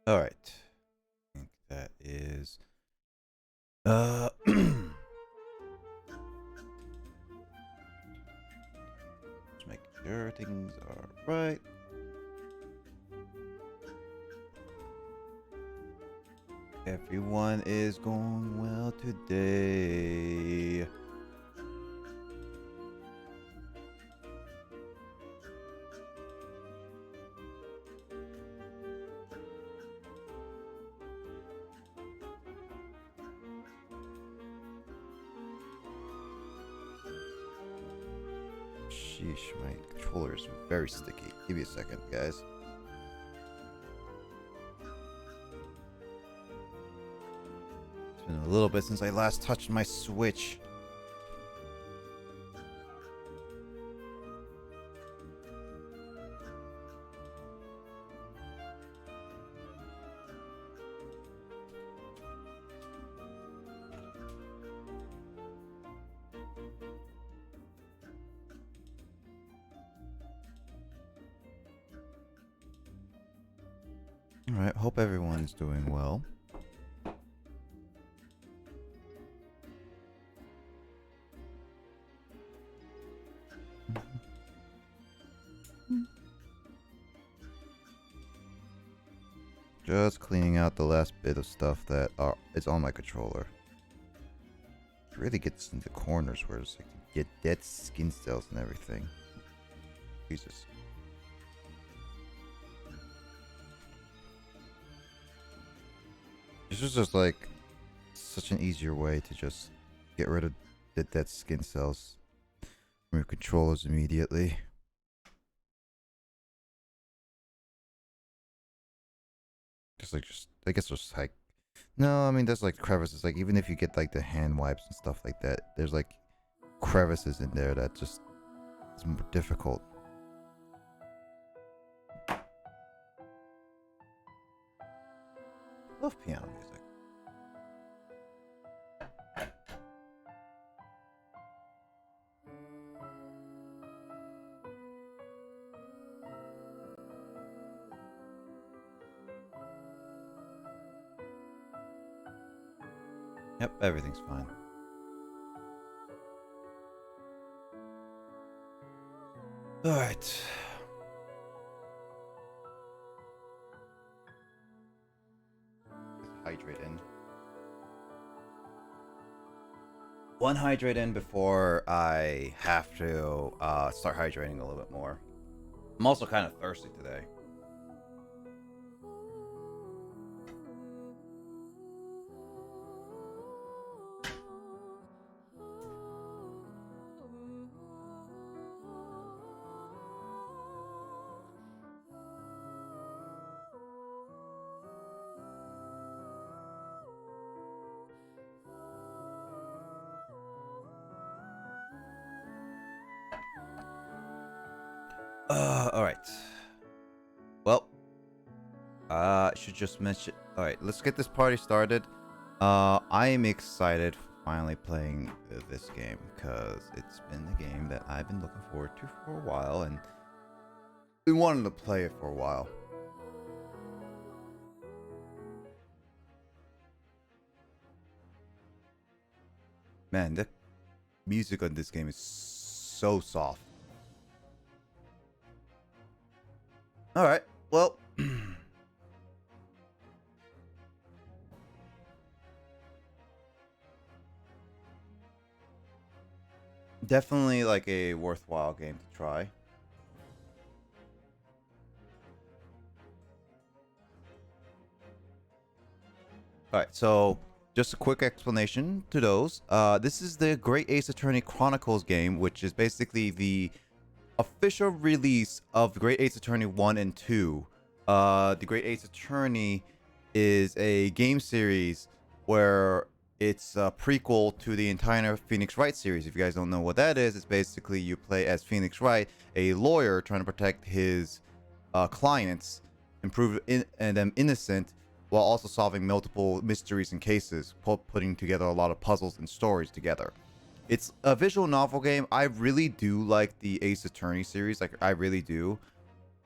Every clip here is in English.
All right. I think that is. Let's make sure things are right. Everyone is going well today. Sheesh, my controller is very sticky. Give me a second, guys. It's been a little bit since I last touched my Switch. Alright, hope everyone's doing well. Just cleaning out the last bit of stuff that is on my controller. It really gets into corners where it's like you get dead skin cells and everything. Jesus. This is just like such an easier way to just get rid of the dead skin cells from your controllers immediately. I guess just like, no, I mean, there's like crevices, like even if you get like the hand wipes and stuff like that, there's like crevices in there that just, it's more difficult. Love piano music. Yep, everything's fine. Alright. Hydrate in. One hydrate in before I have to start hydrating a little bit more. I'm also kind of thirsty today. Alright. Well, I should just mention. Alright, let's get this party started. I am excited for finally playing this game because it's been the game that I've been looking forward to for a while and been wanting to play it for a while. Man, the music on this game is so soft. Alright, well. Definitely like a worthwhile game to try. Alright, so just a quick explanation to those. This is the Great Ace Attorney Chronicles game, which is basically the official release of the Great Ace Attorney 1 and 2. The Great Ace Attorney is a game series where it's a prequel to the entire Phoenix Wright series. If you guys don't know what that is, it's basically you play as Phoenix Wright, a lawyer trying to protect his clients and prove them innocent, while also solving multiple mysteries and cases, putting together a lot of puzzles and stories together. It's a visual novel game. I really do like the Ace Attorney series. Like, I really do.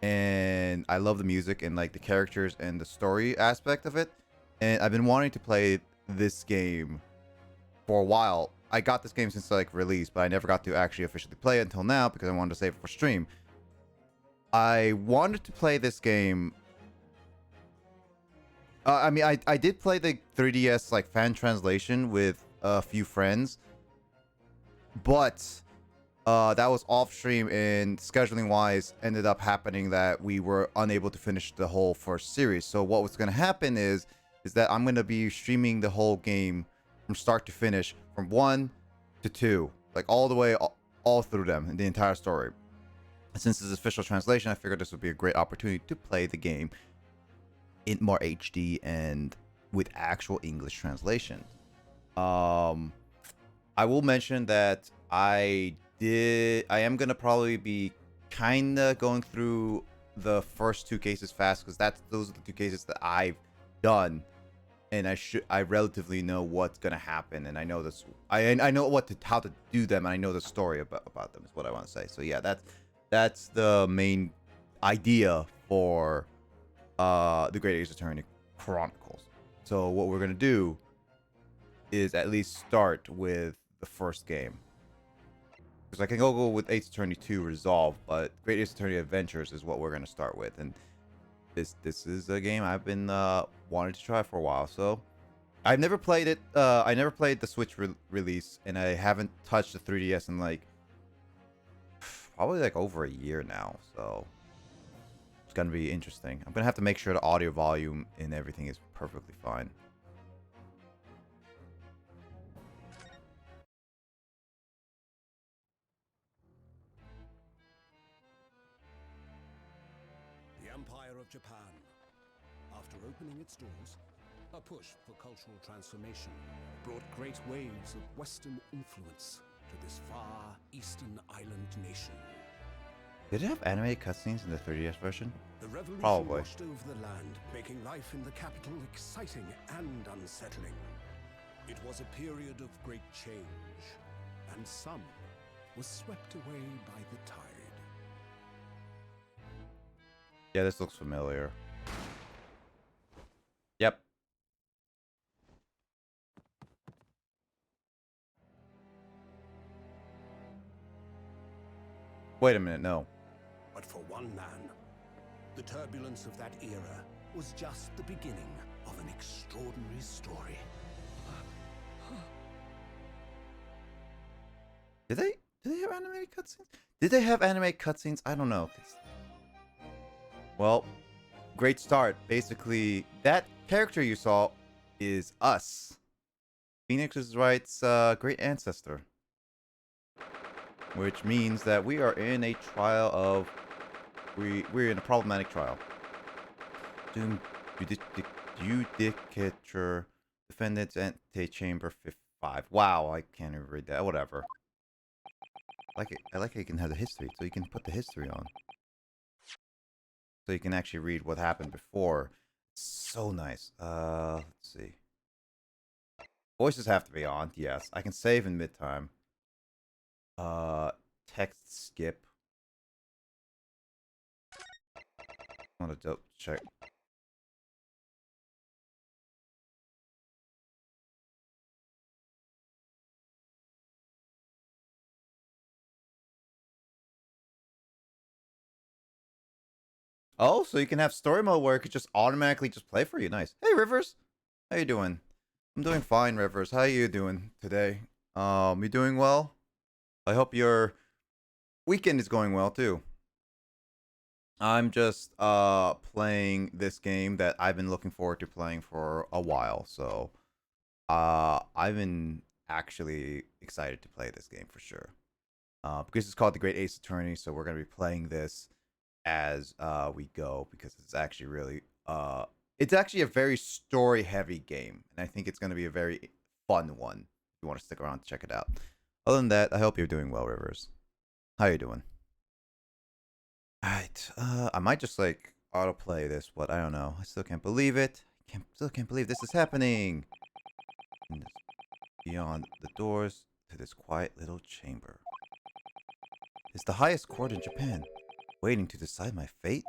and I love the music and like the characters and the story aspect of it. And I've been wanting to play this game for a while. I got this game since like release, but I never got to actually officially play it until now because I wanted to save it for stream. I wanted to play this game. I mean, I did play the 3DS like fan translation with a few friends, but that was off stream, and scheduling wise ended up happening that we were unable to finish the whole first series. So what was going to happen is that I'm going to be streaming the whole game from start to finish, from 1 to 2, like all the way all through them in the entire story. And since this is official translation, I figured this would be a great opportunity to play the game in more HD and with actual English translation. I will mention that I am gonna probably be kinda going through the first 2 cases fast, because those are the 2 cases that I've done, and I relatively know what's gonna happen, and I know this. I know how to do them, and I know the story about them is what I want to say. So yeah, that's the main idea for the Great Ace Attorney Chronicles. So what we're gonna do is at least start with the first game, because I can go with Ace Attorney 2 Resolve, but Great Ace Attorney Adventures is what we're gonna start with, and this is a game I've been wanting to try for a while. So I've never played it. I never played the Switch release, and I haven't touched the 3DS in like probably like over a year now. So it's gonna be interesting. I'm gonna have to make sure the audio volume and everything is perfectly fine. The Empire of Japan. After opening its doors, a push for cultural transformation brought great waves of Western influence to this far eastern island nation. Did it have animated cutscenes in the 3DS version? The revolution Probably. washed over the land, making life in the capital exciting and unsettling. It was a period of great change, and some was swept away by the tide. Yeah, this looks familiar. Yep. Wait a minute, no. But for one man, the turbulence of that era was just the beginning of an extraordinary story. Did they have animated cutscenes? Did they have animated cutscenes? I don't know. Well, great start. Basically, that character you saw is us. Phoenix is Wright's great ancestor. Which means that we are in a trial of... We're in a problematic trial. Doom Judicature Defendant's Antechamber 5. Wow, I can't even read that. Whatever. I like how you can have the history, so you can put the history on. So you can actually read what happened before. So nice. Let's see. Voices have to be on, yes. I can save in mid-time. Text skip. I want to check. Oh, so you can have story mode where it could just automatically just play for you. Nice. Hey, Rivers. How you doing? I'm doing fine, Rivers. How you doing today? You doing well? I hope your weekend is going well too. I'm just playing this game that I've been looking forward to playing for a while. So I've been actually excited to play this game for sure. Because it's called The Great Ace Attorney, so we're gonna be playing this as we go, because it's actually a very story heavy game, and I think it's going to be a very fun one if you want to stick around to check it out. Other than that, I hope you're doing well, Rivers. How you doing? All right, I might just like autoplay this, but I don't know. I still can't believe it. Still can't believe this is happening. Beyond the doors to this quiet little chamber. It's the highest court in Japan. Waiting to decide my fate?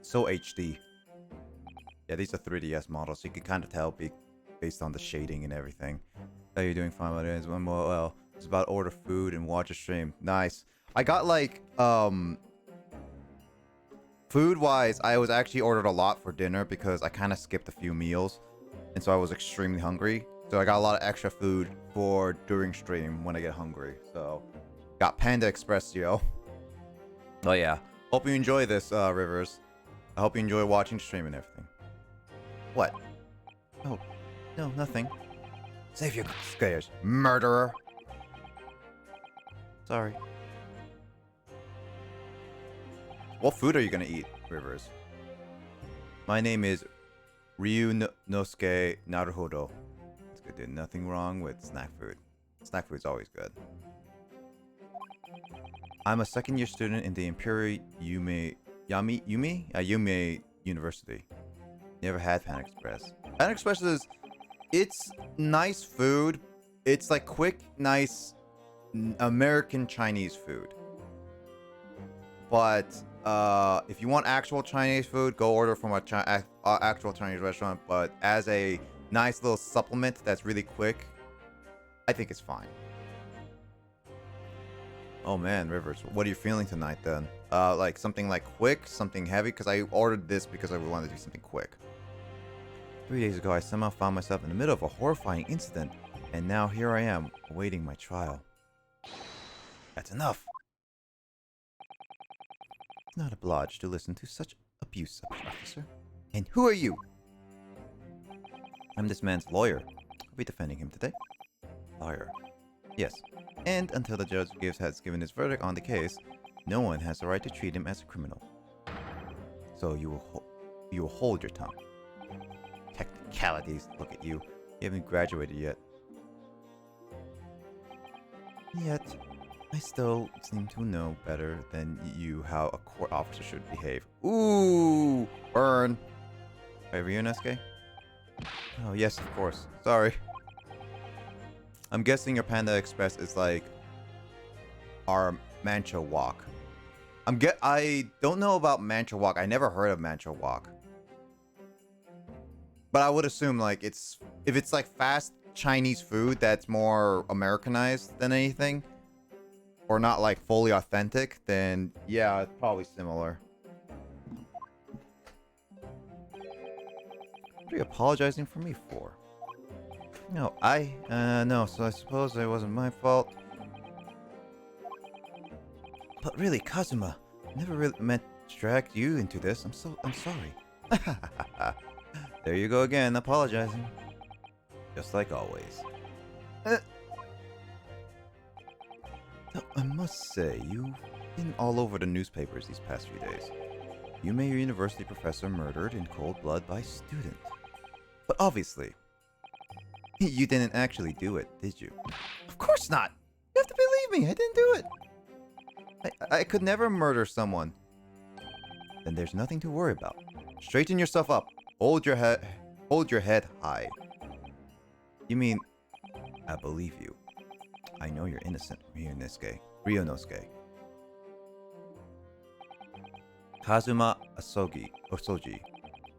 So HD. Yeah, these are 3DS models, so you can kind of tell based on the shading and everything. How you doing? Fine, but it is one more. Well, it's about order food and watch a stream. Nice. I got like food wise, I was actually ordered a lot for dinner because I kind of skipped a few meals, and so I was extremely hungry. So I got a lot of extra food for during stream when I get hungry. So got Panda Express, yo. Oh yeah. Hope you enjoy this, Rivers. I hope you enjoy watching stream and everything. What? Oh, no, nothing. Save your scares, murderer. Sorry. What food are you gonna eat, Rivers? My name is Ryunosuke Naruhodo. It's good, dude. Nothing wrong with snack food. Snack food's always good. I'm a second-year student in the Imperial Yume University. Never had Panda Express. Panda Express it's nice food. It's like quick, nice American Chinese food. But if you want actual Chinese food, go order from a actual Chinese restaurant. But as a nice little supplement that's really quick, I think it's fine. Oh man, Rivers, what are you feeling tonight then? Like something like quick, something heavy? Because I ordered this because I wanted to do something quick. 3 days ago, I somehow found myself in the middle of a horrifying incident, and now here I am, awaiting my trial. That's enough. It's not obliged to listen to such abuse, officer. And who are you? I'm this man's lawyer. I'll be defending him today. Lawyer. Yes. And until the judge has given his verdict on the case, no one has the right to treat him as a criminal. So you will hold your tongue. Technicalities. Look at you. You haven't graduated yet. Yet, I still seem to know better than you how a court officer should behave. Ooh! Burn! Wait, Ryunosuke? Oh, yes, of course. Sorry. I'm guessing your Panda Express is like our Mancha Walk. I don't know about Mancha Walk. I never heard of Mancha Walk. But I would assume like if it's like fast Chinese food that's more Americanized than anything, or not like fully authentic, then yeah, it's probably similar. What are you apologizing for me for? No, no, so I suppose it wasn't my fault. But really, Kazuma, I never really meant to drag you into this. I'm sorry. There you go again, apologizing. Just like always. Now, I must say, you've been all over the newspapers these past few days. Yume University professor murdered in cold blood by student. But obviously, you didn't actually do it, did you? Of course not! You have to believe me, I didn't do it! I could never murder someone. Then there's nothing to worry about. Straighten yourself up. Hold your head high. You mean, I believe you. I know you're innocent, Ryunosuke. Kazuma Osoji.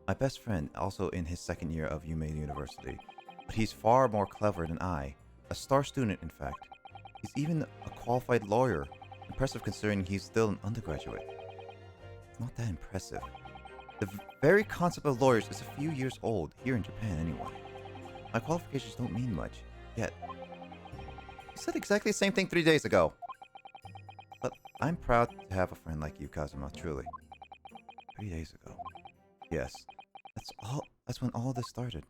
My best friend, also in his second year of Yume University. But he's far more clever than I. A star student, in fact. He's even a qualified lawyer. Impressive considering he's still an undergraduate. It's not that impressive. The very concept of lawyers is a few years old, here in Japan anyway. My qualifications don't mean much, yet. You said exactly the same thing 3 days ago. But I'm proud to have a friend like you, Kazuma, truly. 3 days ago. Yes, that's when all this started.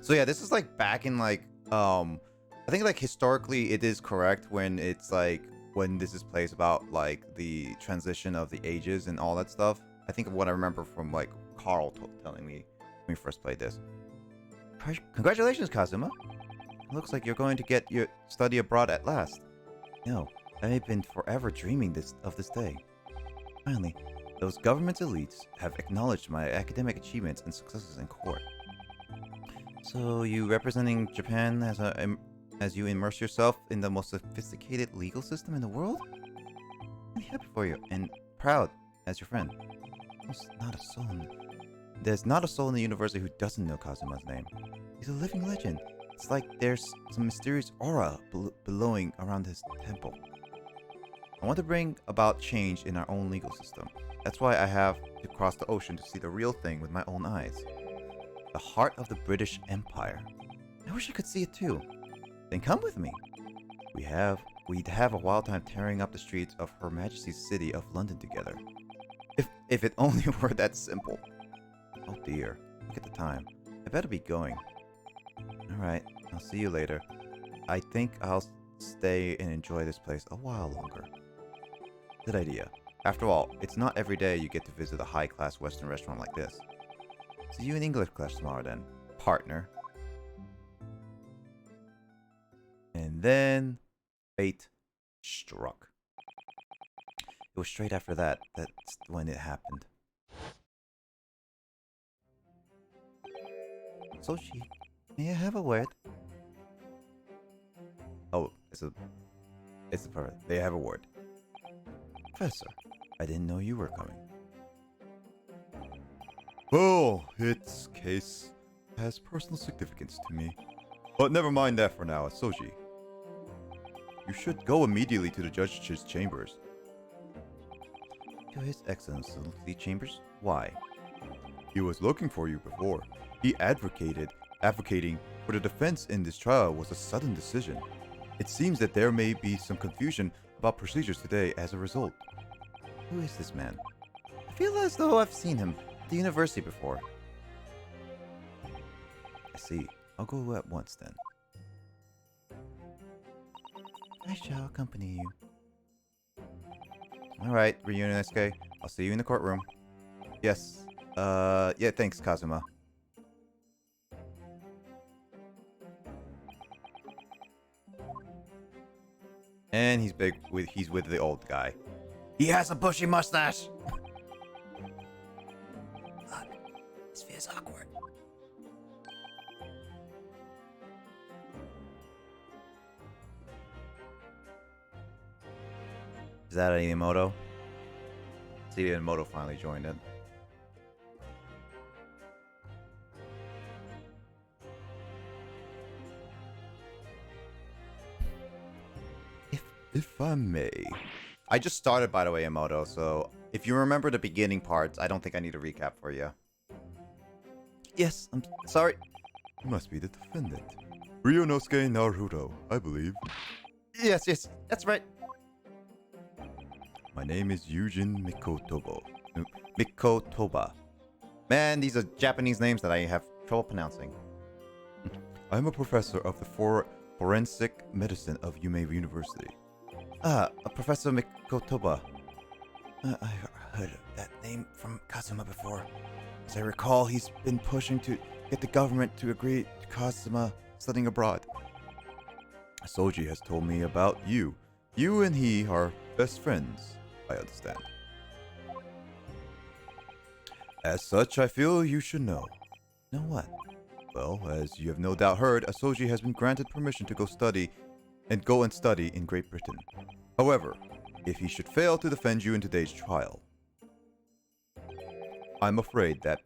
So yeah, this is like back in like, I think like historically it is correct when it's like, when this is plays about like the transition of the ages and all that stuff. I think of what I remember from like Carl telling me when we first played this. Congratulations, Kazuma. It looks like you're going to get your study abroad at last. No, I've been forever dreaming of this day. Finally, those government elites have acknowledged my academic achievements and successes in court. So you representing Japan as as you immerse yourself in the most sophisticated legal system in the world? I'm happy for you and proud as your friend. There's not a soul in the university who doesn't know Kazuma's name. He's a living legend. It's like there's some mysterious aura blowing around his temple. I want to bring about change in our own legal system. That's why I have to cross the ocean to see the real thing with my own eyes. The heart of the British Empire. I wish I could see it too. Then come with me. We'd have a wild time tearing up the streets of Her Majesty's city of London together. If it only were that simple. Oh dear, look at the time. I better be going. Alright, I'll see you later. I think I'll stay and enjoy this place a while longer. Good idea. After all, it's not every day you get to visit a high-class Western restaurant like this. See you in English class tomorrow then, partner. And then fate struck. It was straight after that's when it happened. Sochi, may I have a word? Oh, it's a perfect. They have a word. Professor, I didn't know you were coming. Oh, its case has personal significance to me. But never mind that for now, Soji. You should go immediately to the judge's chambers. To His Excellency chambers? Why? He was looking for you before. He advocating for the defense in this trial was a sudden decision. It seems that there may be some confusion about procedures today as a result. Who is this man? I feel as though I've seen him at the university before. I see. I'll go at once then. I shall accompany you. Alright, Reunion SK. I'll see you in the courtroom. Yes. Yeah, thanks, Kazuma. And he's with the old guy. He has a bushy mustache! Look, this feels awkward. Is that Inamoto? See, Inamoto finally joined in. If I may. I just started, by the way, Emoto, so if you remember the beginning parts, I don't think I need a recap for you. Yes, I'm sorry. You must be the defendant. Ryunosuke Naruto, I believe. Yes, that's right. My name is Yujin Mikotoba. Man, these are Japanese names that I have trouble pronouncing. I'm a professor of the forensic medicine of Yume University. Professor Mikotoba. I heard that name from Kazuma before. As I recall, he's been pushing to get the government to agree to Kazuma studying abroad. Soji has told me about you. You and he are best friends, I understand. As such, I feel you should know. Know what? Well, as you have no doubt heard, Asoji has been granted permission to go and study in Great Britain. However, if he should fail to defend you in today's trial, I'm afraid that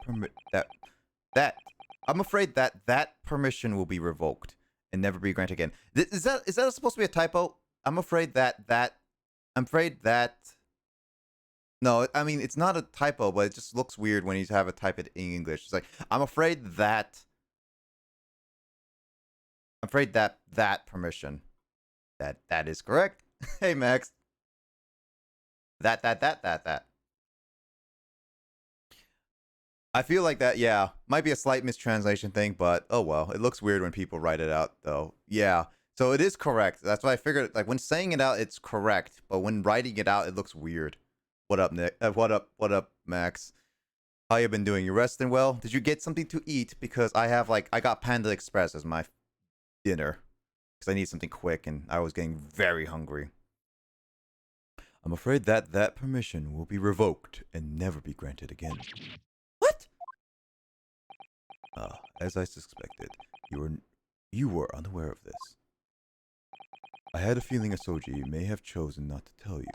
permission will be revoked and never be granted again. Is that supposed to be a typo? I'm afraid that. No, I mean it's not a typo, but it just looks weird when you have to type it in English. It's like I'm afraid that permission. That is correct. Hey Max. That. I feel like that, yeah, might be a slight mistranslation thing, but oh well. It looks weird when people write it out though. Yeah. So it is correct. That's why I figured like when saying it out it's correct, but when writing it out it looks weird. What up, Nick? What up, Max? How you been doing? You resting well? Did you get something to eat? Because I got Panda Express as my dinner. Because I need something quick and I was getting very hungry. I'm afraid that permission will be revoked and never be granted again. What? As I suspected, you were unaware of this. I had a feeling Asoji may have chosen not to tell you.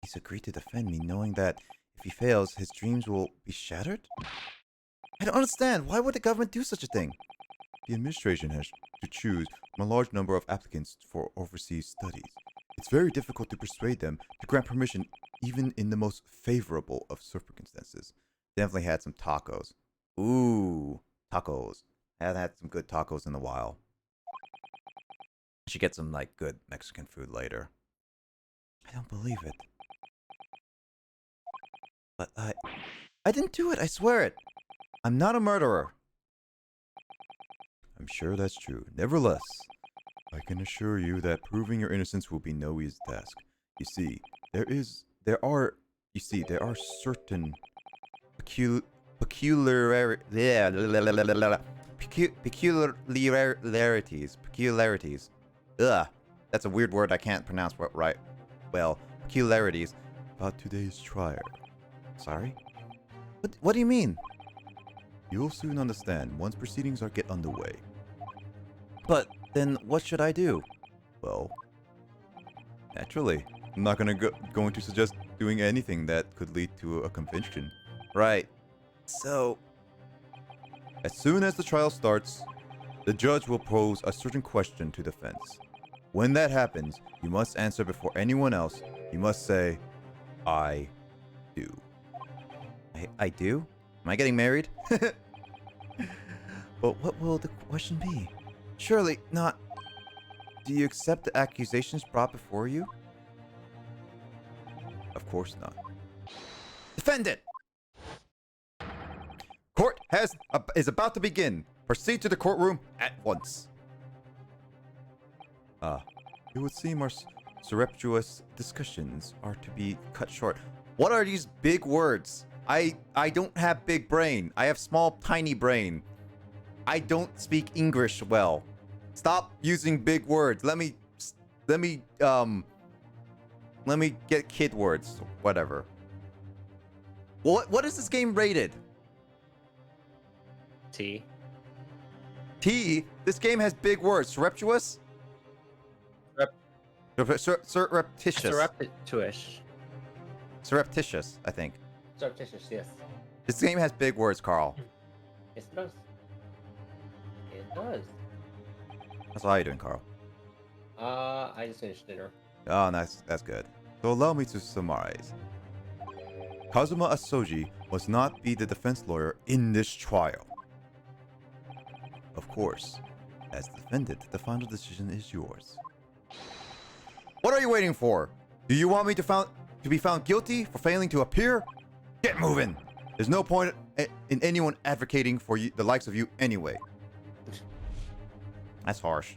He's agreed to defend me, knowing that if he fails, his dreams will be shattered? I don't understand. Why would the government do such a thing? The administration has to choose from a large number of applicants for overseas studies. It's very difficult to persuade them to grant permission even in the most favorable of circumstances. Definitely had some tacos. Ooh, tacos. I haven't had some good tacos in a while. I should get some, like, good Mexican food later. I don't believe it. But I didn't do it, I swear it. I'm not a murderer. I'm sure that's true. Nevertheless, I can assure you that proving your innocence will be no easy task. You see, there are certain peculiarities. Ugh, that's a weird word I can't pronounce right. Well, peculiarities about today's trial. Sorry? What do you mean? You'll soon understand once proceedings get underway. But then what should I do? Well, naturally, I'm not going to suggest doing anything that could lead to a conviction. Right. So, as soon as the trial starts, the judge will pose a certain question to defense. When that happens, you must answer before anyone else. You must say, I do. I do? Am I getting married? But what will the question be? Surely not. Do you accept the accusations brought before you? Of course not. Defendant! Court is about to begin. Proceed to the courtroom at once. It would seem our surreptitious discussions are to be cut short. What are these big words? I don't have big brain. I have small, tiny brain. I don't speak English well. Stop using big words. Let me get kid words. Whatever. What is this game rated? T. T? This game has big words. Surreptitious? Surreptitious. Surreptitious. Surreptitious, I think. Surreptitious, yes. This game has big words, Carl. Yes, it does. It does. So how are you doing, Carl? I just finished dinner. Oh, nice. That's good. So allow me to summarize. Kazuma Asoji must not be the defense lawyer in this trial. Of course, as defendant, the final decision is yours. What are you waiting for? Do you want me to be found guilty for failing to appear? Get moving! There's no point in anyone advocating for you, the likes of you anyway. That's harsh.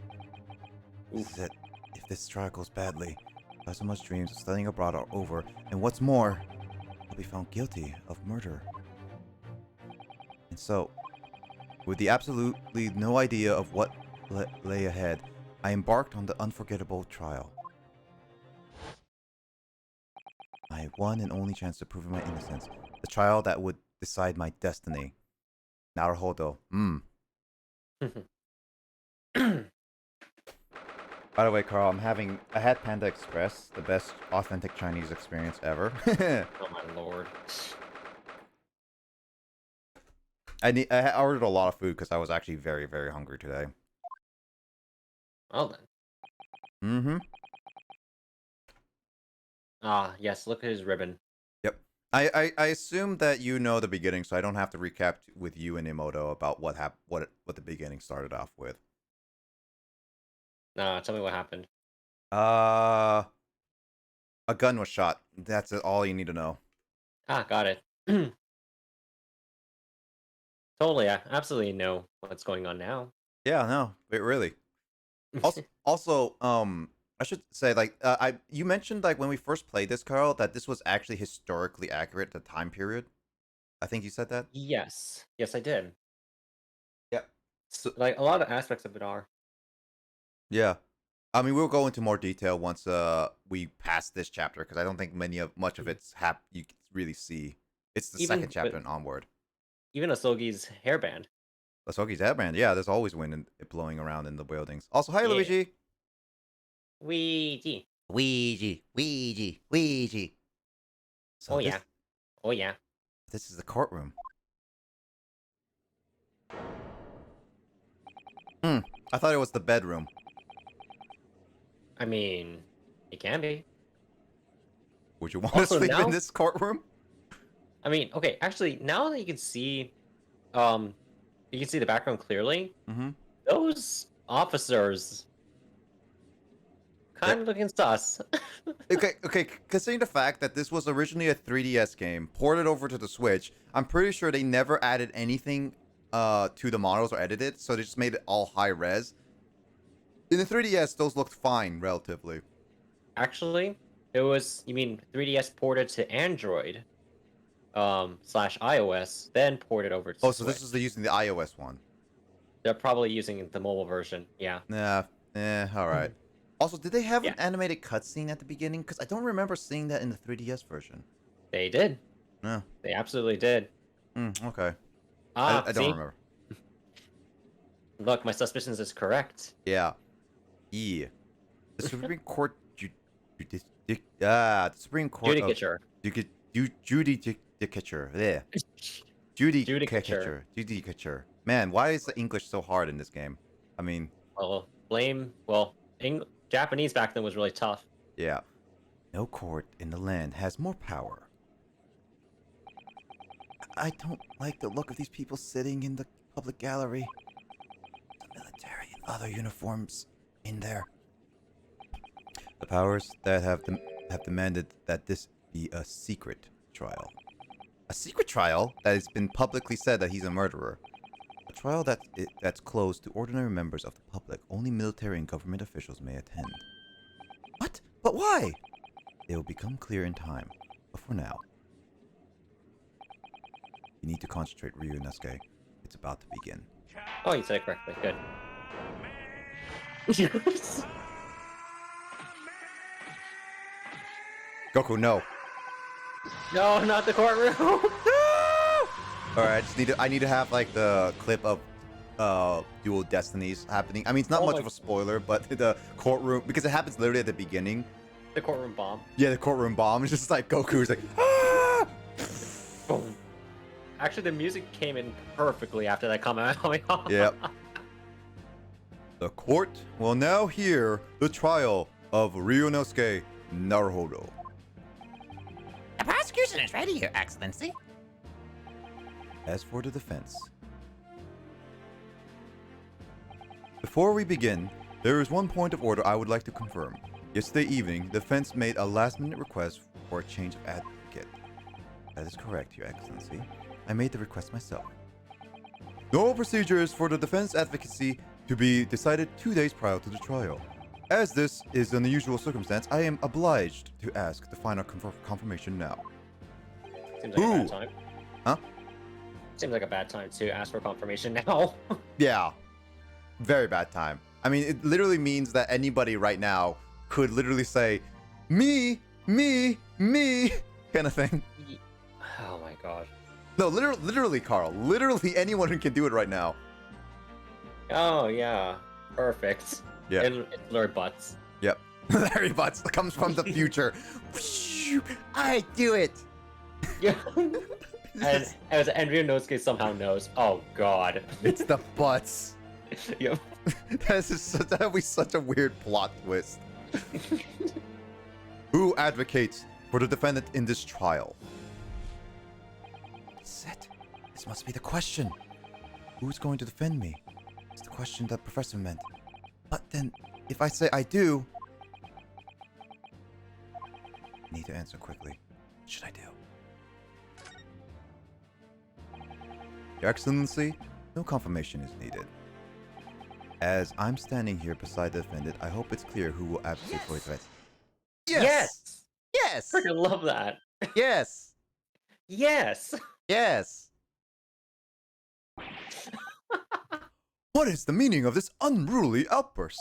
This is it. If this trial goes badly, Kazuma's dreams of studying abroad are over, and what's more, he'll be found guilty of murder. And so, with the absolutely no idea of what lay ahead, I embarked on the unforgettable trial. My one and only chance to prove my innocence. The trial that would decide my destiny. Naruhodo. By the way, Carl, I had Panda Express, the best authentic Chinese experience ever. Oh my lord. I ordered a lot of food because I was actually very, very hungry today. Well then. Mm-hmm. Ah, yes, look at his ribbon. Yep. I assume that you know the beginning, so I don't have to recap with you and Imoto about what the beginning started off with. Nah, tell me what happened. A gun was shot. That's all you need to know. Ah, got it. Totally, I absolutely know what's going on now. Yeah, no, it really. Also, I should say, like, you mentioned, like, when we first played this, Carl, that this was actually historically accurate, the time period. I think you said that. Yes, I did. Yep. So, like, a lot of aspects of it are. yeah. I mean, we'll go into more detail once we pass this chapter, because I don't think much of it's you can really see. It's the second chapter and onward. Even Asogi's hairband. Asogi's hairband, yeah. There's always wind blowing around in the buildings. Also, hi, Yeah. Luigi. Ouija. Ouija. So Oh yeah. Oh yeah. this is the courtroom. I thought it was the bedroom. I mean, it can be. Would you want to Also sleep in now, this courtroom? I mean, okay, actually, now that you can see the background clearly. Mm-hmm. Those officers kind of looking sus. Okay. Considering the fact that this was originally a 3DS game, ported over to the Switch, I'm pretty sure they never added anything to the models or edited, so they just made it all high res. In the 3DS, those looked fine, relatively. Actually, it was, you mean 3DS ported to Android, slash iOS, then ported over to Oh, so Switch. this is using the iOS one. They're probably using the mobile version. Yeah. Nah, alright. Also, did they have an Yeah, animated cutscene at the beginning? Because I don't remember seeing that in the 3DS version. they did. No. They absolutely did. Okay. Ah, I don't see? remember. Look, my suspicions is correct. Yeah. Yeah. The Supreme Court the Supreme Court of Judicature. Judicature. Yeah. Judicature. Judicature. Man, why is the English so hard in this game? I mean, Well, Japanese back then was really tough. yeah. No court in the land has more power. I don't like the look of these people sitting in the public gallery. The military and other uniforms in there. The powers that have demanded that this be a secret trial. A secret trial that has been publicly said that he's a murderer. A trial that's closed to ordinary members of the public. Only military and government officials may attend. What? But why? They will become clear in time. But for now, you need to concentrate, Ryunosuke. It's about to begin. Oh, you said it correctly. Good. Goku, no. No, not the courtroom. All right, I need to have like the clip of Dual Destinies happening. I mean, it's not much of a spoiler, but the courtroom, because it happens literally at the beginning. The courtroom bomb. Yeah, the courtroom bomb. It's just like Goku's like, ah! Boom. Actually, the music came in perfectly after that comment. Yep. The court will now hear the trial of Ryunosuke Naruhodo. The prosecution is ready, Your Excellency. As for the defense, before we begin, there is one point of order I would like to confirm. Yesterday evening, the defense made a last-minute request for a change of advocate. That is correct, Your Excellency. I made the request myself. Normal procedure is for the defense advocacy to be decided 2 days prior to the trial. As this is an unusual circumstance, I am obliged to ask the final confirmation now. Seems like a bad time. Huh? Seems like a bad time to ask for confirmation now. Yeah. Very bad time. I mean, it literally means that anybody right now could literally say, me, kind of thing. Oh my god. No, literally, Carl. Literally anyone who can do it right now. Oh yeah. Perfect. Yeah. It's Lord Butts. Yep. Larry Butts comes from the future. I do it. Yeah. And Ryunosuke somehow knows. Oh god. It's the Butts. Yep. That would be such a weird plot twist. Who advocates for the defendant in this trial? Sit. This must be the question. Who's going to defend me? It's the question that Professor meant. But then, if I say I do... I need to answer quickly. What should I do? Your Excellency, no confirmation is needed. As I'm standing here beside the defendant, I hope it's clear who will advocate for his rights. Yes. Yes! Freaking love that. Yes! Yes. Yes! What is the meaning of this unruly outburst?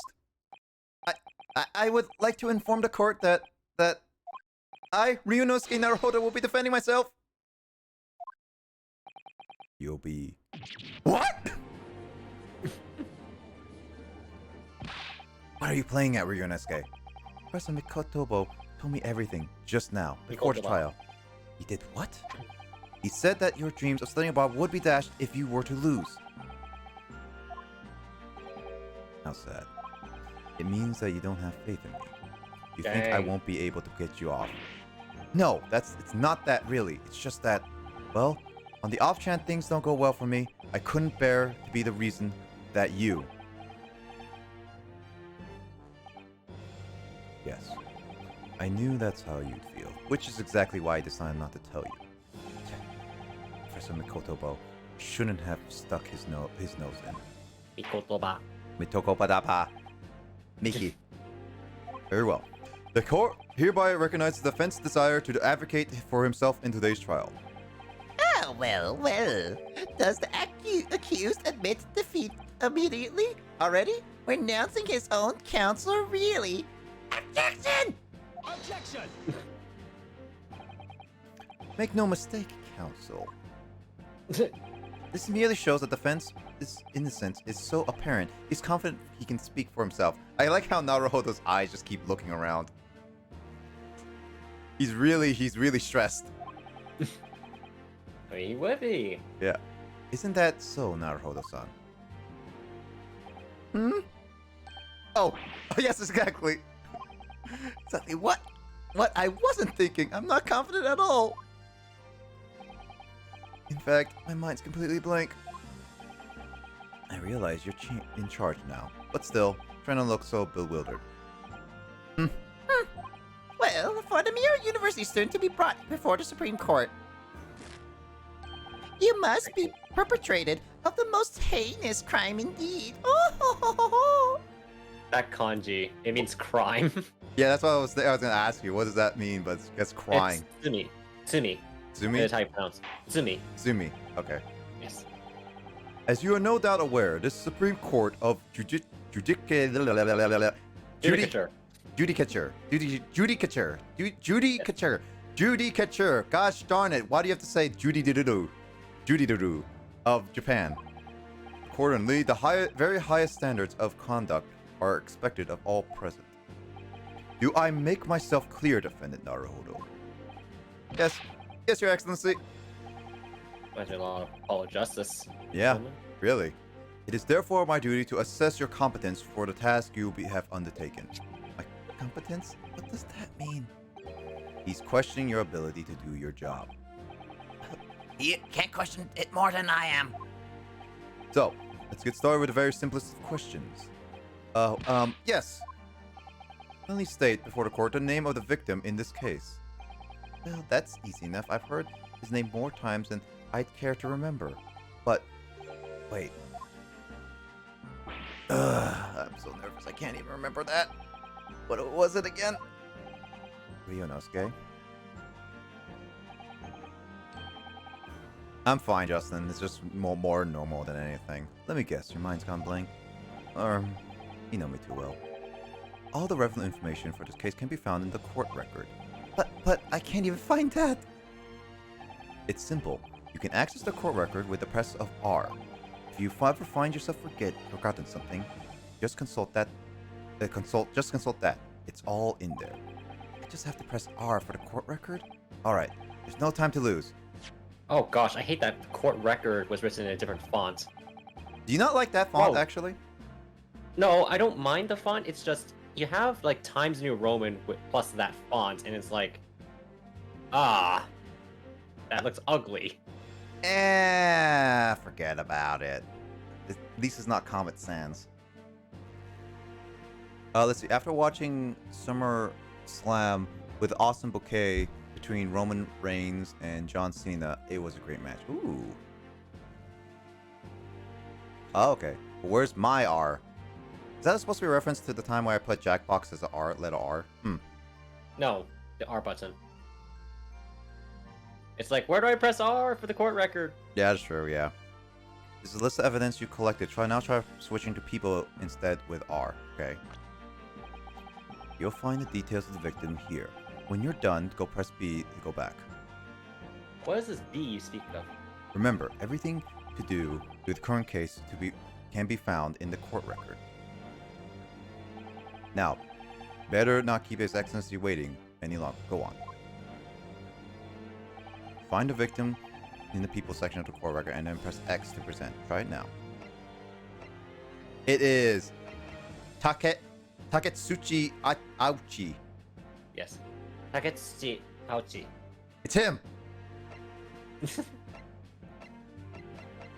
I would like to inform the court that I, Ryunosuke Naruhodo, will be defending myself. You'll be... What? What are you playing at, Ryunosuke? Professor Mikotobo told me everything just now, before the Mikotoba. trial. He did what? He said that your dreams of studying abroad would be dashed if you were to lose. How sad. It means that you don't have faith in me. You think I Dang. won't be able to get you off. No, it's not that really. It's just that, well, on the off chance things don't go well for me, I couldn't bear to be the reason that you. Yes. I knew that's how you'd feel, which is exactly why I decided not to tell you. Professor Mikotobo shouldn't have stuck his nose in. Mikotoba. Mitokopadapa. Miki. Very well. The court hereby recognizes the defense's desire to advocate for himself in today's trial. Oh, well, well. Does the accused admit defeat immediately? Already? Renouncing his own counselor? Really? Objection! Objection! Make no mistake, counsel. This merely shows that defense is innocence is so apparent. He's confident he can speak for himself. I like how Naruhodo's eyes just keep looking around. He's really stressed. I mean, he would be. Yeah. Isn't that so, Naruhodo-san? Hmm? Oh, yes, exactly. Exactly what I wasn't thinking. I'm not confident at all. In fact, my mind's completely blank. I realize you're in charge now, but still, trying to look so bewildered. Well, for the Mirror University student to be brought before the Supreme Court, you must be perpetrated of the most heinous crime indeed. Oh, That kanji, it means crime. Yeah, that's what I was gonna ask you. What does that mean? But it's crying. It's Tsumi. Tsumi. Zumi? That's how you pronounce it. Tsumi. Zumi. Okay. Yes. As you are no doubt aware, this Supreme Court of Judicature. Gosh darn it! Why do you have to say Judy of Japan? Accordingly, the very highest standards of conduct are expected of all present. Do I make myself clear, Defendant Naruhodo? Yes, Your Excellency. Imagine a lot of Apollo Justice. Yeah, really. It is therefore my duty to assess your competence for the task you have undertaken. My competence? What does that mean? He's questioning your ability to do your job. you can't question it more than I am. So, let's get started with the very simplest of questions. Yes. Kindly state before the court the name of the victim in this case. Well, that's easy enough. I've heard his name more times than I'd care to remember. But, wait. I'm so nervous. I can't even remember that. What was it again? Ryunosuke. I'm fine, Justin. It's just more normal than anything. Let me guess, your mind's gone blank? You know me too well. All the relevant information for this case can be found in the court record. But I can't even find that! It's simple. You can access the court record with the press of R. If you ever find yourself forgotten something, just consult that. Just consult that. It's all in there. I just have to press R for the court record? Alright, there's no time to lose. Oh gosh, I hate that the court record was written in a different font. Do you not like that font, Whoa. actually? No, I don't mind the font. It's just you have like Times New Roman plus that font, and it's like, that looks ugly. Forget about it. At least it's not Comet Sans. Let's see. After watching Summer Slam with awesome bouquet between Roman Reigns and John Cena, it was a great match. Ooh. Oh, okay. But where's my R? Is that supposed to be a reference to the time where I put Jackbox as a R, letter R? No, the R button. It's like, where do I press R for the court record? Yeah, that's true, yeah. This is a list of evidence you collected. Try switching to people instead with R, okay? You'll find the details of the victim here. When you're done, go press B to go back. What is this B you speak of? Remember, everything to do with the current case can be found in the court record. Now, Better not keep His Excellency waiting any longer. Go on. Find the victim in the people section of the core record and then press X to present. Try it now. It is Taketsuchi Auchi. Yes. Taketsuchi Auchi. It's him.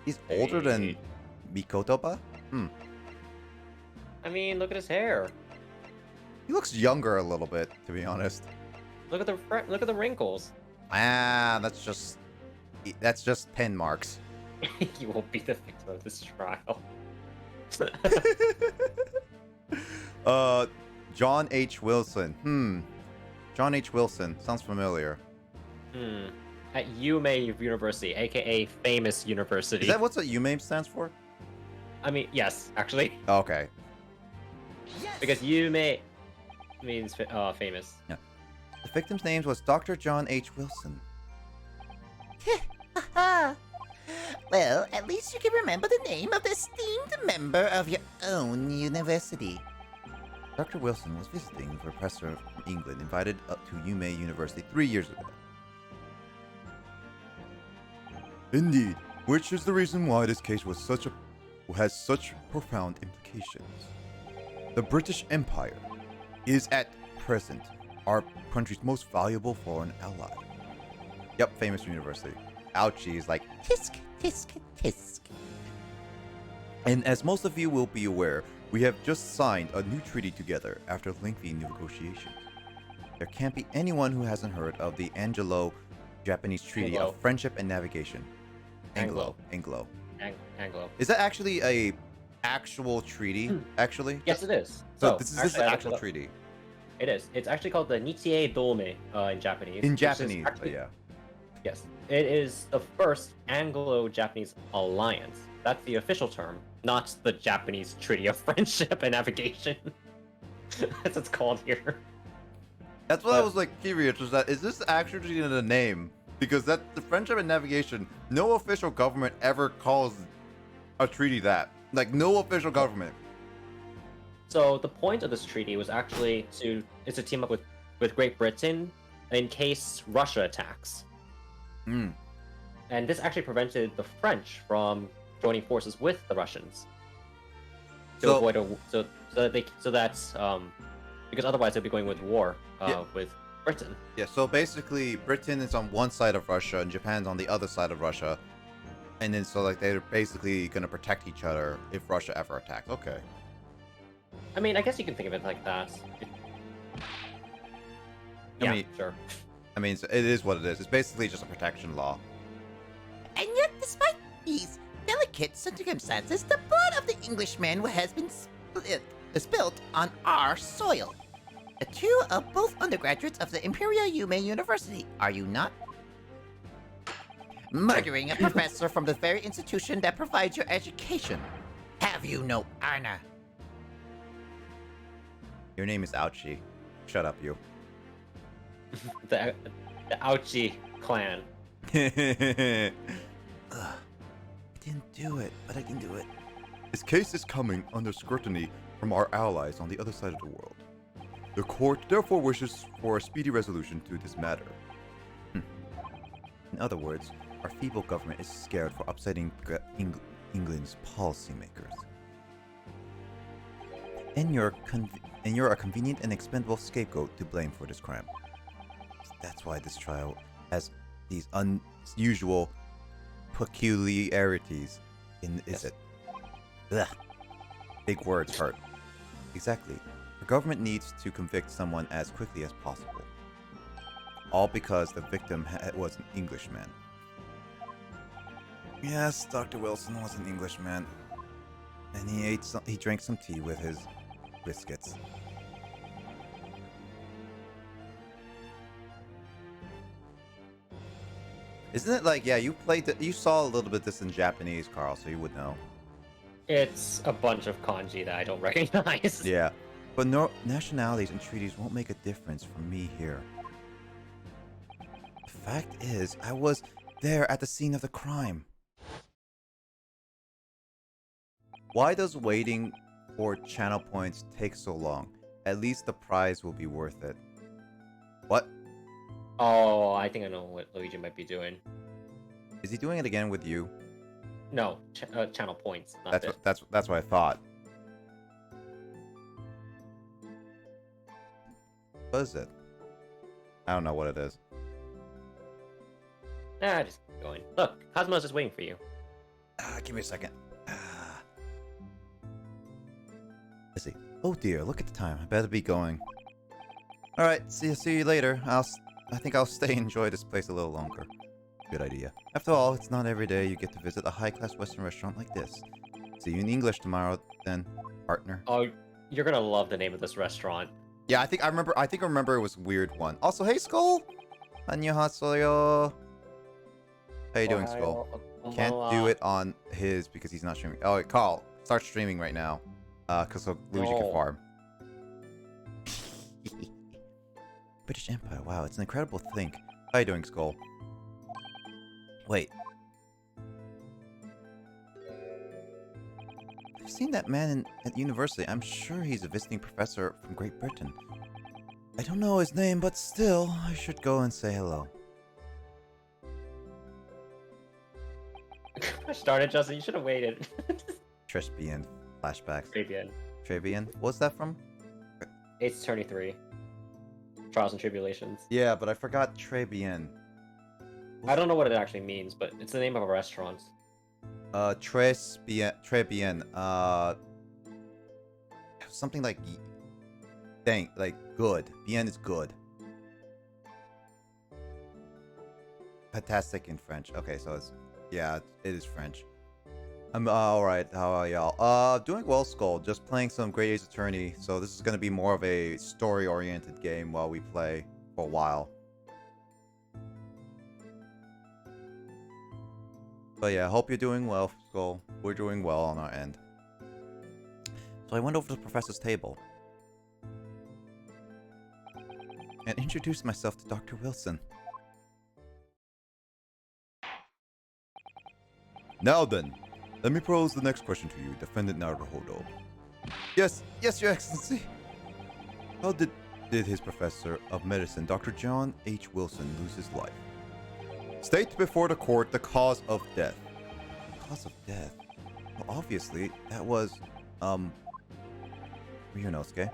He's older than Hey. Mikotoba? I mean, look at his hair. He looks younger a little bit, to be honest. Look at the wrinkles. Ah, that's just pen marks. You will be the victim of this trial. John H. Wilson. John H. Wilson. Sounds familiar. At Yume University, aka Famous University. Is that what the UMAME stands for? I mean, yes, actually. Okay. Because Yume means famous. The victim's name was Dr. John H. Wilson. Well, at least you can remember the name of the esteemed member of your own university. Dr. Wilson was visiting a professor from England invited up to Yume University 3 years ago. Indeed, which is the reason why this case has such profound implications. The British Empire is at present our country's most valuable foreign ally. Yep, famous university. Ouchie is like Tisk, tisk, tisk. And as most of you will be aware, we have just signed a new treaty together after lengthy negotiations. There can't be anyone who hasn't heard of the Anglo-Japanese Treaty Anglo. of Friendship and Navigation. Anglo. Anglo. Is that actually a actual treaty? Actually? Yes, it is. So this is actually, an actual treaty. It is. It's actually called the Nichie Dome in Japanese. In which is Japanese, but actually- yeah. Yes. It is the first Anglo-Japanese alliance. That's the official term, not the Japanese Treaty of Friendship and Navigation. As it's called here. That's what I was like curious, was that is this actually in the name? Because the Friendship and Navigation, no official government ever calls a treaty that. Like, no official government. So the point of this treaty was actually to team up with Great Britain in case Russia attacks. And this actually prevented the French from joining forces with the Russians to So- avoid because otherwise they'd be going with war with Britain. Yeah, so basically, Britain is on one side of Russia and Japan's on the other side of Russia. And then, so, like, they're basically gonna protect each other if Russia ever attacks. Okay. I mean, I guess you can think of it like that. Yeah, mean- sure. I mean, it is what it is. It's basically just a protection law. And yet, despite these delicate circumstances, the blood of the Englishman has been spilt on our soil. The two are both undergraduates of the Imperial Yume University, are you not? Murdering a professor from the very institution that provides your education. Have you no honor? Your name is Ouchie. Shut up, you. The Ouchie clan. I didn't do it, but I can do it. This case is coming under scrutiny from our allies on the other side of the world. The court therefore wishes for a speedy resolution to this matter. In other words, our feeble government is scared for upsetting England's policymakers. And you're a convenient and expendable scapegoat to blame for this crime. That's why this trial has these unusual peculiarities is it? Ugh. Big words hurt. Exactly. The government needs to convict someone as quickly as possible. All because the victim was an Englishman. Yes, Dr. Wilson was an Englishman. And he drank some tea with his biscuits. Isn't it like, yeah, you saw a little bit this in Japanese, Carl, so you would know. It's a bunch of kanji that I don't recognize. Yeah, but no, nationalities and treaties won't make a difference for me here. The fact is, I was there at the scene of the crime. Why does waiting for channel points take so long? At least the prize will be worth it. What? Oh, I think I know what Luigi might be doing. Is he doing it again with you? No, channel points. Not That's bit. that's what I thought. What is it? I don't know what it is. Just keep going. Look, Cosmo's just waiting for you. Give me a second. Let's see. Oh dear, look at the time. I better be going. All right, see you later. I think I'll stay and enjoy this place a little longer. Good idea. After all, it's not every day you get to visit a high-class Western restaurant like this. See you in English tomorrow, then, partner. Oh, you're gonna love the name of this restaurant. Yeah, I think I remember it was a weird one. Also, hey Skull. 안녕하세요. How you doing, Skull? Can't do it on his because he's not streaming. Oh, wait, Carl, start streaming right now. Cause so Luigi can farm. British Empire. Wow, it's an incredible to think. How you doing, Skull? Wait. I've seen that man at university. I'm sure he's a visiting professor from Great Britain. I don't know his name, but still, I should go and say hello. I started, Justin. You should have waited. Trespian flashbacks. Trebian. Trebian? What's that from? Ace Attorney 3. Trials and Tribulations. Yeah, but I forgot Trebian. I don't know what it actually means, but it's the name of a restaurant. Trebian. Something like... Dang, like good. Bien is good. Fantastic in French. Okay, so it's... Yeah, it is French. I'm alright. How are y'all? Doing well, Skull. Just playing some Great Ace Attorney. So this is gonna be more of a story-oriented game while we play for a while. But yeah, hope you're doing well, Skull. We're doing well on our end. So I went over to the professor's table and introduced myself to Dr. Wilson. Now then, let me pose the next question to you, Defendant Naruhodo. Yes, Your Excellency. How did his professor of medicine, Dr. John H. Wilson, lose his life? State before the court the cause of death. Cause of death? Well, obviously, that was, Ryunosuke.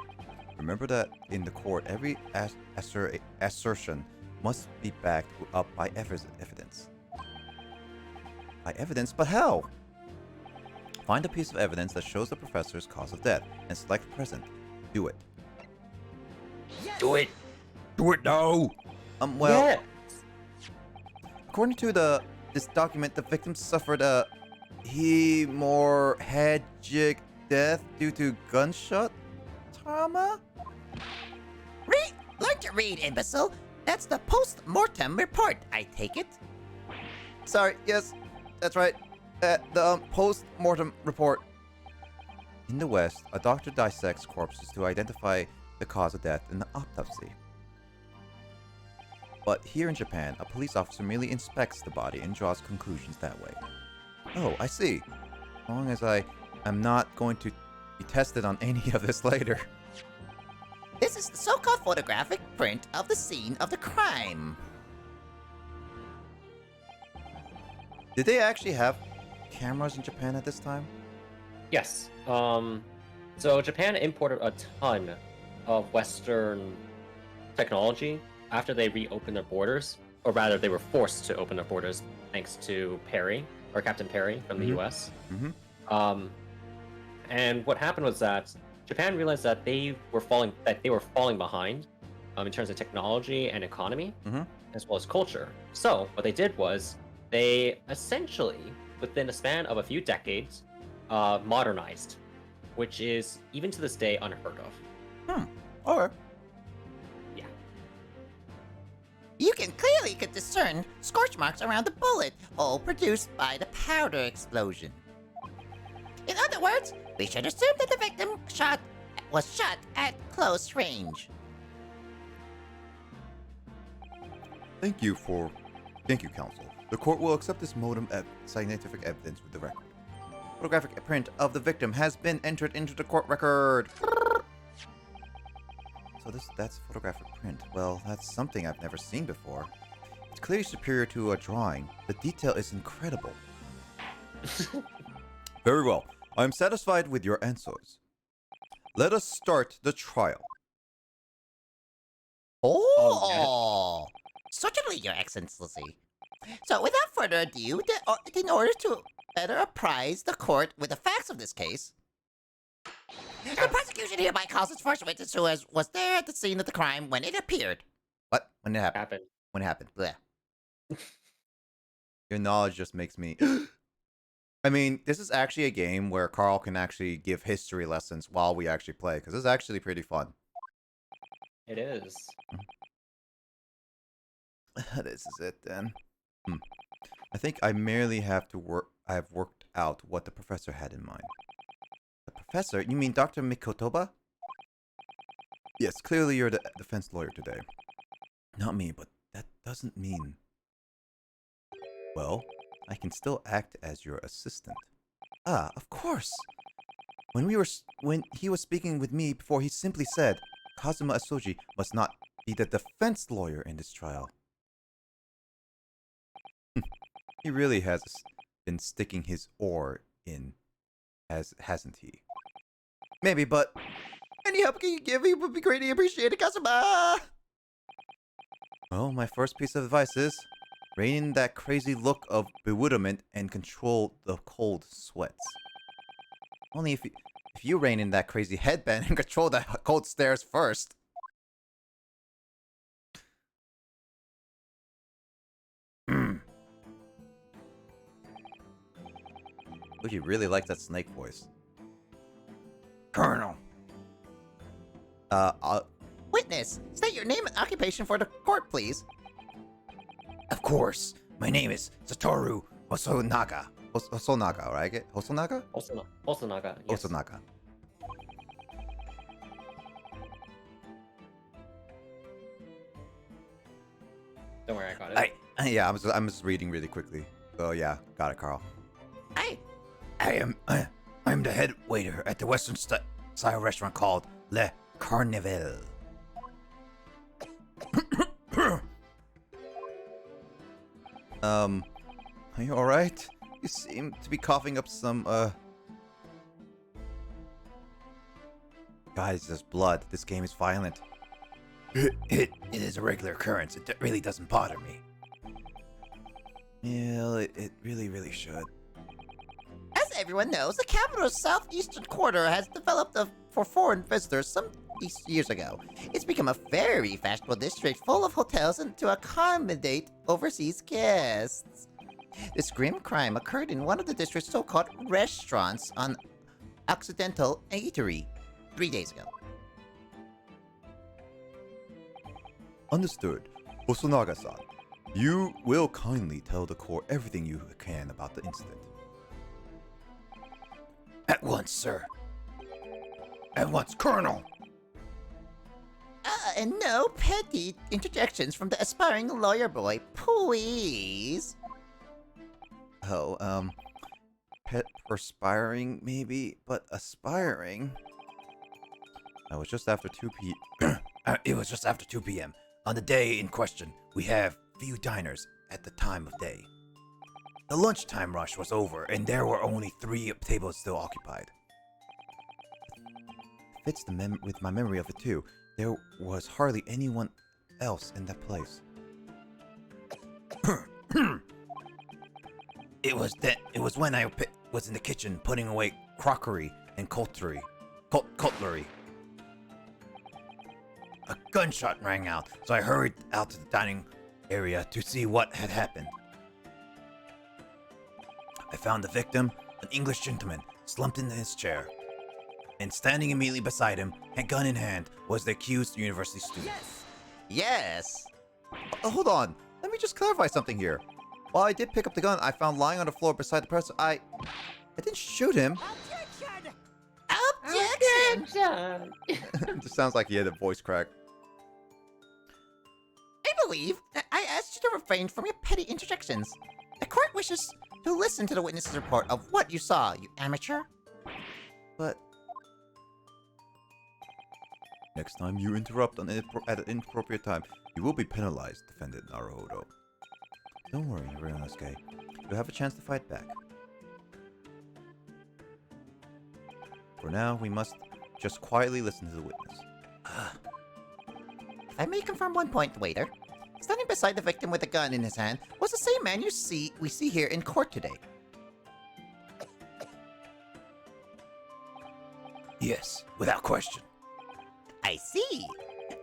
Remember that in the court, every assertion must be backed up by evidence. By evidence? But how? Find a piece of evidence that shows the professor's cause of death and select present. Do it. Yes. Do it! Do it now! Well, Yeah. according to this document, the victim suffered a hemorrhagic death due to gunshot trauma? Learn to read, imbecile. That's the post-mortem report, I take it. Sorry, yes, that's right. The post-mortem report. In the West, a doctor dissects corpses to identify the cause of death in the autopsy. But here in Japan, a police officer merely inspects the body and draws conclusions that way. Oh, I see. As long as I am not going to be tested on any of this later. This is the so-called photographic print of the scene of the crime. Did they actually have cameras in Japan at this time? Yes. So Japan imported a ton of Western technology after they reopened their borders, or rather, they were forced to open their borders thanks to Perry or Captain Perry from the U.S. Mm-hmm. And what happened was that Japan realized that they were falling behind in terms of technology and economy, as well as culture. So what they did was they essentially, within a span of a few decades, modernized, which is even to this day unheard of. Alright. Yeah. You can clearly discern scorch marks around the bullet, all produced by the powder explosion. In other words, we should assume that the victim was shot at close range. Thank you, counsel. The court will accept this modem scientific evidence with the record. Photographic print of the victim has been entered into the court record. So that's photographic print. Well, that's something I've never seen before. It's clearly superior to a drawing. The detail is incredible. Very well. I'm satisfied with your answers. Let us start the trial. Oh, certainly, Your Excellency. So, without further ado, in order to better apprise the court with the facts of this case, the prosecution hereby calls its first witness who was there at the scene of the crime when it appeared. What? When it happened? Happened. When it happened? Bleh. Your knowledge just makes me... I mean, this is actually a game where Carl can actually give history lessons while we actually play, because it's actually pretty fun. It is. This is it then. I think I merely have worked out what the professor had in mind. The professor? You mean Dr. Mikotoba? Yes, clearly you're the defense lawyer today. Not me, but that doesn't mean... Well, I can still act as your assistant. Ah, of course! When he was speaking with me before, he simply said, Kazuma Asoji must not be the defense lawyer in this trial. He really has been sticking his oar in, hasn't he? Maybe, but any help you give me would be greatly appreciated, Kazuma! Well, my first piece of advice is, rein in that crazy look of bewilderment and control the cold sweats. Only if you rein in that crazy headband and control the cold stares first. Oh, you really like that snake voice. Colonel. Witness, state your name and occupation for the court, please. Of course. My name is Satoru Hosonaga. Hosonaga, right? Hosonaga? Hosonaga. Yes. Hosonaga. Don't worry, I got it. Yeah, I'm just reading really quickly. So yeah, got it, Carl. I'm the head waiter at the Western style restaurant called Le Carnival. Are you alright? You seem to be coughing up some, Guys, there's blood. This game is violent. It is a regular occurrence. It really doesn't bother me. Yeah, it really should. As everyone knows, the capital's southeastern quarter has developed for foreign visitors some years ago. It's become a very fashionable district full of hotels and to accommodate overseas guests. This grim crime occurred in one of the district's so-called restaurants on Occidental Eatery 3 days ago. Understood. Hosonaga-san, you will kindly tell the court everything you can about the incident. At once, sir. At once, Colonel! And no petty interjections from the aspiring lawyer boy, please. Oh, perspiring maybe, but aspiring? It was just after 2 p.m. It was just after 2 p.m. On the day in question, we have few diners at the time of day. The lunchtime rush was over, and there were only 3 tables still occupied. Fits with my memory of it too. There was hardly anyone else in that place. It was when I was in the kitchen putting away crockery and cutlery. A gunshot rang out, so I hurried out to the dining area to see what had happened. I found the victim, an English gentleman, slumped in his chair. And standing immediately beside him, a gun in hand, was the accused university student. Yes. Hold on. Let me just clarify something here. While I did pick up the gun I found lying on the floor beside the person, I didn't shoot him. Objection! It just sounds like he had a voice crack. I believe that I asked you to refrain from your petty interjections. The court wishes to listen to the witness's report of what you saw, you amateur. But Next time you interrupt at an inappropriate time, you will be penalized, defended Naruhodo. Don't worry, Ryunosuke. You'll have a chance to fight back. For now, we must just quietly listen to the witness. If I may confirm one point, waiter. Standing beside the victim with a gun in his hand was the same man we see here in court today. Yes, without question. I see.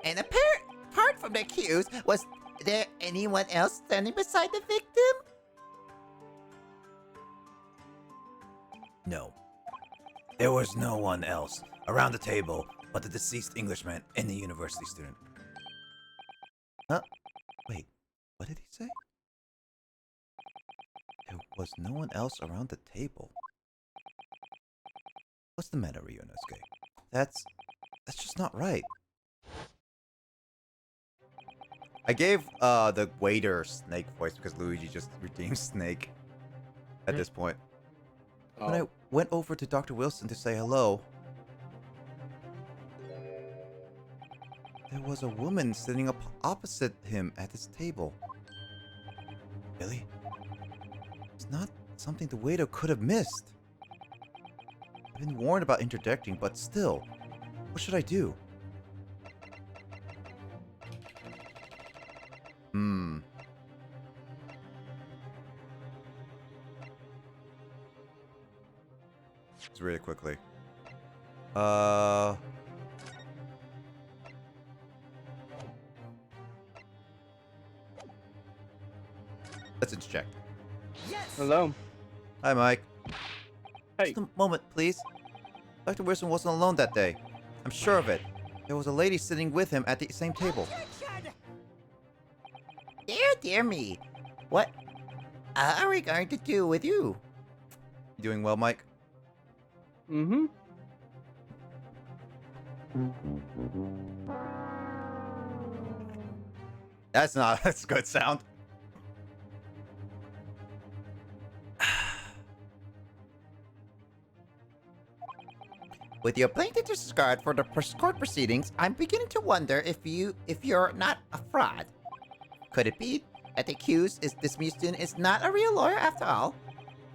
And apart from the accused, was there anyone else standing beside the victim? No. There was no one else around the table but the deceased Englishman and the university student. Huh? Wait, what did he say? There was no one else around the table. What's the matter, Ryunosuke? That's just not right. I gave the waiter Snake voice because Luigi just redeemed Snake at this point. When I went over to Dr. Wilson to say hello, there was a woman sitting up opposite him at his table. Really? It's not something the waiter could have missed. I've been warned about interjecting, but still, what should I do? Just really quickly. Let's interject. Yes! Hello. Hi, Mike. Hey. Just a moment, please. Dr. Wilson wasn't alone that day. I'm sure of it. There was a lady sitting with him at the same table. Dear me. What are we going to do with you? You doing well, Mike? Mm-hmm. That's a good sound. With your blatant disregard for the court proceedings, I'm beginning to wonder if you're not a fraud. Could it be that the accused this student is not a real lawyer after all?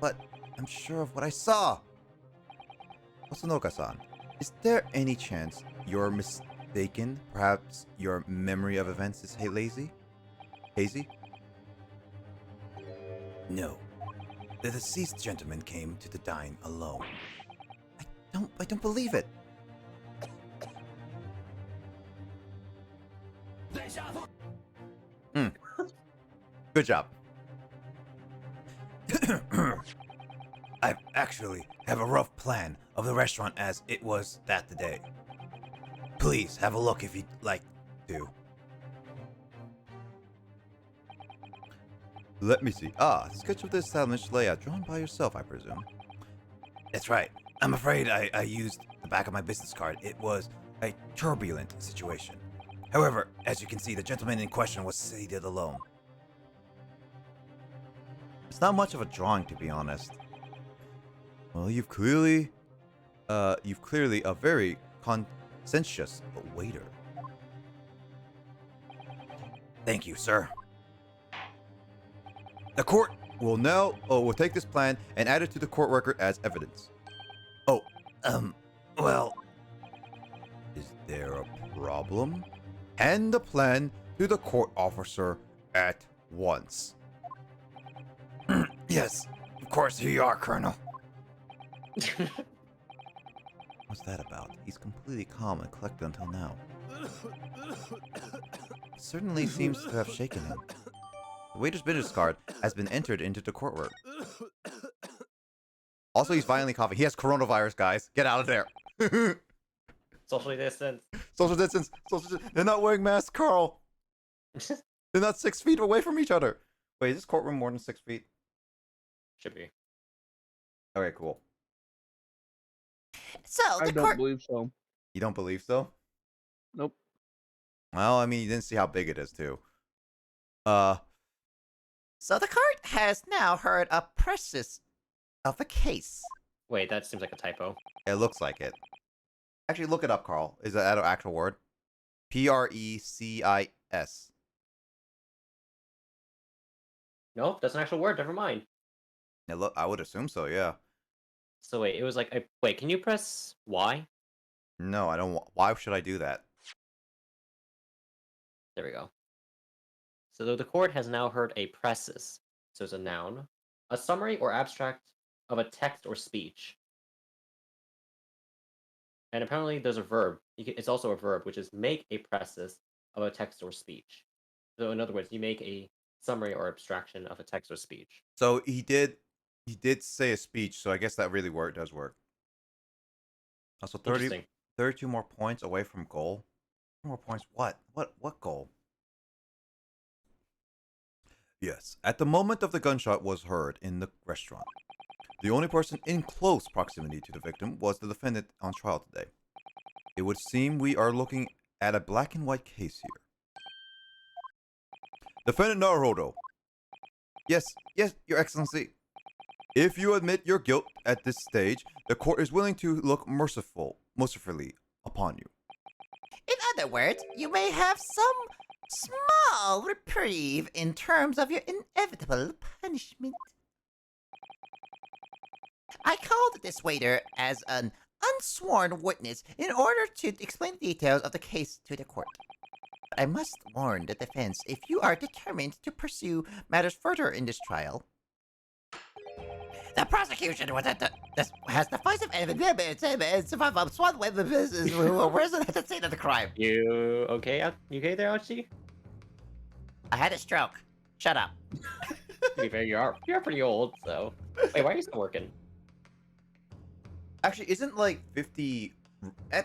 But I'm sure of what I saw. Osanoka-san, is there any chance you're mistaken? Perhaps your memory of events is hazy? Hazy? No. The deceased gentleman came to the dine alone. I don't believe it. Good job. I actually have a rough plan of the restaurant as it was that day. Please have a look if you'd like to. Let me see. Sketch of the established layout drawn by yourself, I presume. That's right. I'm afraid I used the back of my business card. It was a turbulent situation. However, as you can see, the gentleman in question was seated alone. It's not much of a drawing, to be honest. Well, you've clearly a very conscientious waiter. Thank you, sir. The court will take this plan and add it to the court record as evidence. Well, is there a problem? Hand the plan to the court officer at once. Yes, of course, here you are, Colonel. What's that about? He's completely calm and collected until now. Certainly seems to have shaken him. The waiter's business card has been entered into the courtroom. Also, he's violently coughing. He has coronavirus, guys. Get out of there. Socially distance. Social distance. They're not wearing masks, Carl. They're not 6 feet away from each other. Wait, is this courtroom more than 6 feet? Should be. Okay, cool. So I the don't court believe so. You don't believe so? Nope. Well, I mean, you didn't see how big it is, too. So the court has now heard a process of the case. Wait, that seems like a typo. It looks like it. Actually, look it up, Carl. Is that an actual word? Precis. Nope, that's an actual word. Never mind. Yeah, look, I would assume so. Yeah. So wait, it was like wait. Can you press Y? No, I don't. Why should I do that? There we go. So the court has now heard a precis. So it's a noun, a summary or abstract of a text or speech. And apparently there's a verb. It's also a verb, which is make a precis of a text or speech. So in other words, you make a summary or abstraction of a text or speech. So he did. He did say a speech. So I guess that really does work. Also, 30, Interesting. 32 more points away from goal. More points. What? What goal? Yes. At the moment of the gunshot was heard in the restaurant. The only person in close proximity to the victim was the defendant on trial today. It would seem we are looking at a black and white case here. Defendant Naruhodo. Yes, Your Excellency. If you admit your guilt at this stage, the court is willing to look mercifully upon you. In other words, you may have some small reprieve in terms of your inevitable punishment. I called this waiter as an unsworn witness in order to explain the details of the case to the court. But I must warn the defense, if you are determined to pursue matters further in this trial, the prosecution has decisive evidence where's the scene of the crime? You okay? You okay there, Archie? I had a stroke. Shut up. To be fair, you're pretty old, so. Wait, why are you still working? Actually, isn't like 50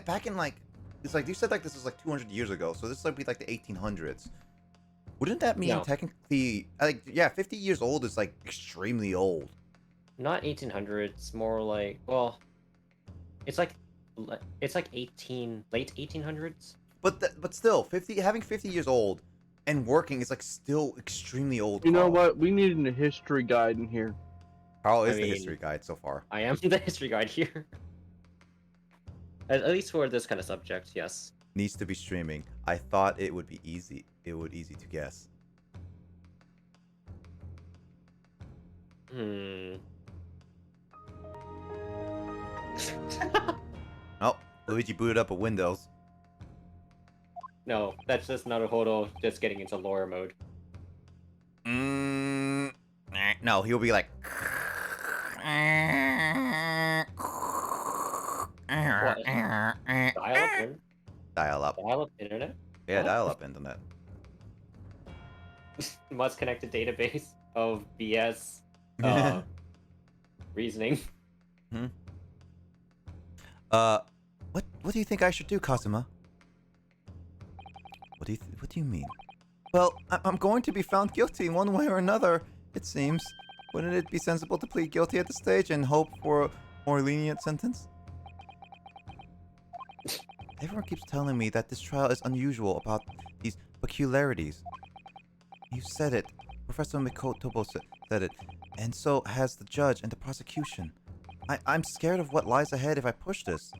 back in like it's like you said like this is like 200 years ago, so this would be like the 1800s. Wouldn't that mean No. technically like yeah, 50 years old is like extremely old. Not 1800s, more like it's like 18 late 1800s. But still, having 50 years old and working is like still extremely old. You know Carl. what? We need a history guide in here. Carl is I the mean- history guide so far. I am the history guide here. At least for this kind of subject, yes. Needs to be streaming. I thought it would be easy. It would easy to guess. Oh, Luigi booted up a Windows. No, that's just Naruhodo just getting into lore mode. No, he'll be like. Dial-up Dial up. dial-up internet? Yeah, dial up internet. Must connect a database of BS reasoning. What do you think I should do, Kazuma? What do you mean? Well, I'm going to be found guilty in one way or another, it seems. Wouldn't it be sensible to plead guilty at this stage and hope for a more lenient sentence? Everyone keeps telling me that this trial is unusual about these peculiarities. You said it. Professor Mikotobo said it. And so has the judge and the prosecution. I'm scared of what lies ahead if I push this.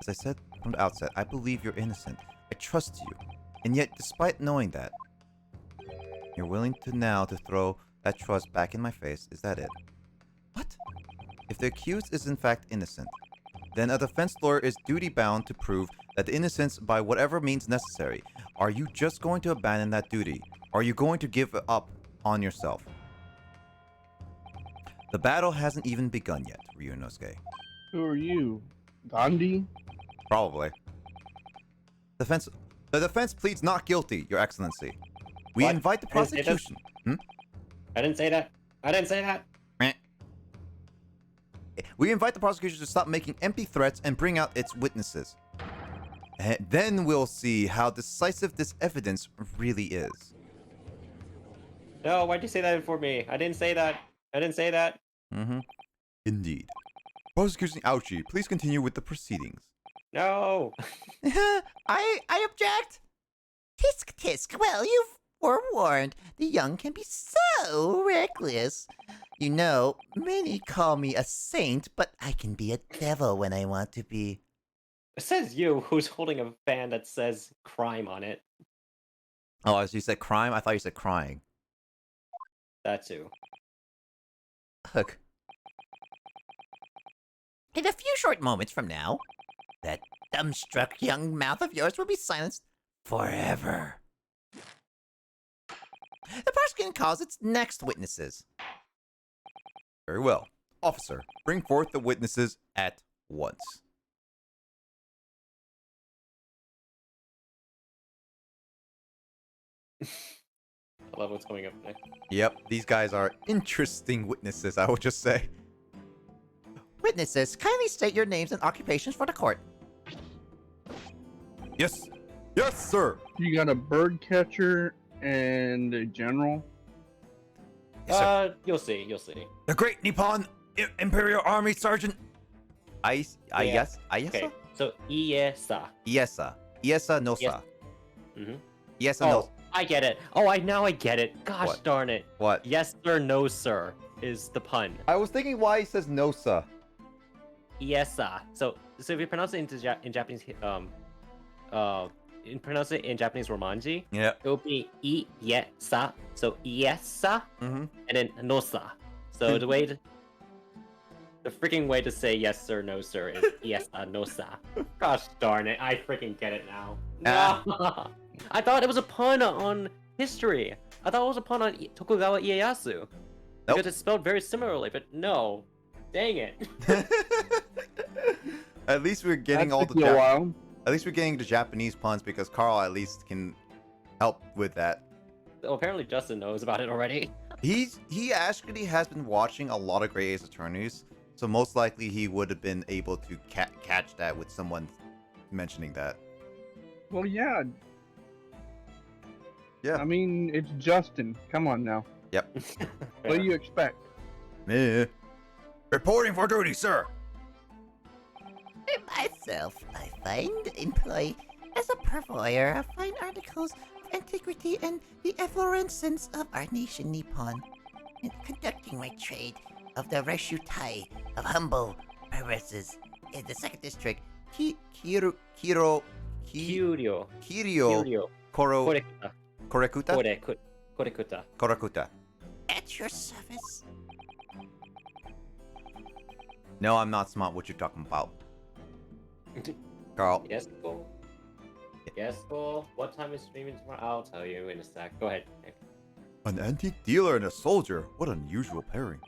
As I said from the outset, I believe you're innocent. I trust you. And yet, despite knowing that, you're willing to throw that trust back in my face. Is that it? What? If the accused is in fact innocent, then a defense lawyer is duty-bound to prove that the innocence by whatever means necessary. Are you just going to abandon that duty? Are you going to give up on yourself? The battle hasn't even begun yet, Ryunosuke. Who are you? Gandhi? Probably. The defense pleads not guilty, Your Excellency. We What? invite the I didn't say that. prosecution. I didn't say that. I didn't say that. We invite the prosecution to stop making empty threats and bring out its witnesses. And then we'll see how decisive this evidence really is. No, why'd you say that for me? I didn't say that. I didn't say that. Indeed. Prosecuting Ouchie, please continue with the proceedings. No. I object. Tisk tisk. Well, you were warned. The young can be so reckless. You know, many call me a saint, but I can be a devil when I want to be. It says you, who's holding a fan that says crime on it. Oh, as you said crime? I thought you said crying. That too. Look. In a few short moments from now, that dumbstruck young mouth of yours will be silenced forever. The prosecution calls its next witnesses. Very well. Officer, bring forth the witnesses at once. I love what's coming up next. Yep, these guys are interesting witnesses, I would just say. Witnesses, kindly state your names and occupations for the court. Yes. Yes, sir. You got a bird catcher and a general. Yes, sir. You'll see, you'll see. The Great Nippon Imperial Army Sergeant. Yes. Okay, so Iesa. Iesa. Iesa no sa. Mm-hmm. Iesa Oh, no. I get it. Oh, now I get it. Gosh What? darn it. What? Yes sir, no sir is the pun. I was thinking why he says no sa. Iesa. So if you pronounce it in Japanese, pronounce it in Japanese Romanji, Yeah. it will be Iesa. So Iesa, Mm-hmm. and then nosa. So the freaking way to say yes sir, no sir is Iesa nosa. Gosh darn it, I freaking get it now. No. I thought it was a pun on history. I thought it was a pun on Tokugawa Ieyasu. Because it's spelled very similarly, but no. Dang it. At least we're getting That all took the you a while. At least we're getting the Japanese puns because Carl at least can help with that. Well, apparently Justin knows about it already. He actually has been watching a lot of Great Ace Attorneys, so most likely he would have been able to catch that with someone mentioning that. Well, yeah. Yeah. I mean, it's Justin. Come on now. Yep. What do you expect? Meh. Reporting for duty, sir. Myself, I find employ as a purveyor of fine articles of antiquity and the efflorescence of our nation Nippon, in conducting my trade of the reshutai of humble purposes in the second district, Kyuryo. Kiryo Korekuta. Korekuta? Korekuta. Korakuta. at your service. No, I'm not smart. What you talking about? Carl. Yes, cool. Yes, cool. What time is streaming tomorrow? I'll tell you in a sec. Go ahead, Nick. An antique dealer and a soldier. What unusual pairing.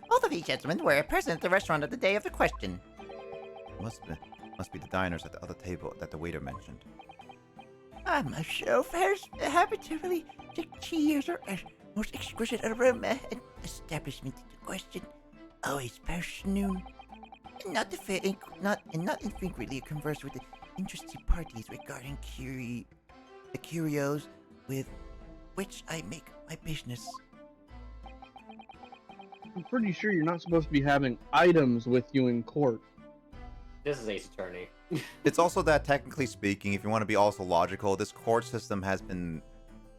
Both of you gentlemen were present at the restaurant at the day of the question. Must be the diners at the other table that the waiter mentioned. My chauffeurs happen to really take cheers or most exquisite aroma and establishment in question. Always personal. Not infrequently converse with the interested parties regarding the curios with which I make my business. I'm pretty sure you're not supposed to be having items with you in court. This is Ace Attorney. It's also that, technically speaking, if you want to be also logical, this court system has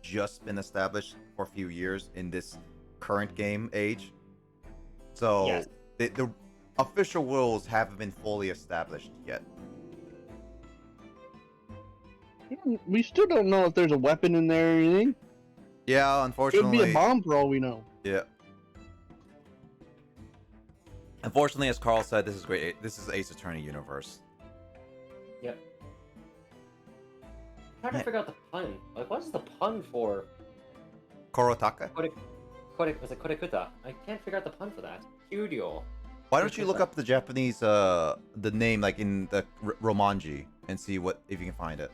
just been established for a few years in this current game age. So Yes. the official rules haven't been fully established yet. We still don't know if there's a weapon in there or anything. Yeah, Could unfortunately. be a bomb for all we know. Yeah. Unfortunately, as Carl said, this is great. This is Ace Attorney universe. Yep. I'm trying to figure out the pun. Like, what is the pun for? Korotaka. Was it Korekuta? I can't figure out the pun for that. Kyuryo. Why don't you look up the Japanese the name like in the Romanji and see if you can find it.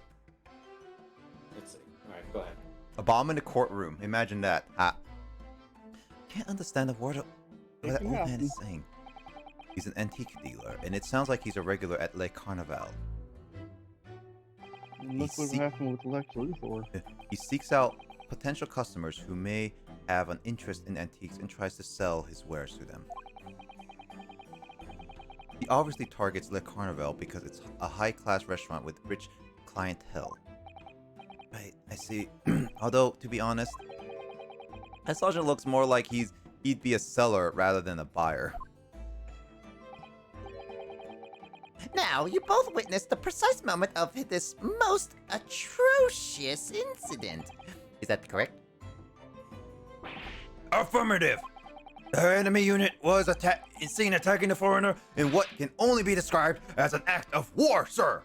Let's see. Alright, go ahead. A bomb in the courtroom. Imagine that. Can't understand a word of what that old man is saying. He's an antique dealer, and it sounds like he's a regular at Le Carnaval. Look what happened with Lex Luthor. He seeks out potential customers who may have an interest in antiques and tries to sell his wares to them. He obviously targets Le Carnaval because it's a high-class restaurant with rich clientele. Right, I see. Although, to be honest, that sergeant looks more like he'd be a seller rather than a buyer. Now, you both witnessed the precise moment of this most atrocious incident. Is that correct? Affirmative. The enemy unit was seen attacking the foreigner in what can only be described as an act of war, sir.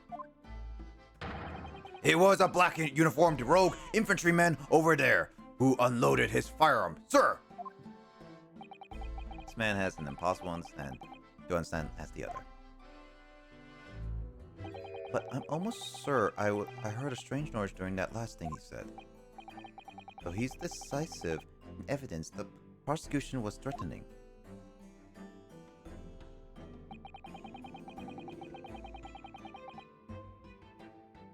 It was a black uniformed rogue infantryman over there who unloaded his firearm, sir. This man has an impossible to understand as the other. But I'm almost sure I heard a strange noise during that last thing he said. So he's decisive in evidence the prosecution was threatening.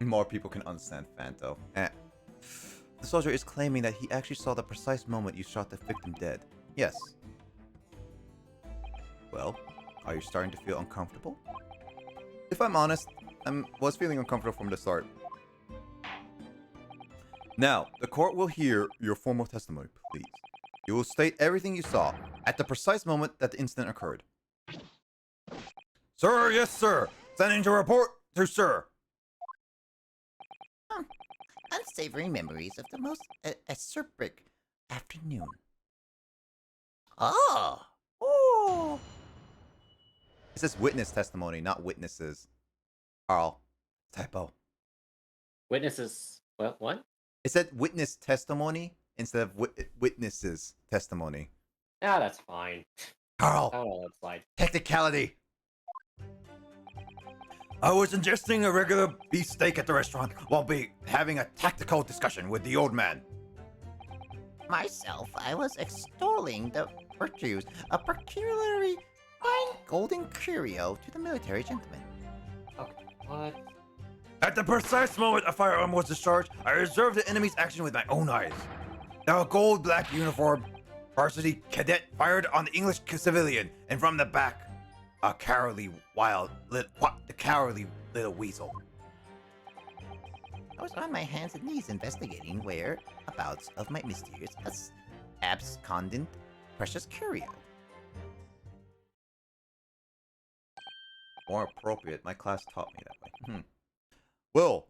More people can understand Fanto. The soldier is claiming that he actually saw the precise moment you shot the victim dead. Yes. Well, are you starting to feel uncomfortable? If I'm honest, I was feeling uncomfortable from the start. Now, the court will hear your formal testimony, please. You will state everything you saw at the precise moment that the incident occurred. Sir, yes, sir. Sending to report to sir. Unsavory memories of the most acerbic afternoon. Oh! It says witness testimony, not witnesses. Carl, typo. Witnesses. What? It said witness testimony instead of witnesses testimony. Yeah, that's fine. Carl, Oh, that's fine. technicality. I was ingesting a regular beefsteak at the restaurant while having a tactical discussion with the old man. Myself, I was extolling the virtues of peculiarly fine golden curio to the military gentleman. Okay, what? At the precise moment a firearm was discharged, I observed the enemy's action with my own eyes. Now a gold-black uniformed varsity cadet fired on the English civilian, and from the back, a cowardly little weasel. I was on my hands and knees investigating whereabouts of my mysterious abscondent precious curio. More appropriate, my class taught me that way. Well,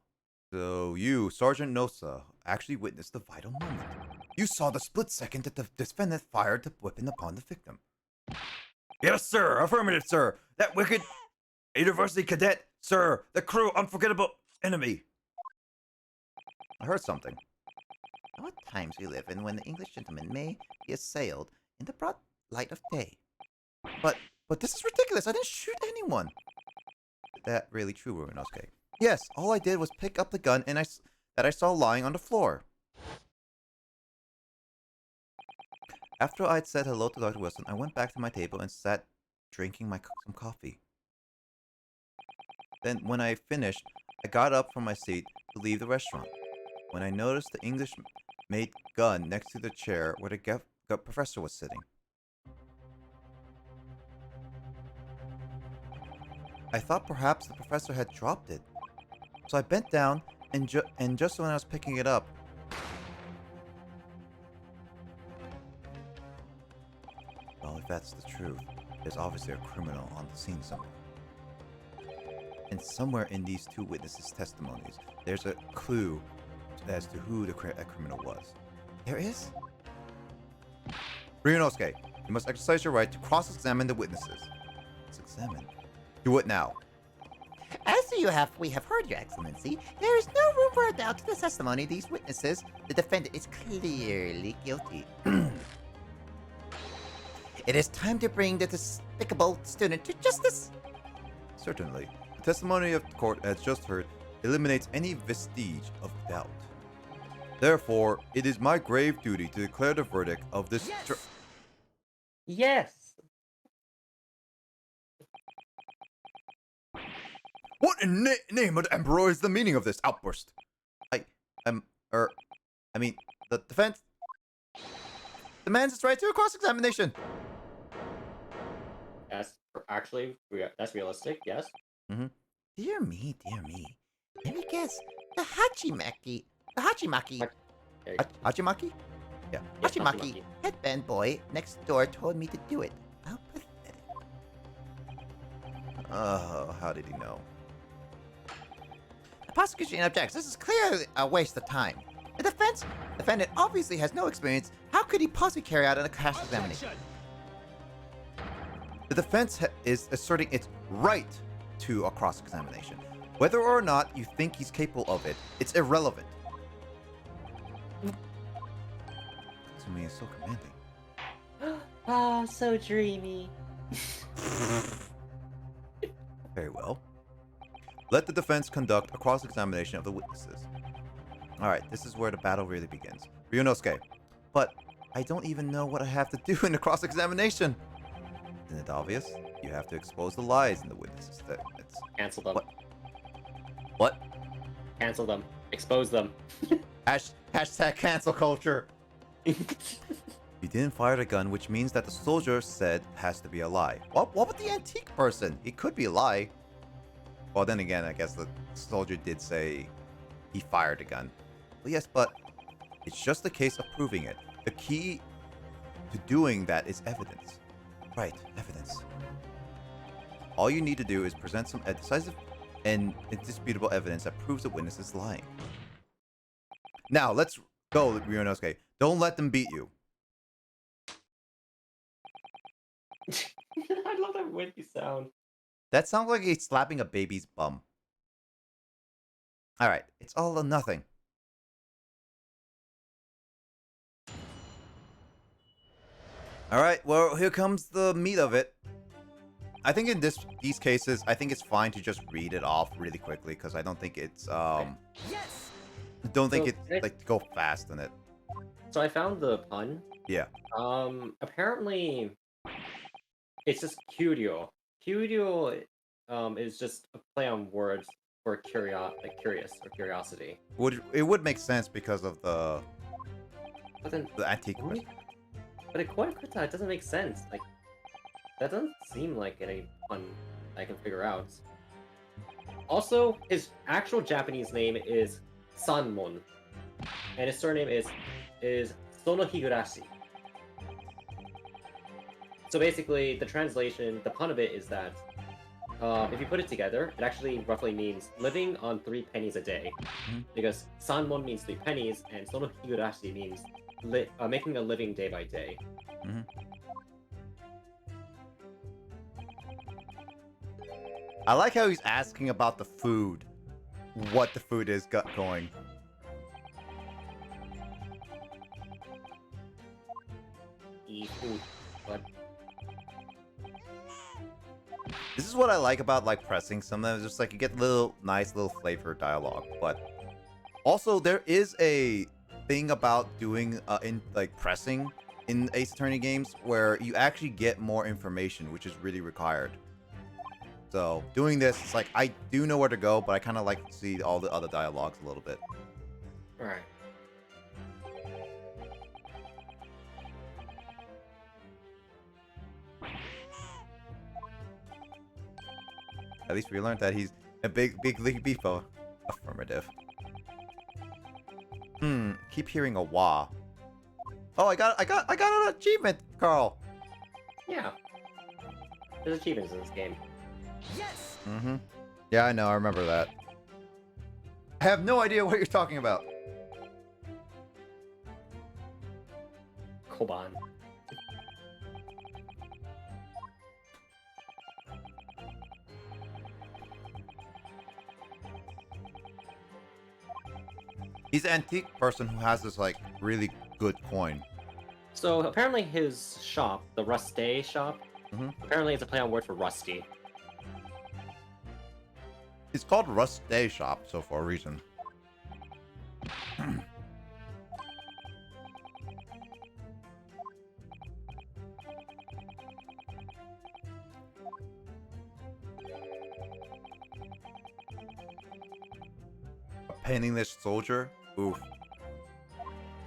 so you, Sergeant Nosa, actually witnessed the vital moment. You saw the split second that the defendant fired the weapon upon the victim. Yes, sir. Affirmative, sir. That wicked university cadet, sir. The crew, unforgettable enemy. I heard something. What times we live in when the English gentleman may be assailed in the broad light of day. But this is ridiculous. I didn't shoot anyone. Is that really true, Ruinosuke? Yes, all I did was pick up the gun that I saw lying on the floor. After I'd said hello to Dr. Wilson, I went back to my table and sat drinking some coffee. Then, when I finished, I got up from my seat to leave the restaurant. When I noticed the English-made gun next to the chair where the professor was sitting. I thought perhaps the professor had dropped it. So I bent down, and just when I was picking it up... Well, if that's the truth, there's obviously a criminal on the scene somewhere. And somewhere in these two witnesses' testimonies, there's a clue as to who the criminal was. There is? Ryunosuke, you must exercise your right to cross-examine the witnesses. Cross-examine? Do it now. As we have heard, Your Excellency, there is no room for a doubt to the testimony of these witnesses. The defendant is clearly guilty. It is time to bring the despicable student to justice. Certainly. The testimony of the court, as just heard, eliminates any vestige of doubt. Therefore, it is my grave duty to declare the verdict of this... Yes! What in name of the Emperor is the meaning of this outburst? The defense demands its right to a cross-examination. Yes, actually, that's realistic, yes. Dear me, dear me. Let me guess. The Hachimaki. Hachimaki? Yes, Yeah. Hachimaki headband boy next door told me to do it. How pathetic. How did he know? The prosecution objects. This is clearly a waste of time. The defendant obviously has no experience. How could he possibly carry out a cross-examination? The defense is asserting its right to a cross-examination. Whether or not you think he's capable of it, it's irrelevant. To me, it's so commanding. Ah, so dreamy. Very well. Let the defense conduct a cross-examination of the witnesses. Alright, this is where the battle really begins. Ryunosuke, but I don't even know what I have to do in the cross-examination. Isn't it obvious? You have to expose the lies in the witnesses' statements. Cancel them. What? Cancel them. Expose them. Hashtag cancel culture. You didn't fire the gun, which means that the soldier said has to be a lie. What with the antique person? It could be a lie. Well, then again, I guess the soldier did say he fired the gun. Well, yes, but it's just a case of proving it. The key to doing that is evidence. Right, evidence. All you need to do is present some decisive and indisputable evidence that proves the witness is lying. Now, let's go, Ryunosuke. Don't let them beat you. I love that wimpy sound. That sounds like he's slapping a baby's bum. Alright, it's all or nothing. Alright, well, here comes the meat of it. I think in these cases, I think it's fine to just read it off really quickly, because I don't think it's, Yes! don't think So, it's, like, go fast in it. So I found the pun. Yeah. Apparently, it's just curio. Curio, is just a play on words for curious or curiosity. It would make sense because of the But then, antique. but according to Krita, it doesn't make sense. Like, that doesn't seem like any pun I can figure out. Also, his actual Japanese name is Sanmon, and his surname is Sonohigurashi. So basically, the translation, the pun of it is that if you put it together, it actually roughly means living on 3 pennies a day, because Sanmon means 3 pennies, and Sonohigurashi means making a living day by day. I like how he's asking about the food. What the food is going. But This is what I like about like pressing. Sometimes just like you get nice little flavor dialogue, but also there is a thing about doing in like pressing in Ace Attorney games where you actually get more information, which is really required. So doing this, it's like I do know where to go, but I kind of like to see all the other dialogues a little bit. alright. At least we learned that he's a big league beefo. Affirmative. Keep hearing a wah. Oh, I got an achievement, Carl. Yeah. There's achievements in this game. Yes! Yeah, I know. I remember that. I have no idea what you're talking about. Koban. He's an antique person who has this like really good coin. So apparently his shop, the Ruste shop, apparently it's a play on word for rusty. It's called Rust Day Shop, so for a reason. A penniless soldier? Oof.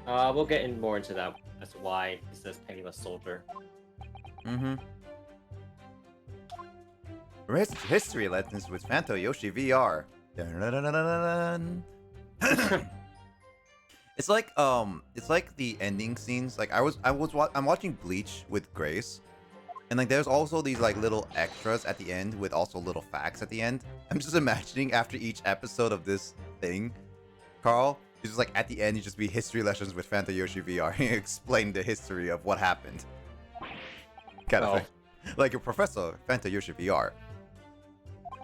We'll get in more into that as to why he says penniless soldier. History lessons with Fanto Yoshi VR. Dun-dun-dun-dun-dun-dun. It's like the ending scenes. Like I'm watching Bleach with Grace, And like there's also these like little extras at the end with also little facts at the end. I'm just imagining after each episode of this thing, Carl, it's just like at the end you just be history lessons with Fanta Yoshi VR and explain the history of what happened. Kind of thing. Like your professor, Fanta Yoshi VR.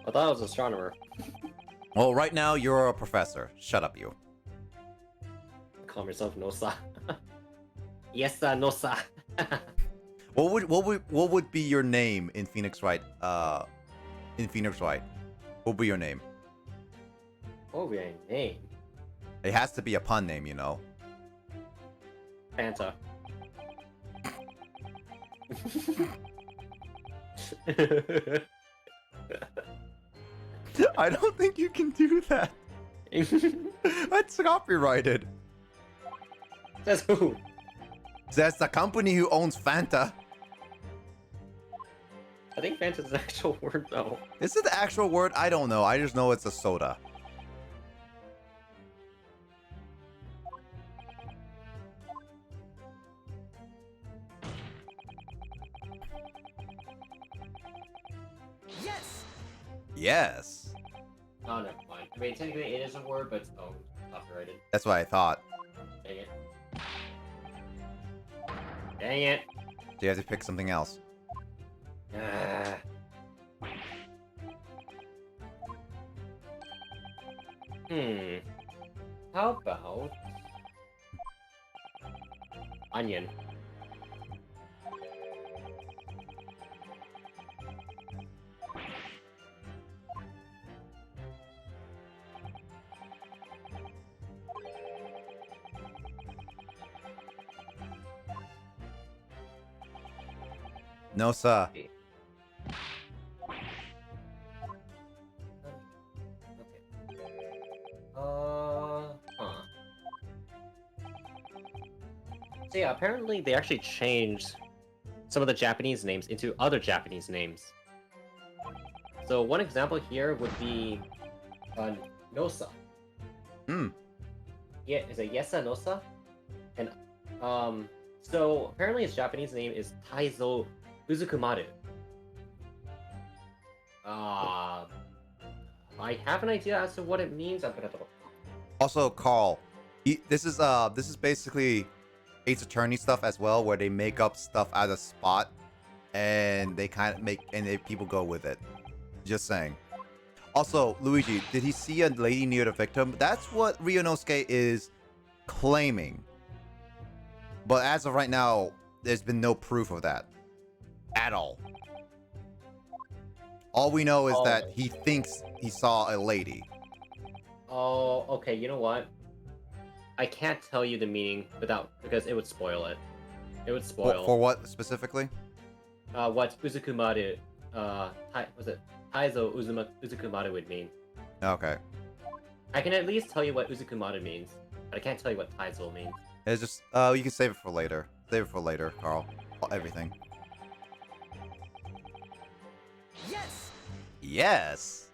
I thought I was an astronomer. Well, right now you're a professor. Shut up, you. Call yourself Nosa. Yes, Nosa. What would be your name in Phoenix Wright? In Phoenix Wright, what would be your name? What would be my name? It has to be a pun name, you know. Fanta. I don't think you can do that. That's copyrighted. Says who? That's the company who owns Fanta. I think Fanta's an actual word though. Is it the actual word? I don't know. I just know it's a soda. Yes! Yes. Oh, never mind. I mean, technically it is a word, but it's owned, copyrighted. That's what I thought. Dang it. Dang it. So you have to pick something else. Ah. How about onion? No, sir. Okay. Huh. So yeah, apparently they actually changed some of the Japanese names into other Japanese names. So one example here would be Nosa. Hmm. Yeah, is it Yesa Nosa? And so apparently his Japanese name is Taizo Uzukumaru. I have an idea as to what it means. I'm gonna look. Also, Carl, this is basically Ace Attorney stuff as well, where they make up stuff out of spot, and they kind of people go with it. Just saying. Also, Luigi, did he see a lady near the victim? That's what Ryunosuke is claiming. But as of right now, there's been no proof of that at all. All we know is that he thinks he saw a lady. Oh, okay. You know what? I can't tell you the meaning because it would spoil it. It would spoil. For what specifically? What Uzukumaru, was it Taizo Uzukumaru would mean? Okay. I can at least tell you what Uzukumaru means, but I can't tell you what Taizo means. It's just you can save it for later. Save it for later, Carl. Everything. Yes! Yes.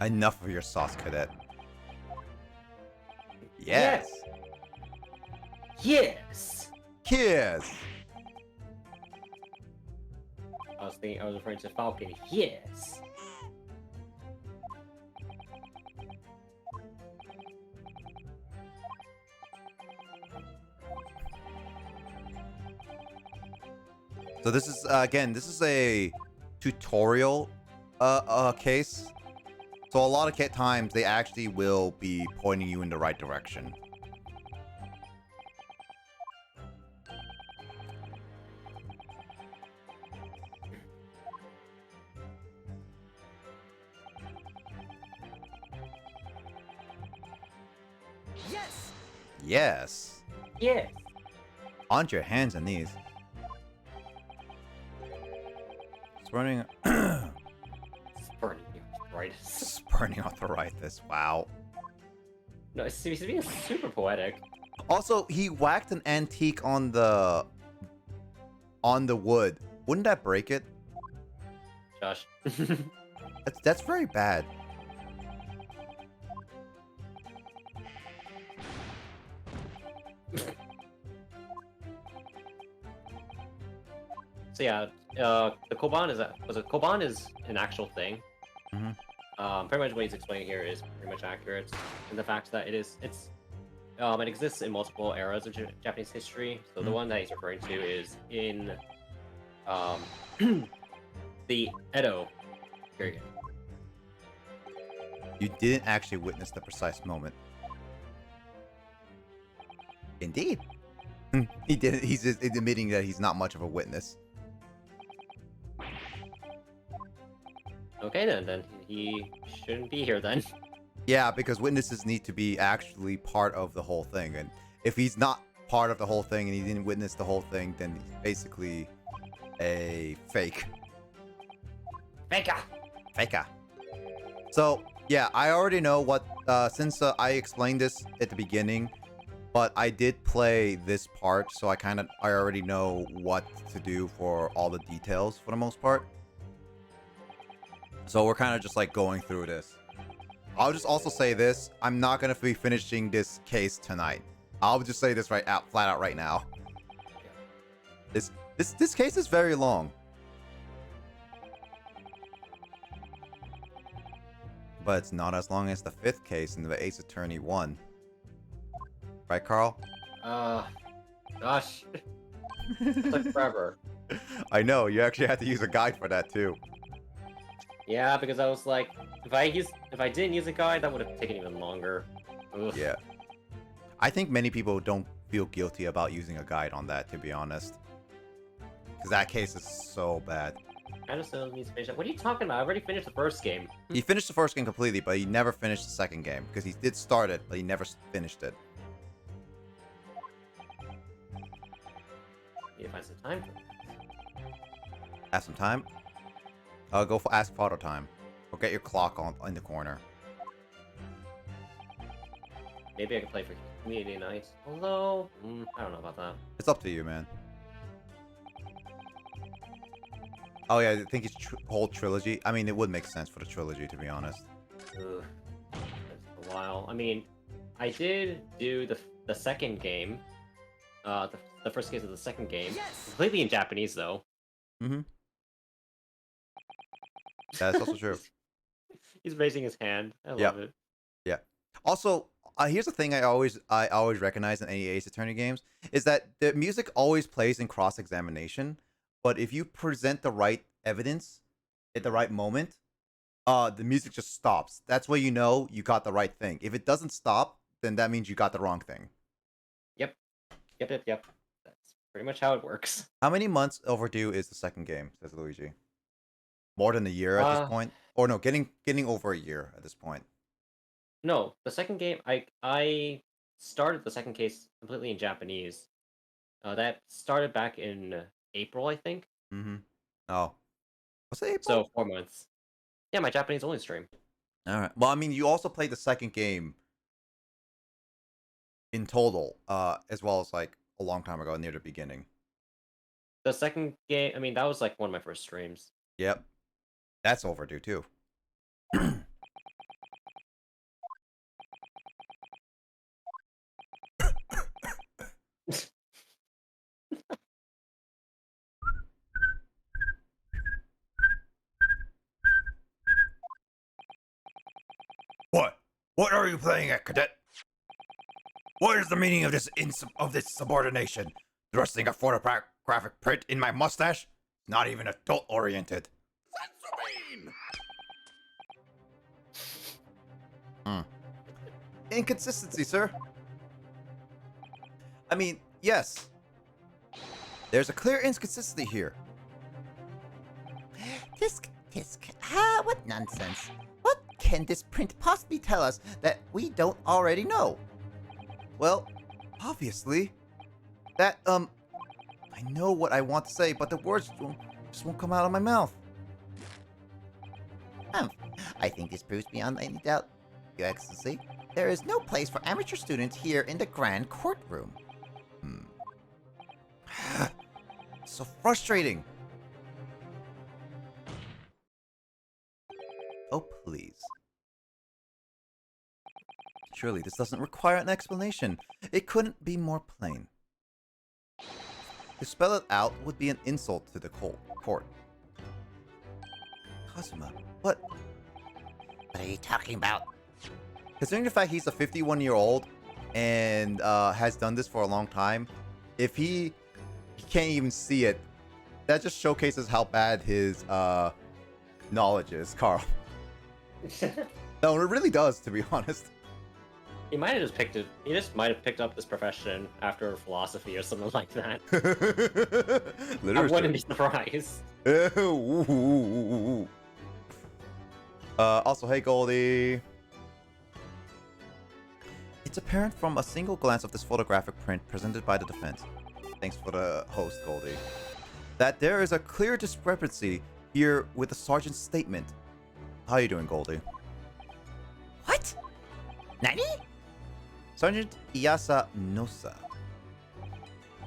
Enough of your sauce, cadet. Yes. Yes. Yes. I was referring to Falcon. Yes. So this is again, this is a tutorial case. So a lot of times they actually will be pointing you in the right direction. Yes! Yes. Yes. On your hands and knees. Spurning Burning right. spurning arthritis. Wow. No, he's being super poetic. Also, he whacked an antique on the wood. Wouldn't that break it? Josh. That's very bad. So yeah, the Koban Koban is an actual thing. Mhm. Pretty much what he's explaining here is pretty much accurate in the fact that it exists in multiple eras of Japanese history. So the Mhm. one that he's referring to is in um, the Edo period. You didn't actually witness the precise moment. Indeed. He didn't. He's just admitting that he's not much of a witness. Okay, then he shouldn't be here then. Yeah, because witnesses need to be actually part of the whole thing, and if he's not part of the whole thing and he didn't witness the whole thing, then he's basically a fake. Faker. Faker. So yeah, I already know what. Since I explained this at the beginning, but I did play this part, so I already know what to do for all the details for the most part. So we're kind of just like going through this. I'll just also say this: I'm not gonna be finishing this case tonight. I'll just say this flat out right now. This case is very long, but it's not as long as the 5th case in the Ace Attorney 1. Right, Carl? Gosh, it took forever. I know, you actually had to use a guide for that too. Yeah, because I was like, if I didn't use a guide, that would have taken even longer. Ugh. Yeah. I think many people don't feel guilty about using a guide on that, to be honest. Because that case is so bad. I just still need to finish it. What are you talking about? I already finished the first game. He finished the first game completely, but he never finished the second game. Because he did start it, but he never finished it. Need to find some time for that. Have some time? Go for ask photo time. Or get your clock on in the corner. Maybe I can play for community night. Although, I don't know about that. It's up to you, man. Oh yeah, I think it's whole trilogy. I mean, it would make sense for the trilogy, to be honest. Ugh. That's a while. I mean, I did do the second game. The first case of the second game. Yes! Completely in Japanese, though. Mm-hmm. That's also true. He's raising his hand. I love it. Yeah. Also, here's the thing I always recognize in any Ace Attorney games is that the music always plays in cross-examination, but if you present the right evidence at the right moment, the music just stops. That's where you know you got the right thing. If it doesn't stop, then that means you got the wrong thing. Yep. That's pretty much how it works. How many months overdue is the second game, says Luigi? More than a year at this point? Or no, getting over a year at this point. No, the second game, I started the second case completely in Japanese. That started back in April, I think. Mm-hmm. Oh. Was it April? So 4 months. Yeah, my Japanese only stream. Alright. Well, I mean, you also played the second game in total, as well as like a long time ago near the beginning. The second game, I mean, that was like one of my first streams. Yep. That's overdue too. What? What are you playing at, cadet? What is the meaning of this subordination? Thrusting a photographic print in my mustache? Not even adult-oriented. Inconsistency, sir. I mean, yes. There's a clear inconsistency here. Tisk, what nonsense. What can this print possibly tell us that we don't already know? Well, obviously, that, I know what I want to say, but the words just won't come out of my mouth. I think this proves beyond any doubt, Your Excellency. There is no place for amateur students here in the Grand Courtroom. So frustrating. Oh, please. Surely this doesn't require an explanation. It couldn't be more plain. To spell it out would be an insult to the court. Kazuma, what? What are you talking about? Considering the fact he's a 51-year-old and has done this for a long time, if he can't even see it, that just showcases how bad his knowledge is, Carl. No, it really does, to be honest. He might have just picked it. He just might have picked up this profession after philosophy or something like that. I wouldn't be surprised. Also, hey Goldie. It's apparent from a single glance of this photographic print presented by the defense. Thanks for the host, Goldie. That there is a clear discrepancy here with the sergeant's statement. How you doing, Goldie? What? Nani? Sergeant Iyasa Nosa.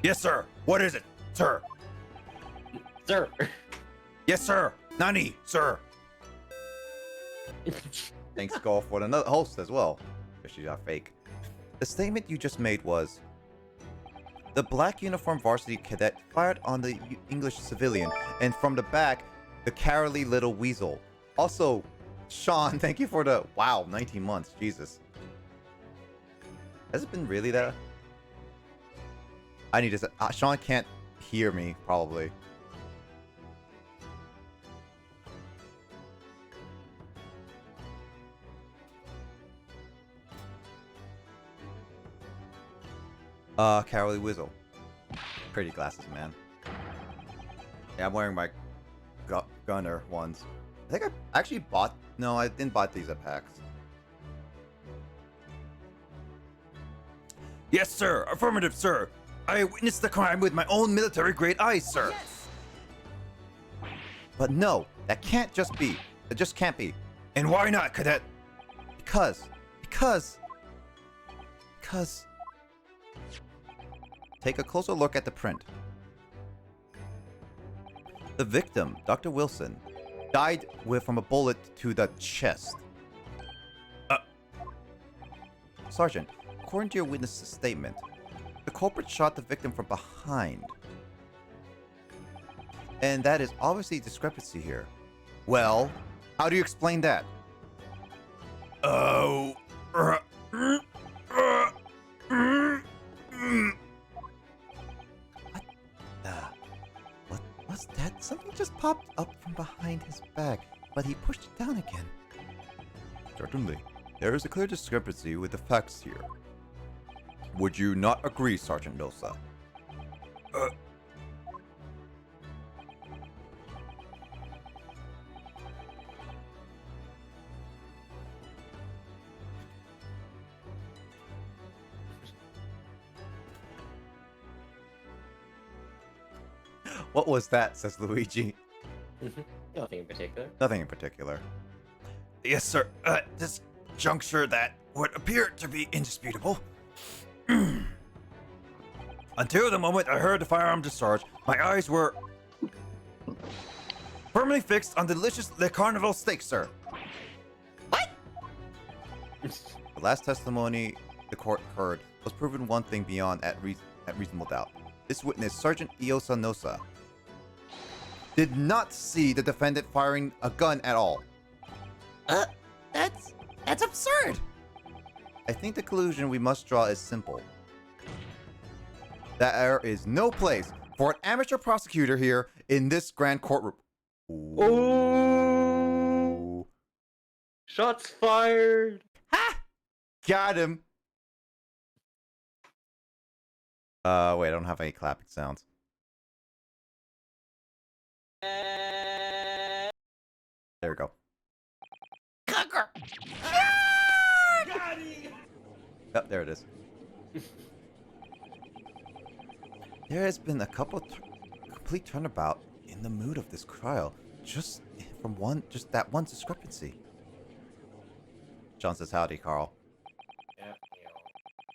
Yes, sir. What is it, sir? Sir. Yes, sir. Nani, sir. Thanks, Go, for the host as well. She's not fake. The statement you just made was, the black uniform varsity cadet fired on the English civilian, and from the back, the cowardly little weasel. Also, Sean, thank you for the, wow, 19 months, Jesus. Has it been really that? I need to, Sean can't hear me, probably. Cowardly Weasel. Pretty glasses, man. Yeah, I'm wearing my gunner ones. I think I actually bought... No, I didn't buy these at PAX. Yes, sir. Affirmative, sir. I witnessed the crime with my own military-grade eyes, sir. Yes. But no, that can't just be. It just can't be. And why not, Cadet? Because... Take a closer look at the print. The victim, Dr. Wilson, died from a bullet to the chest. Sergeant, according to your witness's statement, the culprit shot the victim from behind. And that is obviously a discrepancy here. Well, how do you explain that? Oh... What's that? Something just popped up from behind his back, but he pushed it down again. Certainly. There is a clear discrepancy with the facts here. Would you not agree, Sergeant Nosa? What was that, says Luigi. Nothing in particular. Nothing in particular. Yes, sir. At this juncture, that would appear to be indisputable. Until the moment I heard the firearm discharge, my eyes were firmly fixed on the delicious Le Carnival steak, sir. What? The last testimony the court heard was proven one thing beyond at reasonable doubt. This witness, Sergeant Iosa Nosa, did not see the defendant firing a gun at all. That's absurd. I think the conclusion we must draw is simple. That there is no place for an amateur prosecutor here in this grand courtroom. Oh! Shots fired! Ha! Got him. Wait, I don't have any clapping sounds. There we go. Yep, there it is. There has been a complete turnabout in the mood of this trial, just that one discrepancy. John says, "Howdy, Carl." Yeah,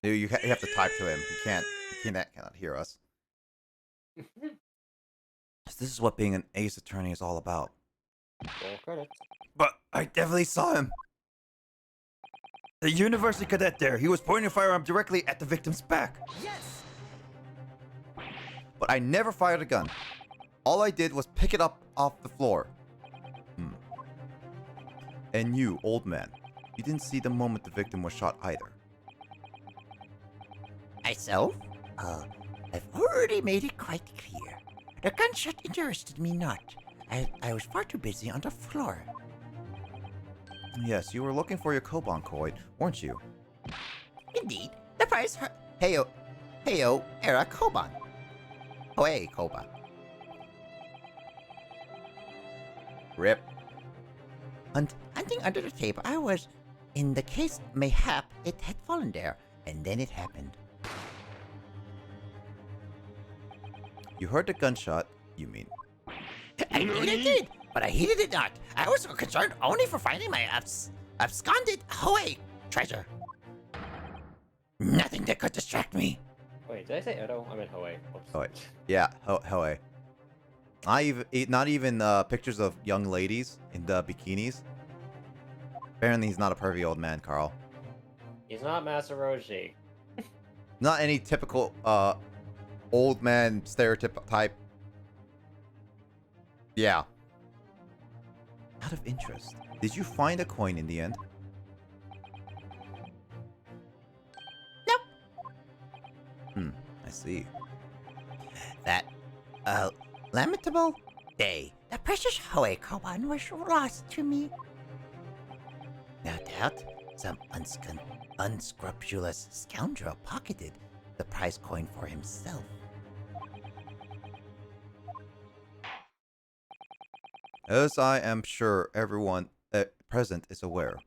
Dude, you have to type to him. He cannot hear us. This is what being an ace attorney is all about. Roll credits. But I definitely saw him. The university cadet there. He was pointing a firearm directly at the victim's back. Yes! But I never fired a gun. All I did was pick it up off the floor. And you, old man, you didn't see the moment the victim was shot either. Myself? I've already made it quite clear. The gunshot interested me not. I was far too busy on the floor. Yes, you were looking for your Koban coin, weren't you? Indeed, the prize Heyo era Koban. Hoei Koban. Rip. Hunting under the table, I was in the case mayhap it had fallen there, and then it happened. You heard the gunshot, you mean? I really did, but I heeded it not. I was concerned only for finding my absconded Hoei treasure. Nothing that could distract me. Wait, did I say Edo? I meant Hoei. Oops. Hoei. Yeah, Hoei. Not even pictures of young ladies in the bikinis. Apparently he's not a pervy old man, Carl. He's not Masaroshi. Not any typical old man stereotype. Yeah. Out of interest, did you find a coin in the end? Nope. I see. That lamentable day, the precious Hoei Koban was lost to me. No doubt, some unscrupulous scoundrel pocketed the prize coin for himself. As I am sure everyone present is aware,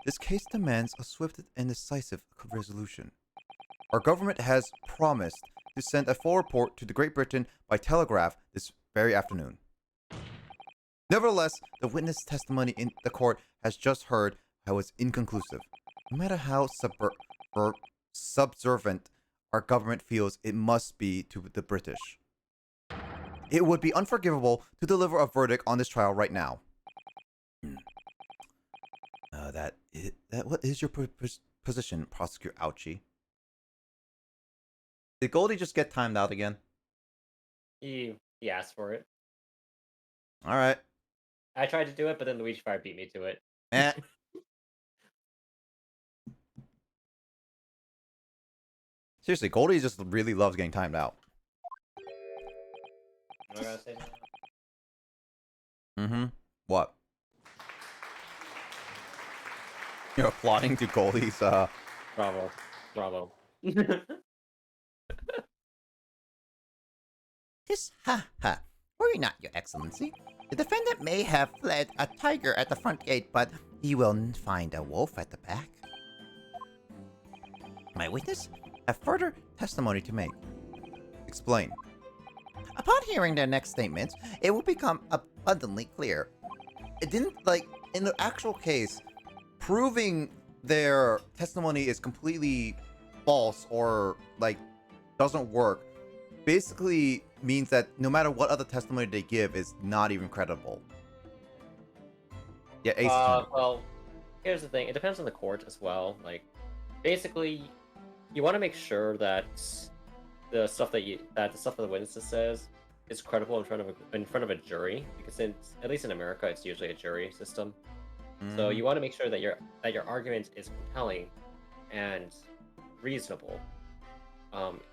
this case demands a swift and decisive resolution. Our government has promised to send a full report to Great Britain by telegraph this very afternoon. Nevertheless, the witness testimony in the court has just heard was inconclusive. No matter how subservient our government feels it must be to the British, it would be unforgivable to deliver a verdict on this trial right now. What is your position, Prosecutor Ouchie? Did Goldie just get timed out again? He asked for it. All right. I tried to do it, but then Luigi Fire beat me to it. Seriously, Goldie just really loves getting timed out. What am I gonna say now? What? You're applauding to Goldie's, Bravo. Bravo. Worry not, Your Excellency. The defendant may have fled a tiger at the front gate, but he will find a wolf at the back. My witness have further testimony to make. Explain. Upon hearing their next statements, it will become abundantly clear. It didn't, like, in the actual case, proving their testimony is completely false or, like, doesn't work basically means that no matter what other testimony they give is not even credible. Yeah, Ace. Well, here's the thing. It depends on the court as well. Like, basically, you want to make sure that the stuff that the witnesses says is credible in front of a jury, because at least in America, it's usually a jury system. So you want to make sure that your argument is compelling and reasonable.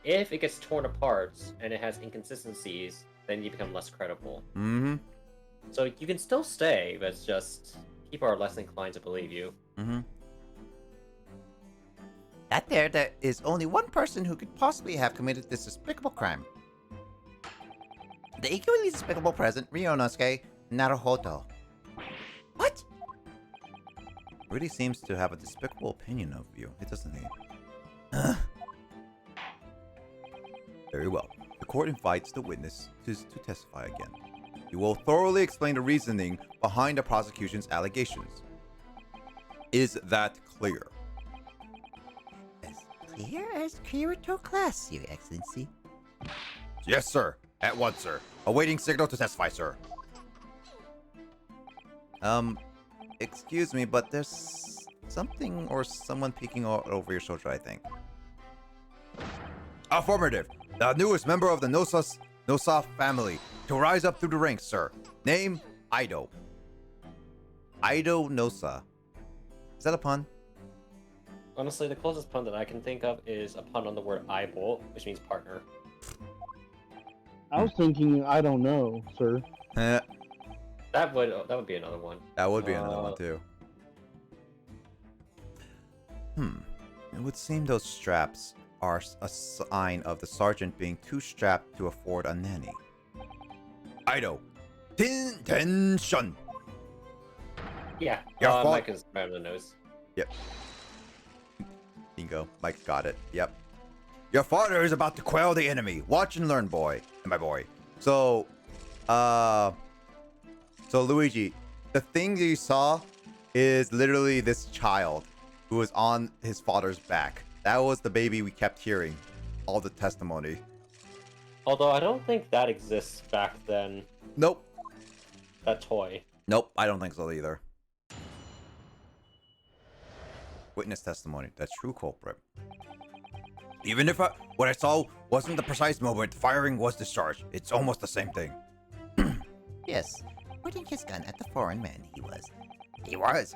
If it gets torn apart and it has inconsistencies, then you become less credible. So you can still stay, but it's just people are less inclined to believe you. There is only one person who could possibly have committed this despicable crime. The equally despicable present, Ryunosuke Naruhodo. What? Really seems to have a despicable opinion of you, doesn't he? Very well. The court invites the witness to testify again. You will thoroughly explain the reasoning behind the prosecution's allegations. Is that clear? As clear to class, Your Excellency. Yes, sir. At once, sir. Awaiting signal to testify, sir. Excuse me, but there's something or someone peeking over your shoulder, I think. Affirmative. The newest member of the Nosa family to rise up through the ranks, sir. Name, Ido. Ido Nosa. Is that a pun? Honestly, the closest pun that I can think of is a pun on the word eyebolt, which means partner. I was thinking, I don't know, sir. That would be another one. That would be another one too. It would seem those straps are a sign of the sergeant being too strapped to afford a nanny. Ido. Tension. Yeah, Your fault. Mike is right on the nose. Yep. Bingo. Mike got it. Yep. Your father is about to quell the enemy. Watch and learn, boy. My boy. So, Luigi, the thing that you saw is literally this child who was on his father's back. That was the baby we kept hearing. All the testimony. Although I don't think that exists back then. Nope. That toy. Nope. I don't think so either. Witness testimony. That's true culprit. Even if what I saw wasn't the precise moment firing was discharged, it's almost the same thing. Yes, pointing his gun at the foreign man he was. He was.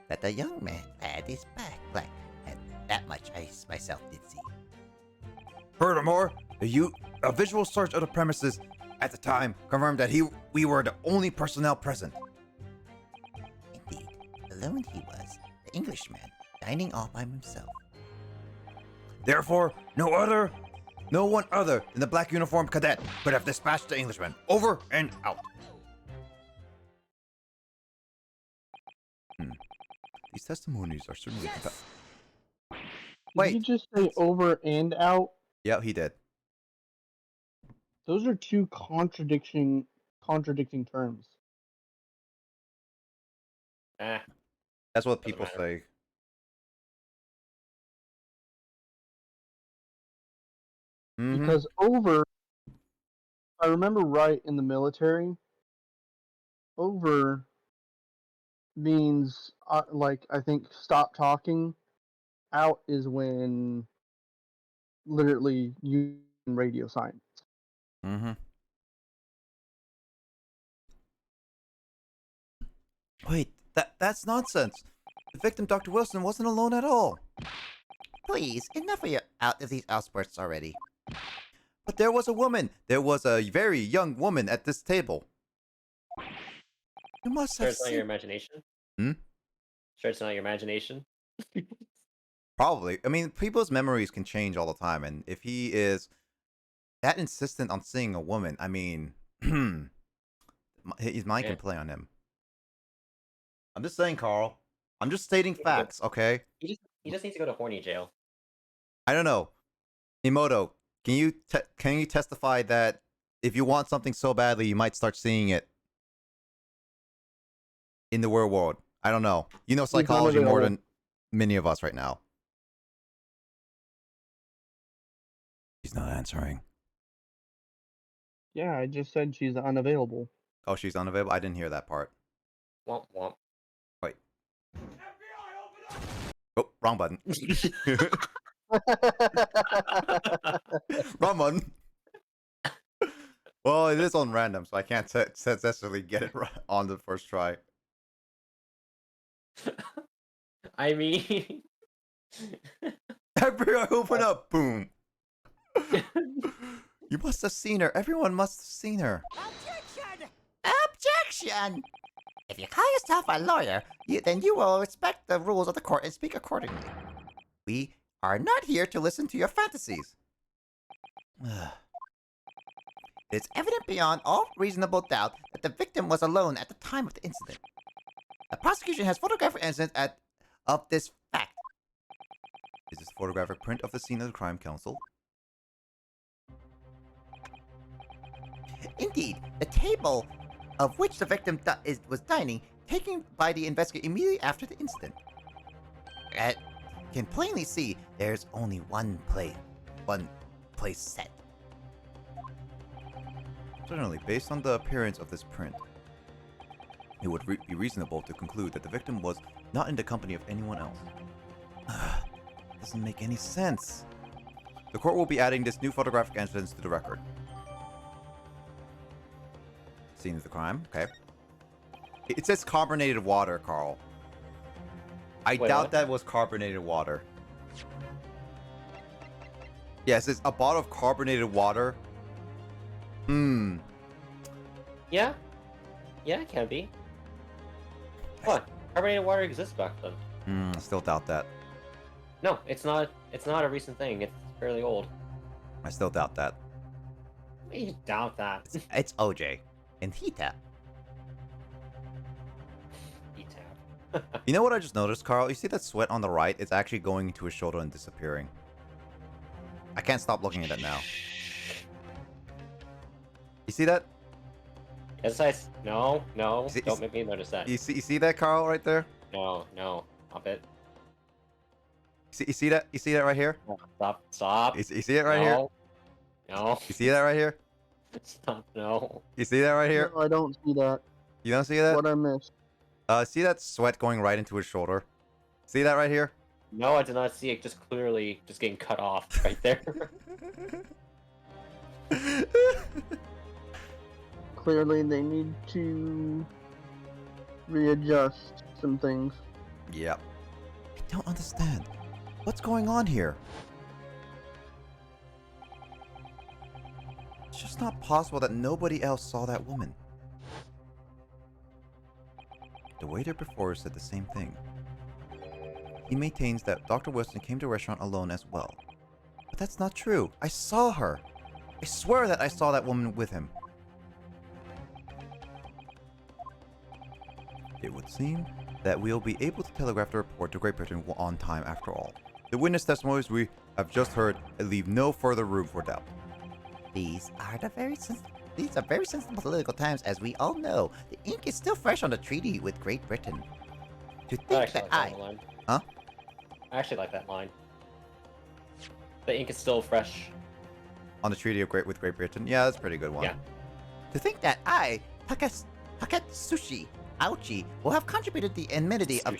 That the young man had his back black, and that much I myself did see. Furthermore, a visual search of the premises at the time confirmed that we were the only personnel present. Indeed, alone he was, the Englishman, dining all by himself. Therefore, no one other than the black uniformed cadet could have dispatched the Englishman. Over and out. These testimonies are certainly... Yes! Did you just say over and out? Yeah, he did. Those are two contradicting terms. That's what people say. If Because over, if I remember right in the military, over means like I think stop talking. Out is when literally you radio silence. Wait, that's nonsense. The victim, Dr. Wilson, wasn't alone at all. Please, enough of these outbursts already. But there was a woman. There was a very young woman at this table. You must Sure, have it's not seen... your imagination. Hmm? Sure, it's not your imagination. Probably. I mean, people's memories can change all the time, and if he is that insistent on seeing a woman, I mean, his mind can play on him. I'm just saying, Carl. I'm just stating facts, okay? He just needs to go to horny jail. I don't know. Emoto, can you testify that if you want something so badly, you might start seeing it in the real world? I don't know. You know psychology more than many of us right now. She's not answering. Yeah, I just said she's unavailable. Oh, she's unavailable? I didn't hear that part. Womp womp. Wait. Oh, wrong button. Wrong button. Well, it is on random, so I can't successfully get it right on the first try. I mean... FBI, open up! Boom. You must have seen her. Everyone must have seen her. Objection! Objection! If you call yourself a lawyer, then you will respect the rules of the court and speak accordingly. We are not here to listen to your fantasies. It's evident beyond all reasonable doubt that the victim was alone at the time of the incident. The prosecution has photographic evidence of this fact. Is this photographic print of the scene of the crime, counsel? Indeed, the table of which the victim was dining, taken by the investigator immediately after the incident. Can plainly see there's only one place set. Certainly, based on the appearance of this print. it would be reasonable to conclude that the victim was not in the company of anyone else. Doesn't make any sense. The court will be adding this new photographic evidence to the record. Scene of the crime. Okay. It says carbonated water, Carl. I Wait, doubt what? that was carbonated water. Yes, it's a bottle of carbonated water. Yeah. Yeah, it can be. What? Carbonated water exists back then. I still doubt that. No, it's not. It's not a recent thing. It's fairly old. I still doubt that. You doubt that. It's OJ. And Hita. E-tab. You know what I just noticed, Carl? You see that sweat on the right? It's actually going into his shoulder and disappearing. I can't stop looking at it now. You see that? Yes, no, see- don't make me notice that. You see that, Carl, right there? No, stop it. You see that? You see that right here? Stop. You see it right here? No. You see that right here? Stop, no. You see that right here? No, I don't see that. You don't see that? What I missed. See that sweat going right into his shoulder? See that right here? No, I did not see it, just clearly just getting cut off right there. Clearly, they need to readjust some things. Yep. I don't understand. What's going on here? It's just not possible that nobody else saw that woman. The waiter before said the same thing. He maintains that Dr. Wilson came to the restaurant alone as well. But that's not true. I saw her. I swear that I saw that woman with him. It would seem that we'll be able to telegraph the report to Great Britain on time after all. The witness testimonies we have just heard leave no further room for doubt. These are very sensitive political times, as we all know. The ink is still fresh on the treaty with Great Britain. To I think actually that like that line. Huh? I actually like that line. The ink is still fresh. On the Treaty of with Great Britain? Yeah, that's a pretty good one. Yeah. To think that Takatsuchi Auchi, will have contributed the enmity of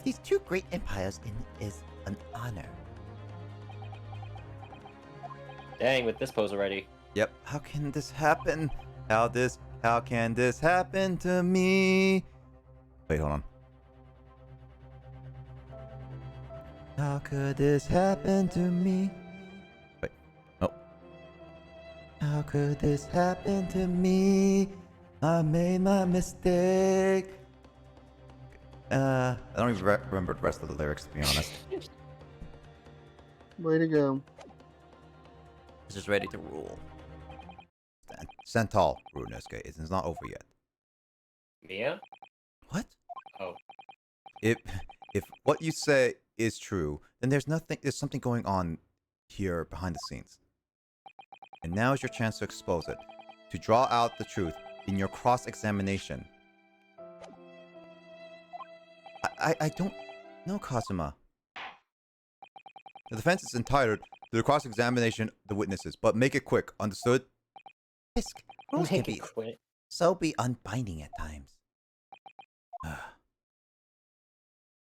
these two great empires is an honor. Dang, with this pose already. Yep. How can this happen? How can this happen to me? Wait, hold on. How could this happen to me? Wait. Oh. How could this happen to me? I made my mistake. I don't even remember the rest of the lyrics, to be honest. Way to go. This is ready to rule. Santal, Runesuke. It's not over yet. Mia? What? Oh. If what you say is true, then there's something going on here behind the scenes. And now is your chance to expose it, to draw out the truth in your cross-examination. I don't know, Kazuma. The defense is entitled to the cross-examination of the witnesses, but make it quick, understood? Fisk, rules can Make be it quit. so be unbinding at times.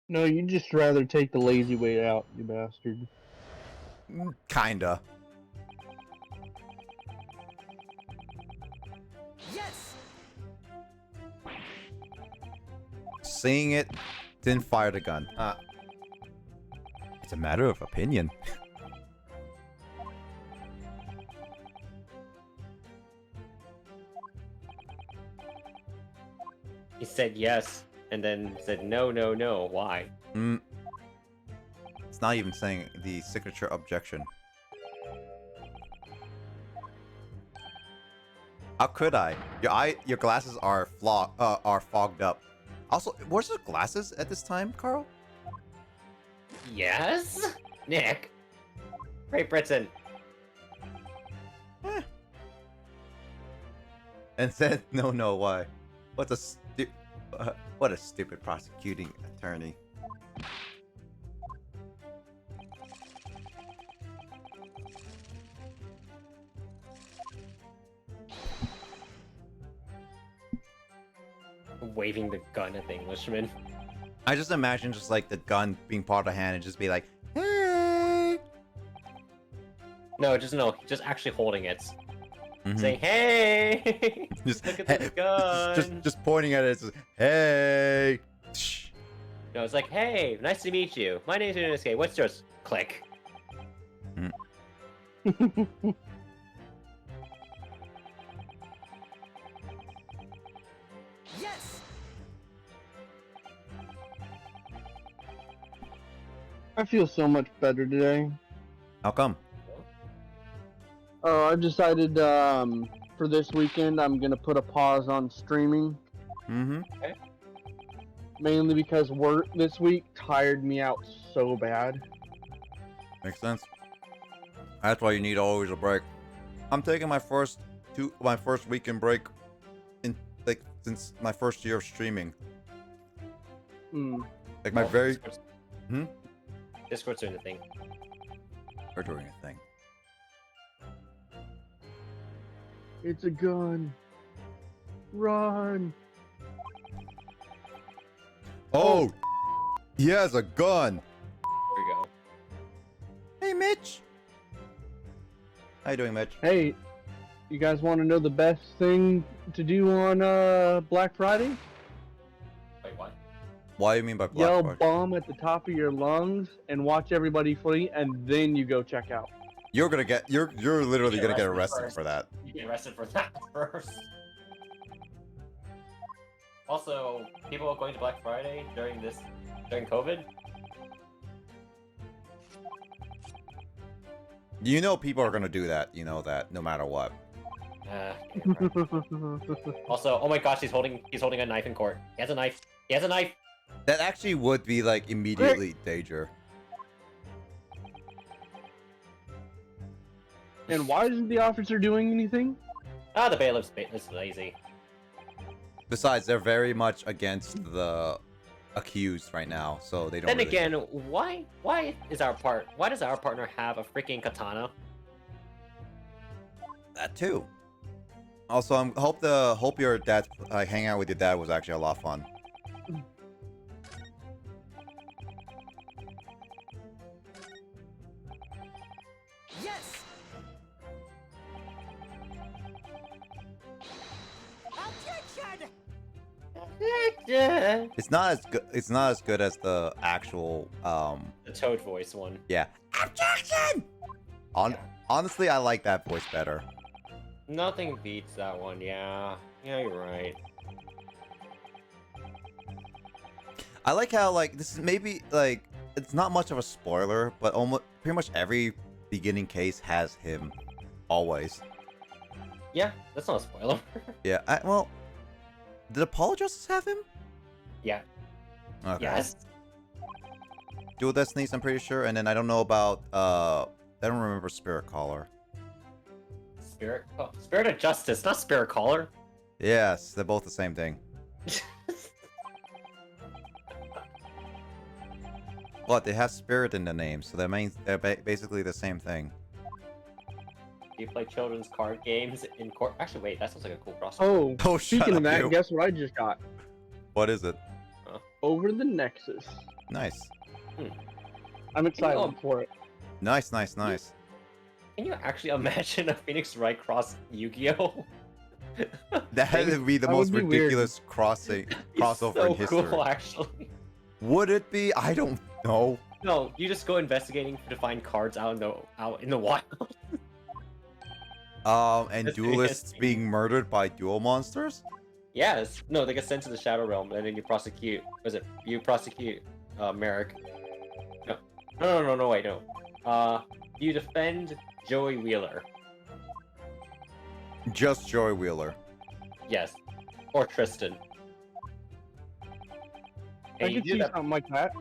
No, you'd just rather take the lazy way out, you bastard. Kinda. Yes! Seeing it, didn't fire the gun. It's a matter of opinion. He said yes, and then said no, no, no. Why? It's not even saying the signature objection. How could I? Your glasses are fogged up. Also, where's the glasses at this time, Carl? Yes? Nick. Great Britain. And said no. Why? What a stupid prosecuting attorney. waving the gun at the Englishman. I just imagine just like the gun being part of the hand and just be like, hey. No, just actually holding it, Mhm. saying, "Hey, Just, look at hey, this gun." just pointing at it. It's just, hey. No, it's like, "Hey, nice to meet you. My name's Inosuke. What's yours?" Click. Yes! I feel so much better today. How come? I've decided for this weekend I'm gonna put a pause on streaming, Mm-hmm. mainly because work this week tired me out so bad. Makes sense. That's why you need always a break. I'm taking my first weekend break in like since my first year of streaming. Mm. Like my very Discord's... Hmm? Discord's doing the thing. We're doing a thing. It's a gun. Run. Oh, he has a gun. There we go. Hey, Mitch. How you doing, Mitch? Hey, you guys want to know the best thing to do on Black Friday? Wait, what? Why do you mean by Black Yell Friday? bomb at the top of your lungs and watch everybody flee, and then you go check out. You're literally Get gonna get arrested arrested first. for that. You get arrested for that first. Also, people going to Black Friday during COVID. You know people are gonna do that. You know that no matter what. Yeah, right. Also, oh my gosh, he's holding a knife in court. He has a knife. He has a knife. That actually would be like immediately danger. And why isn't the officer doing anything? Ah, the bailiff's lazy. Besides, they're very much against the accused right now, so they don't. Then really... again, why does our partner have a freaking katana? that too. Also, hope your dad hanging out with your dad was actually a lot of fun. Yes! Objection! It's not as good. It's not as good as the actual. The Toad voice one. Yeah. Objection. Honestly, I like that voice better. Nothing beats that one. Yeah, you're right. I like how like this is maybe like it's not much of a spoiler, but almost pretty much every beginning case has him, always. Yeah, that's not a spoiler. Yeah. Well, did Apollo Justice have him? Yeah. Okay. Yes. Dual Destinies, I'm pretty sure, and then I don't know about I don't remember Spirit Caller. Spirit of Justice, not Spirit Caller. Yes, they're both the same thing. But they have spirit in the name, so that means they're basically the same thing. Do you play children's card games in court? Actually, wait, that sounds like a cool crossover. Oh, Oh, speaking shut of up, that, you. guess what I just got? What is it? Over the Nexus. Nice. I'm excited Oh. for it. Nice, nice, nice. Can you actually imagine a Phoenix Wright cross Yu-Gi-Oh? That would be the That most would be weird. ridiculous crossover so in history. cool, actually. Would it be? I don't know. No, you just go investigating to find cards out in the wild. And That's duelists interesting. being murdered by duel monsters? Yes. No, they get sent to the Shadow Realm, and then you prosecute. You prosecute Merrick. No, wait, no. You defend Joey Wheeler. Just Joey Wheeler. Yes. Or Tristan. I And you could do see that, something like that.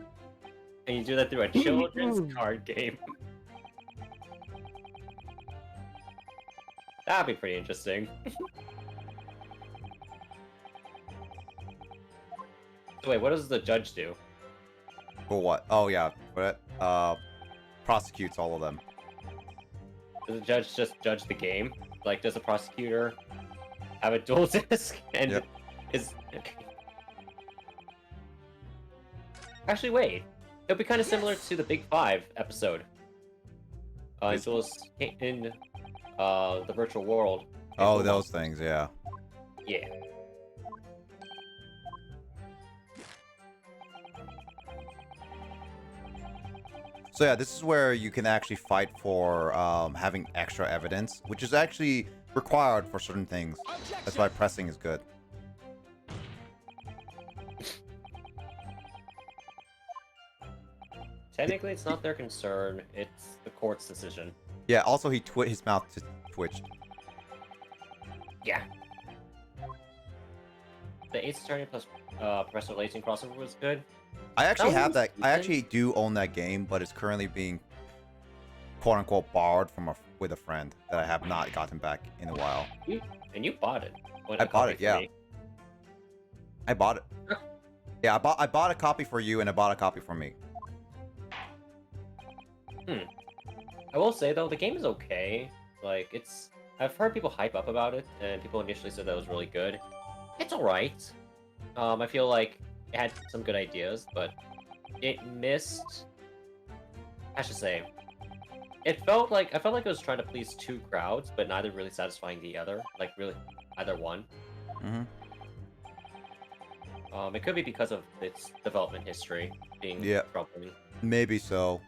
and you do that through a children's card game. That'd be pretty interesting. So wait, what does the judge do? For what? Oh yeah, but prosecutes all of them. Does the judge just judge the game? Like, does the prosecutor have a dual disc and Yep. is Actually, wait. It'll be kind of similar to the Big Five episode. In the virtual world. Oh, those things, yeah. Yeah. So yeah, this is where you can actually fight for having extra evidence, which is actually required for certain things. That's why pressing is good. Technically, it's not their concern. It's the court's decision. Yeah. Also, his mouth twitched. Yeah. The Ace Attorney plus Professor Layton crossover was good. I actually That have was that. I decent. actually do own that game, but it's currently being quote unquote borrowed from with a friend that I have not gotten back in a while. And you bought it. I bought it, yeah. I bought it. Yeah, I bought a copy for you and I bought a copy for me. I will say though, the game is okay. Like I've heard people hype up about it, and people initially said that was really good. It's alright. I feel like it had some good ideas, but it missed. I should say, I felt like it was trying to please two crowds, but neither really satisfying the other. Like really, either one. Mm-hmm. It could be because of its development history being troubling. Maybe so.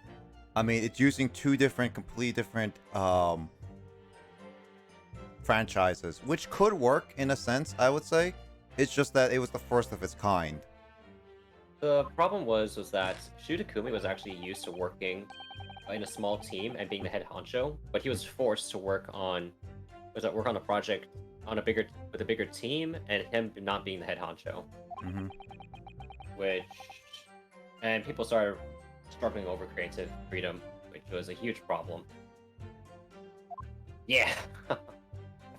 I mean, it's using two completely different franchises, which could work in a sense, I would say. It's just that it was the first of its kind. The problem was that Shu Takumi was actually used to working in a small team and being the head honcho, but he was forced to work on a project with a bigger team, and him not being the head honcho. Mm-hmm. And people started struggling over creative freedom, which was a huge problem. Yeah, I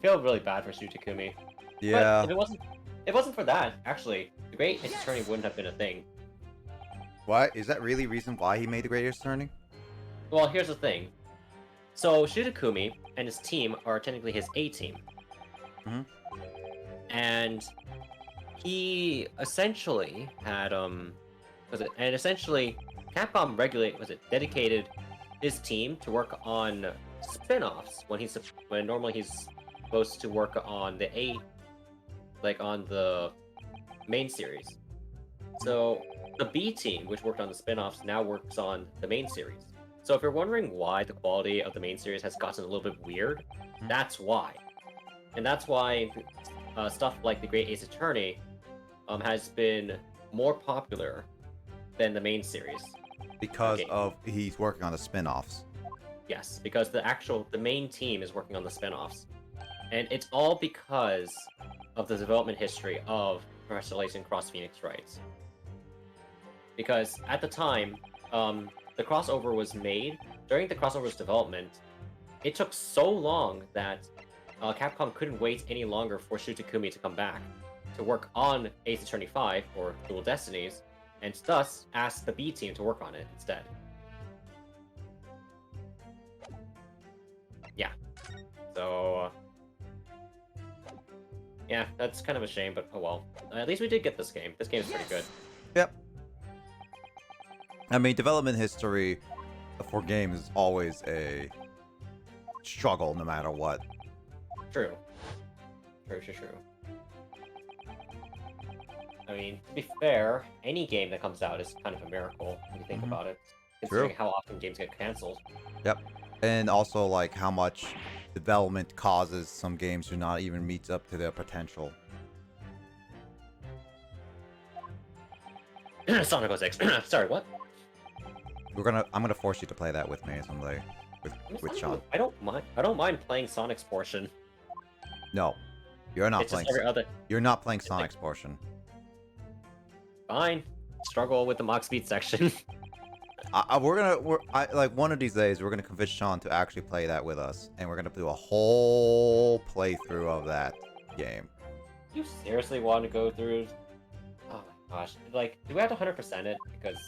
feel really bad for Shu Takumi. Yeah. But if it wasn't for that, actually, the Great Ace Attorney wouldn't have been a thing. Why is that really reason why he made the Great Ace Attorney? Well, here's the thing. So Shu Takumi and his team are technically his A team. Mm-hmm. And he essentially had Capcom dedicated his team to work on spin-offs when normally he's supposed to work on the main series. So the B team, which worked on the spin-offs, now works on the main series. So if you're wondering why the quality of the main series has gotten a little bit weird, that's why. And that's why stuff like the Great Ace Attorney has been more popular than the main series. Because of he's working on the spin-offs. Yes, because the main team is working on the spin-offs. And it's all because of the development history of Professor Layton Cross Phoenix Wright. Because at the time, the crossover was made. During the crossover's development, it took so long that Capcom couldn't wait any longer for Shu Takumi to come back to work on Ace Attorney 5 or Dual Destinies, and thus asked the B team to work on it instead. Yeah. So, yeah, that's kind of a shame, but oh well. At least we did get this game. This game is pretty good. Yep. I mean, development history for games is always a struggle, no matter what. True. True. I mean, to be fair, any game that comes out is kind of a miracle when you think about it. Considering how often games get cancelled. Yep. And also, like, how much development causes some games to not even meet up to their potential. Sonic 06. Sorry, what? I'm gonna force you to play that with me someday, with Sean. I don't mind playing Sonic's portion. No, you're not It's playing. just every other. You're not playing Sonic's portion. Fine. Struggle with the Mox Speed section. Like one of these days, we're gonna convince Sean to actually play that with us, and we're gonna do a whole playthrough of that game. You seriously want to go through? Oh my gosh! Like, do we have to 100% it? Because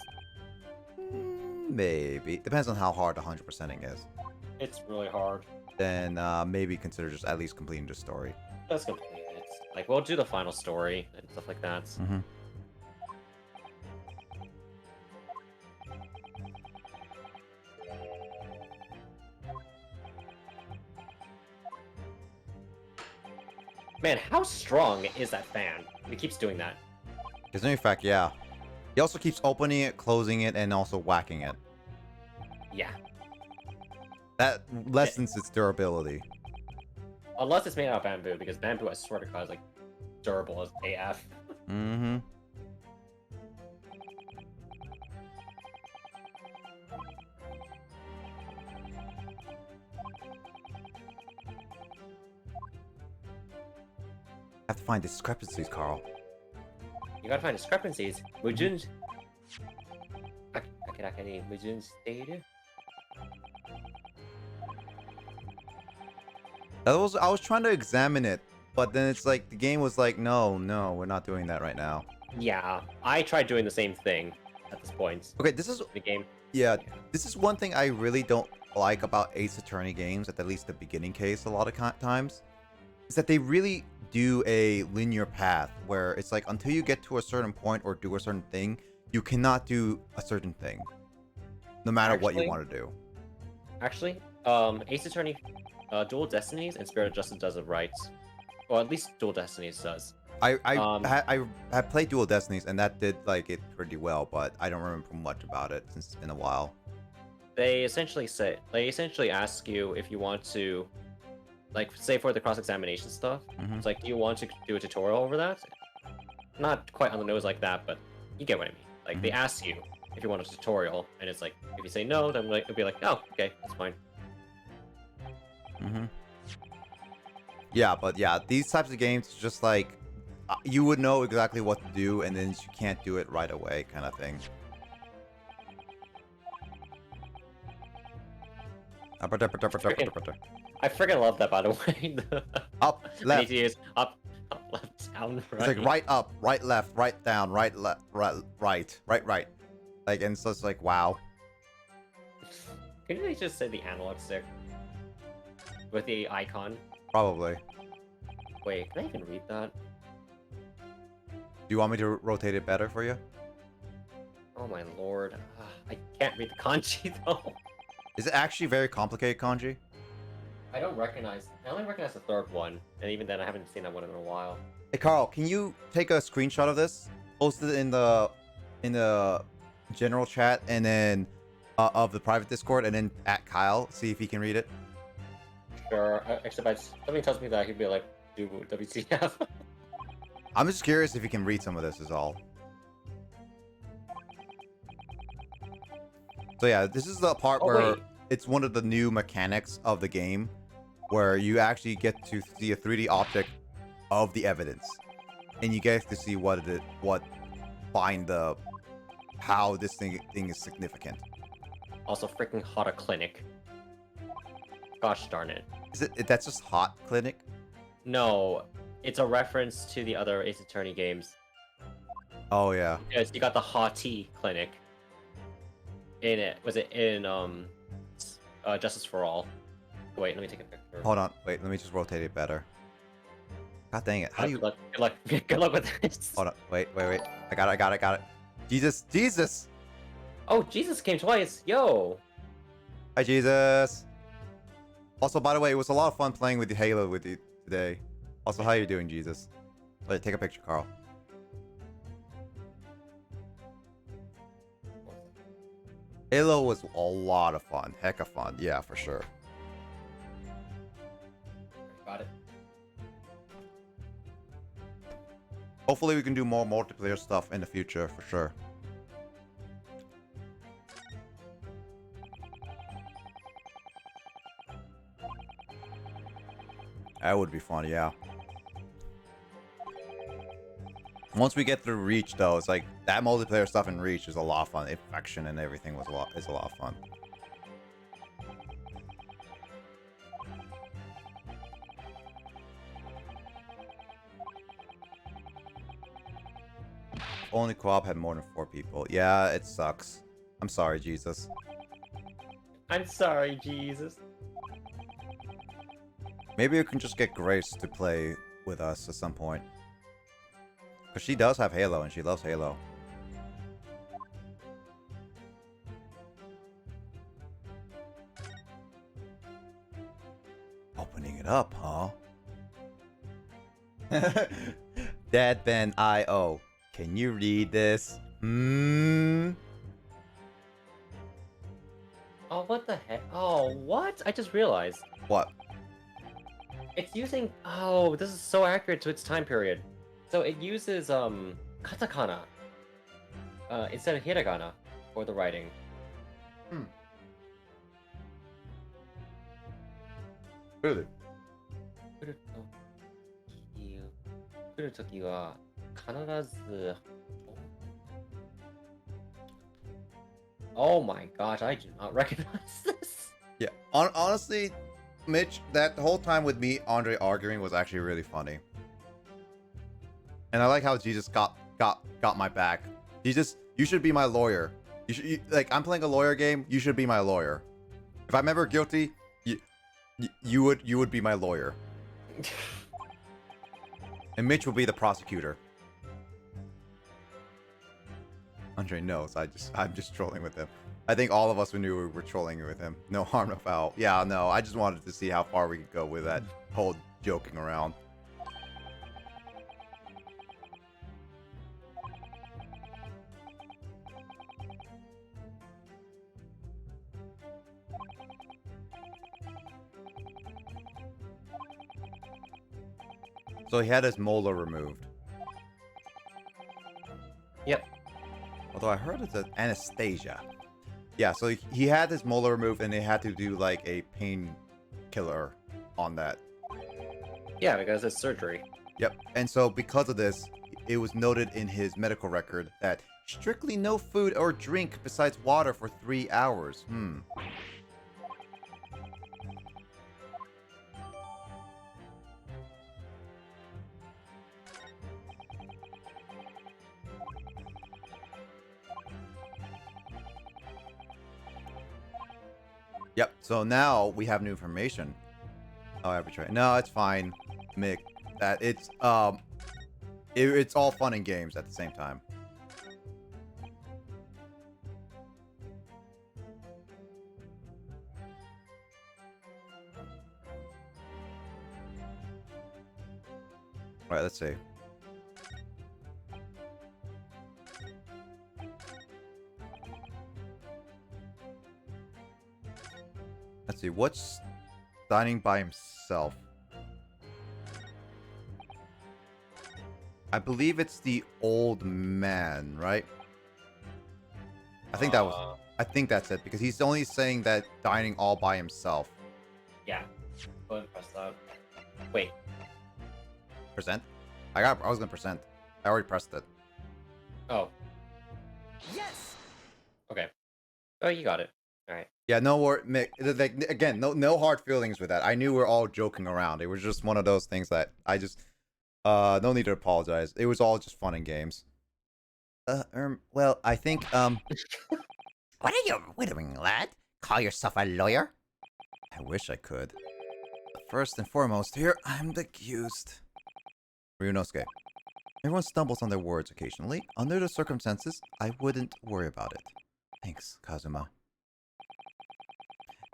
maybe depends on how hard the 100%ing is. it's really hard. Then maybe consider just at least completing the story. Let's complete it. Like, we'll do the final story and stuff like that. Man, how strong is that fan? He keeps doing that. His new effect, yeah. He also keeps opening it, closing it, and also whacking it. Yeah. That lessens its durability. Unless it's made out of bamboo, because bamboo, I swear to God, is like durable as AF. Mm-hmm. I have to find discrepancies, Carl. You gotta find discrepancies. Mujun. Akarakani Mujun stated. I was trying to examine it, but then it's like the game was like, no, we're not doing that right now. Yeah, I tried doing the same thing at this point. Okay, this is The game. yeah, this is one thing I really don't like about Ace Attorney games, at least the beginning case a lot of times, is that they really do a linear path where it's like until you get to a certain point or do a certain thing, you cannot do a certain thing, no matter what you want to do. Actually, Ace Attorney, Dual Destinies and Spirit of Justice does it right. Or at least Dual Destinies does. I had played Dual Destinies and that did like it pretty well, but I don't remember much about it since it's been a while. They essentially ask you if you want to, like, say for the cross-examination stuff. It's like, do you want to do a tutorial over that? Not quite on the nose like that, but you get what I mean. Like, they ask you if you want a tutorial, and it's like, if you say no, then like it'll be like, oh, okay, that's fine. Yeah, but yeah, these types of games, just like, you would know exactly what to do, and then you can't do it right away, kind of thing. I freaking love that, by the way. Up, left. I need to use up, left, down, right. It's like right up, right left, right down, right left, right. Like, and so it's like, wow. Couldn't they just say the analog stick with the icon? Probably. Wait, can I even read that? Do you want me to rotate it better for you? Oh my lord. I can't read the kanji though. Is it actually very complicated kanji? I only recognize the third one, and even then I haven't seen that one in a while. Hey Carl, can you take a screenshot of this? Post it in the general chat, and then of the private Discord, and then at Kyle, see if he can read it. Sure, except something tells me that he'd be like, do WTF. I'm just curious if he can read some of this is all. So yeah, this is the part where it's one of the new mechanics of the game, where you actually get to see a 3D object of the evidence, and you get to see how this thing is significant. Also, freaking hot a clinic. Gosh darn it. Is it? That's just hot clinic? No, it's a reference to the other Ace Attorney games. Oh yeah. Because you got the Haughty clinic. In it, was it in Justice for All? Wait, let me take a picture. Hold on, wait, let me just rotate it better. God dang it! How do you? Good luck, good luck with this. Hold on, wait. I got it. Jesus! Oh, Jesus came twice. Yo. Hi, Jesus. Also, by the way, it was a lot of fun playing with the Halo with you today. Also, how are you doing, Jesus? Wait, take a picture, Carl. Halo was a lot of fun. Heck of fun. Yeah, for sure. Got it. Hopefully we can do more multiplayer stuff in the future, for sure. That would be fun, yeah. Once we get through Reach, though, it's like that multiplayer stuff in Reach is a lot of fun. Infection and everything is a lot of fun. Only co-op had more than 4 people. Yeah, it sucks. I'm sorry, Jesus. I'm sorry, Jesus. Maybe we can just get Grace to play with us at some point. Because she does have Halo, and she loves Halo. Opening it up, huh? Deadben.io. Can you read this? Oh, what the heck? Oh, what? I just realized. What? It's using... Oh, this is so accurate to its time period. So it uses, katakana. Instead of hiragana for the writing. Really? 来るときは必ず Oh my gosh, I do not recognize this. Yeah. Honestly, Mitch, that whole time with me, Andre arguing was actually really funny. And I like how Jesus got my back. Jesus, you should be my lawyer. Like, I'm playing a lawyer game. You should be my lawyer. If I'm ever guilty, you would be my lawyer. And Mitch will be the prosecutor. Andre knows. I'm just trolling with him. I think all of us knew we were trolling with him. No harm, no foul. Yeah, no. I just wanted to see how far we could go with that whole joking around. So he had his molar removed. Yep. Although I heard it's an anesthesia. Yeah, so he had his molar removed and they had to do like a painkiller on that. Yeah, because it's surgery. Yep. And so because of this, it was noted in his medical record that strictly no food or drink besides water for 3 hours. Yep, so now we have new information. Oh, arbitrary. No, it's fine, Mick. That it's it's all fun and games at the same time. All right, let's see. Let's see, what's dining by himself? I believe it's the old man, right? I think I think that's it, because he's only saying that dining all by himself. Yeah. Go ahead and press that. Wait. Percent? I was gonna percent. I already pressed it. Oh. Yes! Okay. Oh, you got it. Alright. Yeah, no more. Like, again, no hard feelings with that. I knew we were all joking around. It was just one of those things that I just no need to apologize. It was all just fun and games. Well, I think What are you whittling, lad? Call yourself a lawyer? I wish I could. But first and foremost, here I'm the accused. Ryunosuke. Everyone stumbles on their words occasionally. Under the circumstances, I wouldn't worry about it. Thanks, Kazuma.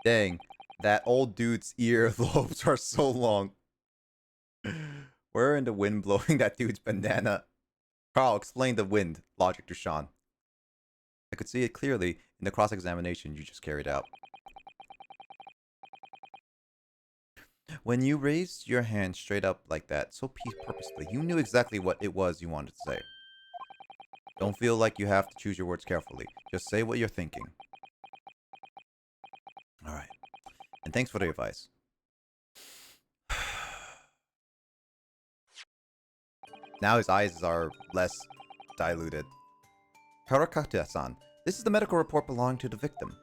Dang, that old dude's earlobes are so long. Where in the wind blowing that dude's bandana? Carl, explain the wind logic to Sean. I could see it clearly in the cross-examination you just carried out. When you raised your hand straight up like that, so purposefully, you knew exactly what it was you wanted to say. Don't feel like you have to choose your words carefully. Just say what you're thinking. Alright. And thanks for the advice. Now his eyes are less diluted. Karakata-san, this is the medical report belonging to the victim.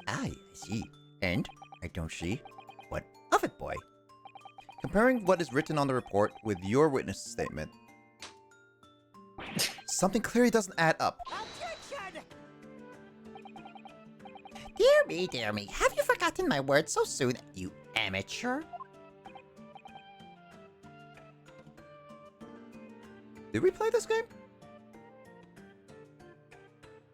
I see. And? I don't see. What of it, boy? Comparing what is written on the report with your witness statement, something clearly doesn't add up. Objection! Dear me, have you forgotten my words so soon, you amateur? Did we play this game?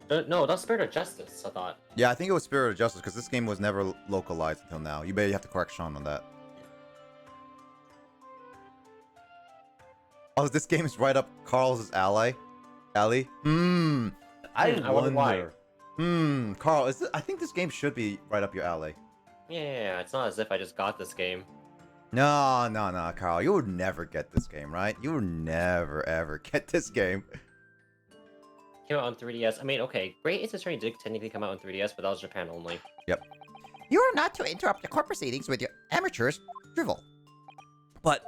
No, that's Spirit of Justice, I thought. Yeah, I think it was Spirit of Justice, because this game was never localized until now. You have to correct Sean on that. Oh, this game is right up Carl's alley. I I wonder why. wonder. Carl, I think this game should be right up your alley. Yeah, it's not as if I just got this game. No, Carl, you would never get this game, right? You would never ever get this game. Came out on 3DS. I mean, okay, Great Ace Attorney did technically come out on 3DS, but that was Japan only. Yep. You are not to interrupt the court proceedings with your amateurish drivel. But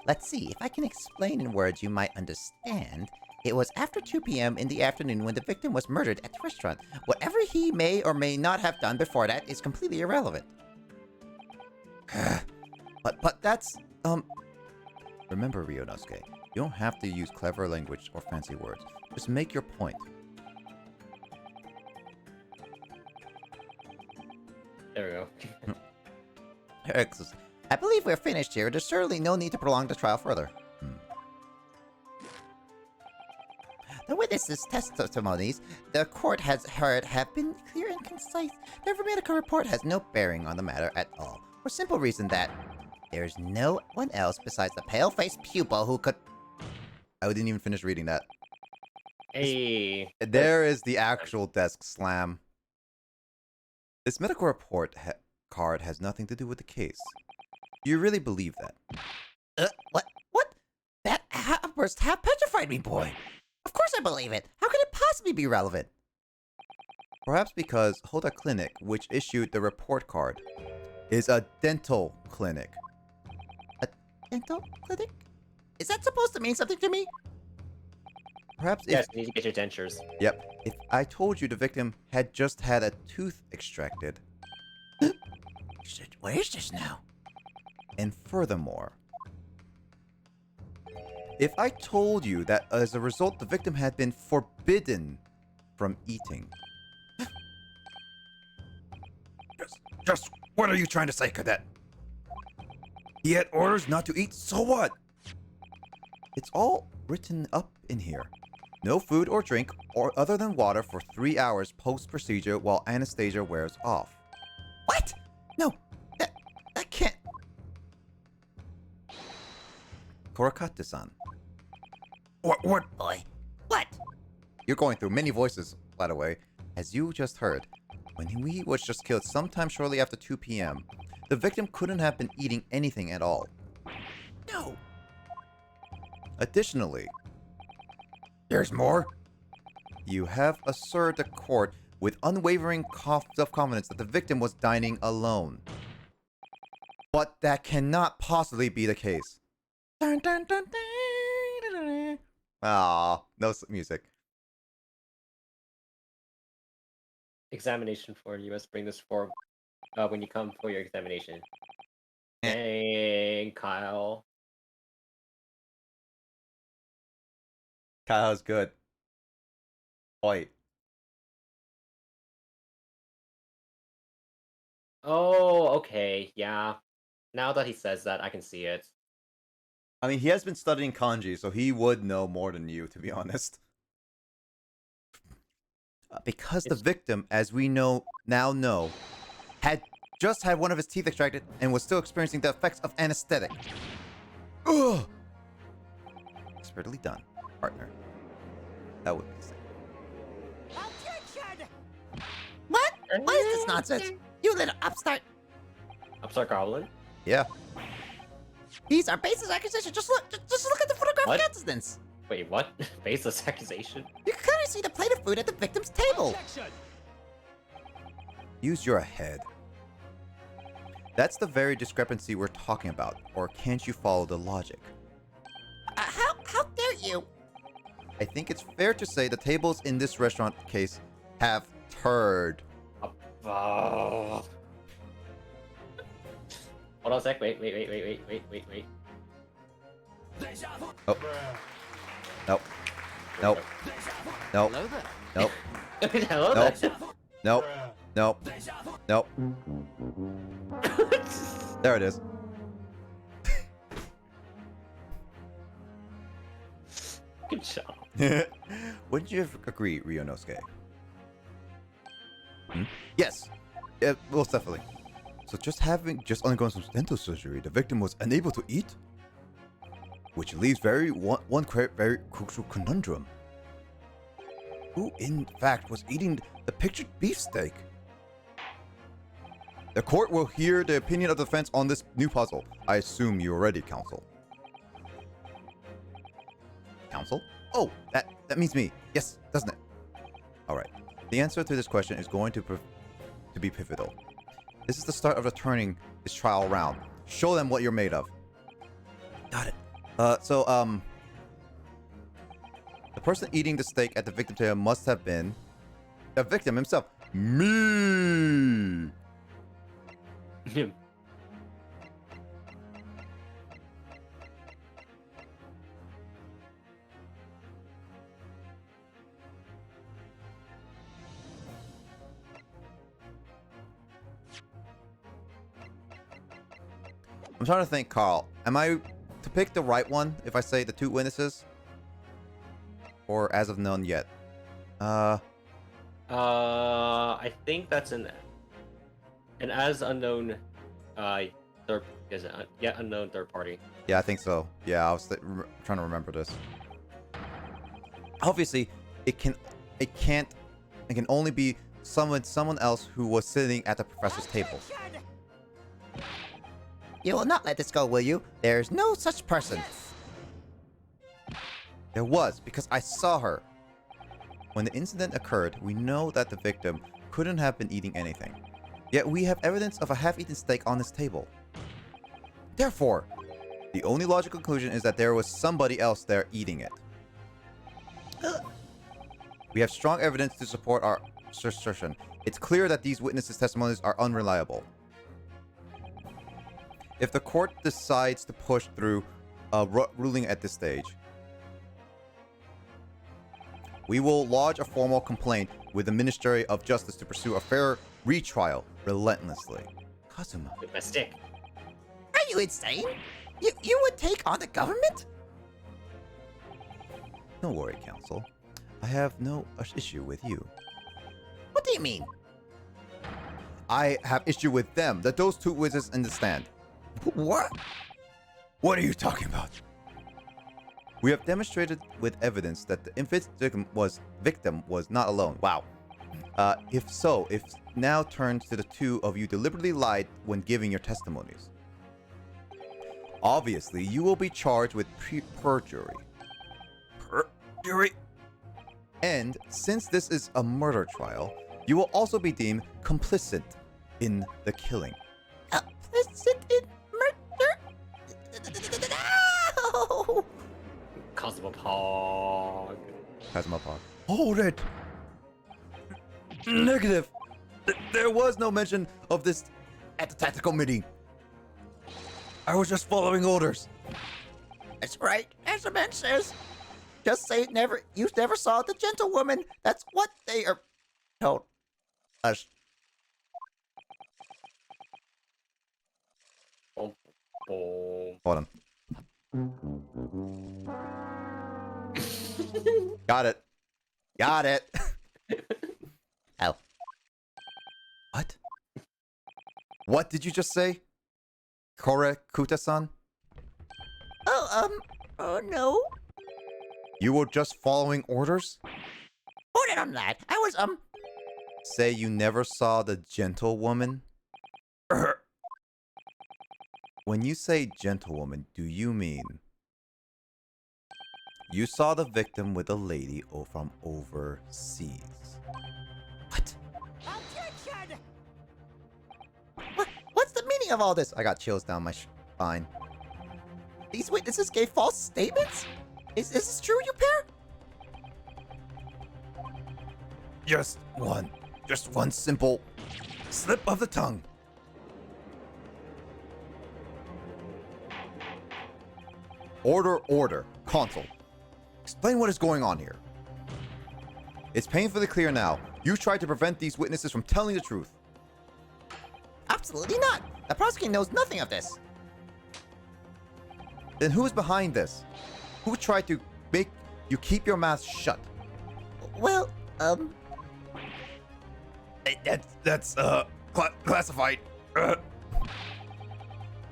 Let's see, if I can explain in words you might understand. It was after 2 p.m. in the afternoon when the victim was murdered at the restaurant. Whatever he may or may not have done before that is completely irrelevant. but that's remember, Ryunosuke, you don't have to use clever language or fancy words. Just make your point. There we go. Excellent. I believe we're finished here. There's certainly no need to prolong the trial further. The witnesses' testimonies the court has heard have been clear and concise. Their medical report has no bearing on the matter at all. For simple reason that there's no one else besides the pale-faced pupil who could... I didn't even finish reading that. Hey. There is the actual desk slam. This medical report card has nothing to do with the case. Do you really believe that? What? That outburst half petrified me, boy. Of course I believe it. How could it possibly be relevant? Perhaps because Hoda Clinic, which issued the report card, is a dental clinic. A dental clinic? Is that supposed to mean something to me? Perhaps Yes, you need to get your dentures. Yep. If I told you the victim had just had a tooth extracted. Where is this now? And furthermore, if I told you that as a result the victim had been forbidden from eating. Just what are you trying to say, Cadet? He had orders not to eat, so what? It's all written up in here. No food or drink or other than water for 3 hours post-procedure while anesthesia wears off. What? No, that can't... Korakata-san. What? Boy, what? You're going through many voices, by the way. As you just heard, when he was just killed sometime shortly after 2 p.m., the victim couldn't have been eating anything at all. No. Additionally, there's more. You have assured the court with unwavering self-confidence that the victim was dining alone. But that cannot possibly be the case. Dun, dun, dun, dun, dun, dun. Ah, no music. Examination for you must bring this forward when you come for your examination. Dang, Kyle. Kyle's good. Wait. Oh, okay, yeah. Now that he says that, I can see it. I mean, he has been studying kanji, so he would know more than you, to be honest. Because the victim, as we now know, had just had one of his teeth extracted and was still experiencing the effects of anesthetic. Ugh! Expertly done, partner. That would be sick. Objection! What? What is this nonsense? You little upstart. Upstart Goblin? Yeah. These are baseless accusations. Just look at the photographic What? evidence. Wait, what? Baseless accusation? You can clearly see the plate of food at the victim's table. Objection! Use your head. That's the very discrepancy we're talking about, or can't you follow the logic? How dare you? I think it's fair to say the tables in this restaurant case have turd. Oh. Hold on a sec. Wait. Oh. Nope. Nope. Nope. Hello there. Nope. Hello Nope. there. Nope. Nope. Nope. There it is. Good job. Wouldn't you agree, Ryunosuke? Yes. Most definitely. So just undergone some dental surgery, the victim was unable to eat? which leaves one very crucial conundrum. Who, in fact, was eating the pictured beefsteak? The court will hear the opinion of the defense on this new puzzle. I assume you are ready, counsel. Counsel? Oh, that means me. Yes, doesn't it? All right. The answer to this question is going to be pivotal. This is the start of turning this trial around. Show them what you're made of. Got it. The person eating the steak at the victim table must have been the victim himself. Me. I'm trying to think, Carl. Am I to pick the right one if I say the two witnesses? Or as of none yet? I think that's an as unknown, yet unknown third party. Yeah, I think so. Yeah, I was trying to remember this. Obviously, it can only be someone else who was sitting at the professor's table. You will not let this go, will you? There's no such person. There was, because I saw her. When the incident occurred, we know that the victim couldn't have been eating anything. Yet we have evidence of a half-eaten steak on this table. Therefore, the only logical conclusion is that there was somebody else there eating it. We have strong evidence to support our assertion. It's clear that these witnesses' testimonies are unreliable. If the court decides to push through a ruling at this stage, we will lodge a formal complaint with the Ministry of Justice to pursue a fair retrial relentlessly. Kazuma. With my stick. Are you insane? You would take on the government? Don't worry, counsel. I have no issue with you. What do you mean? I have issue with them, those two witnesses in the stand. What? What are you talking about? We have demonstrated with evidence that the victim was not alone. Wow. If so, it now turns to the two of you deliberately lied when giving your testimonies. Obviously, you will be charged with perjury. Perjury? And since this is a murder trial, you will also be deemed complicit in the killing. Complicit in murder? No! Cosmopog. Cosmopog. Hold it! Negative! There was no mention of this at the tactical meeting. I was just following orders. That's right, as the man says. Just say you never saw the gentlewoman. That's what they are told us. Oh. Hold on. Got it. Got it. Oh. What? What did you just say? Kore Kuta-san? Oh no. You were just following orders? Hold it on that. I was, Say you never saw the gentlewoman? When you say gentlewoman, do you mean you saw the victim with a lady from overseas? What? What's the meaning of all this? I got chills down my spine. These witnesses gave false statements? Is this true, you pair? Just one simple slip of the tongue. Order. Consul. Explain what is going on here. It's painfully clear now. You tried to prevent these witnesses from telling the truth. Absolutely not. The prosecutor knows nothing of this. Then who is behind this? Who tried to make you keep your mouth shut? Well, That's classified. So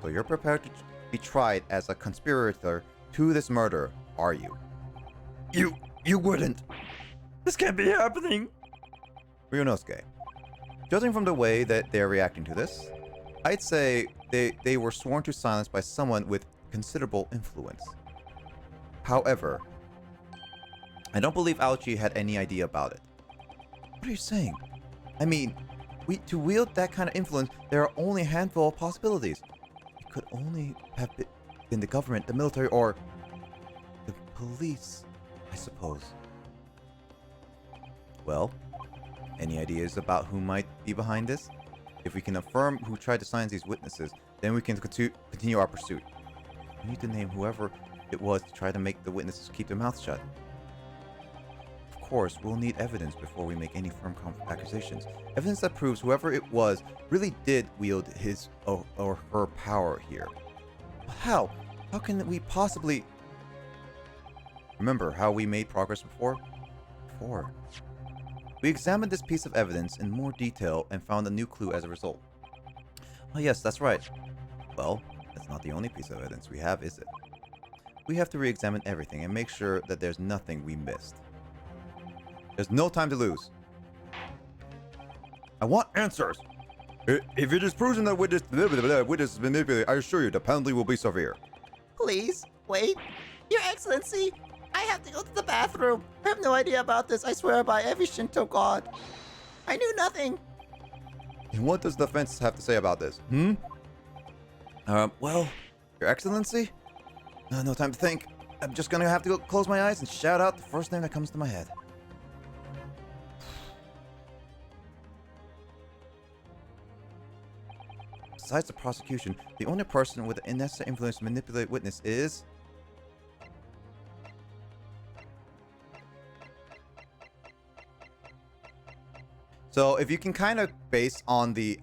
you're prepared to be tried as a conspirator to this murder, are you? You wouldn't. This can't be happening. Ryunosuke, judging from the way that they're reacting to this, I'd say they were sworn to silence by someone with considerable influence. However, I don't believe Aochi had any idea about it. What are you saying? I mean, to wield that kind of influence, there are only a handful of possibilities. It could only have been the government, the military, or the police, I suppose. Well, any ideas about who might be behind this? If we can affirm who tried to silence these witnesses, then we can continue our pursuit. We need to name whoever it was to try to make the witnesses keep their mouths shut. Of course, we'll need evidence before we make any firm accusations. Evidence that proves whoever it was really did wield his or her power here. But how? How can we possibly... Remember how we made progress before? We examined this piece of evidence in more detail and found a new clue as a result. Oh yes, that's right. Well, that's not the only piece of evidence we have, is it? We have to re-examine everything and make sure that there's nothing we missed. There's no time to lose. I want answers! If it is proven that witness is manipulated, I assure you the penalty will be severe. Please, wait. Your Excellency, I have to go to the bathroom. I have no idea about this. I swear by every Shinto god. I knew nothing. And what does the defense have to say about this? Well, Your Excellency? No time to think. I'm just gonna have to go close my eyes and shout out the first name that comes to my head. Besides the prosecution, the only person with the necessary influence to manipulate witness is... So if you can kind of base on the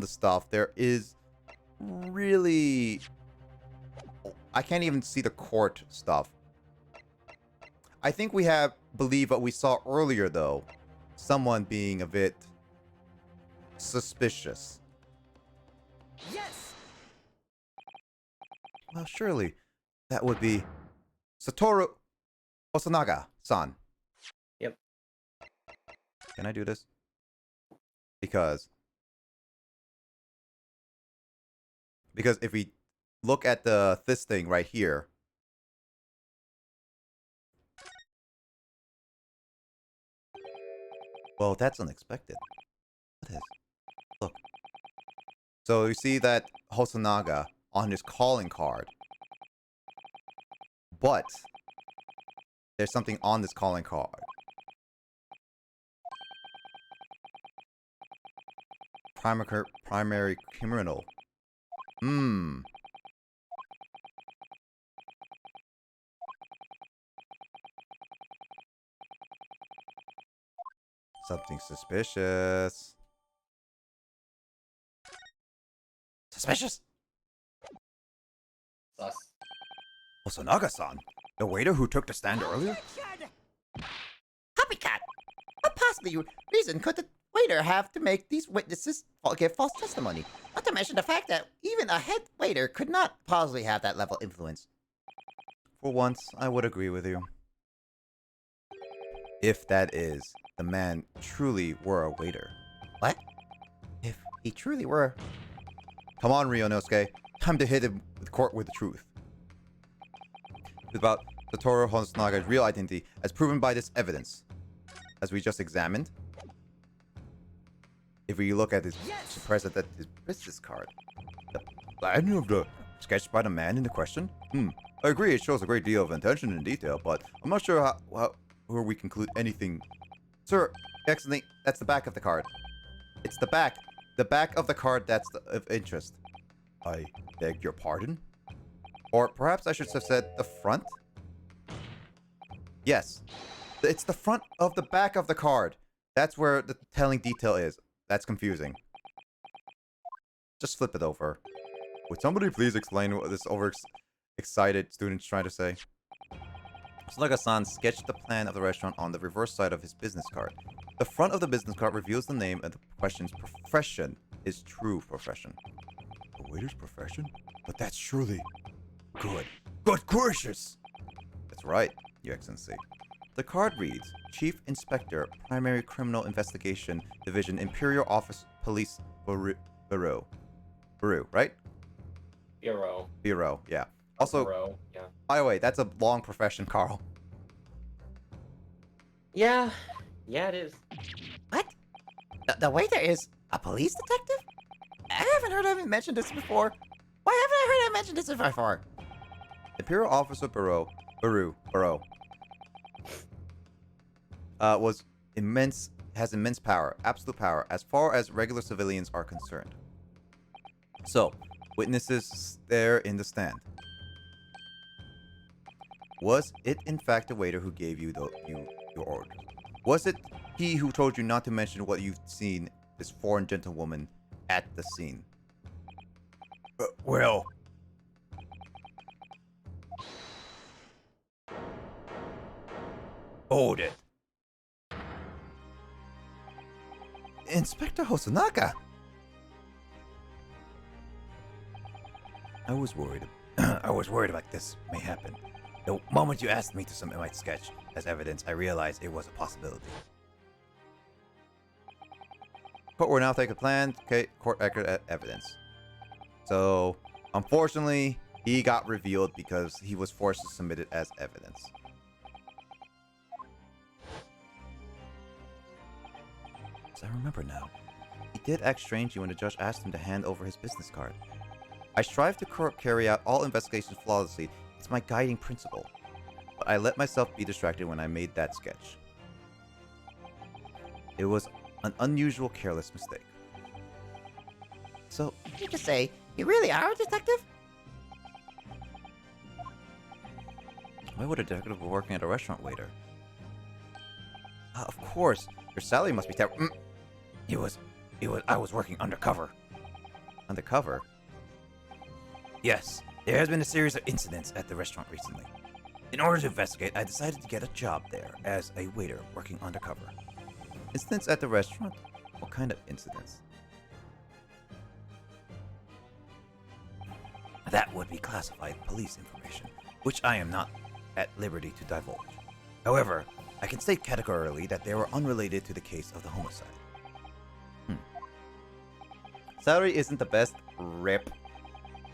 stuff, there is really... I can't even see the court stuff. I think we believe what we saw earlier though. Someone being a bit suspicious. Yes! Well, surely that would be Satoru Osanaga-san. Yep. Can I do this? Because if we look at this thing right here, well, that's unexpected. What is? Look. So you see that Hosonaga on his calling card, but there's something on this calling card. Primary criminal. Something suspicious. Suspicious? Sus. Osanaga-san? The waiter who took the stand earlier? Copycat! What possible reason could the waiter have to make these witnesses give false testimony? Not to mention the fact that even a head waiter could not possibly have that level of influence. For once, I would agree with you. If that is, the man truly were a waiter. What? If he truly were... Come on, Ryunosuke. Time to hit him with court with the truth. It's about Satoru Hosunaga's real identity as proven by this evidence. As we just examined. If we look at his his business card. The plan of the sketched by the man in the question? I agree it shows a great deal of intention and detail, but I'm not sure how we conclude anything. Sir, excellent, that's the back of the card. It's the back. The back of the card that's of interest. I beg your pardon? Or perhaps I should have said the front? Yes. It's the front of the back of the card. That's where the telling detail is. That's confusing. Just flip it over. Would somebody please explain what this overexcited student's trying to say? Osanaga-san sketched the plan of the restaurant on the reverse side of his business card. The front of the business card reveals the name and the question's profession is true profession. A waiter's profession? But that's surely... Good. Good gracious! That's right, Your Excellency. The card reads, Chief Inspector, Primary Criminal Investigation Division, Imperial Office Police Bureau. Bureau, right? Bureau. Bureau, yeah. Also, Bureau, yeah. by the way, that's a long profession, Carl. Yeah. Yeah, it is. What? The waiter is a police detective? I haven't heard him mention this before. Why haven't I heard him mention this before? Imperial Officer Bureau has immense power, absolute power, as far as regular civilians are concerned. So, witnesses there in the stand. Was it in fact the waiter who gave you your orders? Was it he who told you not to mention what you've seen this foreign gentlewoman at the scene? Well... Hold it. Inspector Hosanaka! I was worried about this may happen. The moment you asked me to submit my sketch as evidence, I realized it was a possibility. Court will now take a plan. Okay, court record evidence. So, unfortunately, he got revealed because he was forced to submit it as evidence. As I remember now, he did act strangely when the judge asked him to hand over his business card. I strive to carry out all investigations flawlessly. It's my guiding principle. But I let myself be distracted when I made that sketch. It was an unusual, careless mistake. So, you just say, you really are a detective? Why would a detective be working at a restaurant waiter? Of course, your salary must be terrible. I was working undercover. Undercover? Yes, there has been a series of incidents at the restaurant recently. In order to investigate, I decided to get a job there as a waiter working undercover. Incidents at the restaurant? What kind of incidents? That would be classified police information, which I am not at liberty to divulge. However, I can state categorically that they were unrelated to the case of the homicide. Salary isn't the best, rip.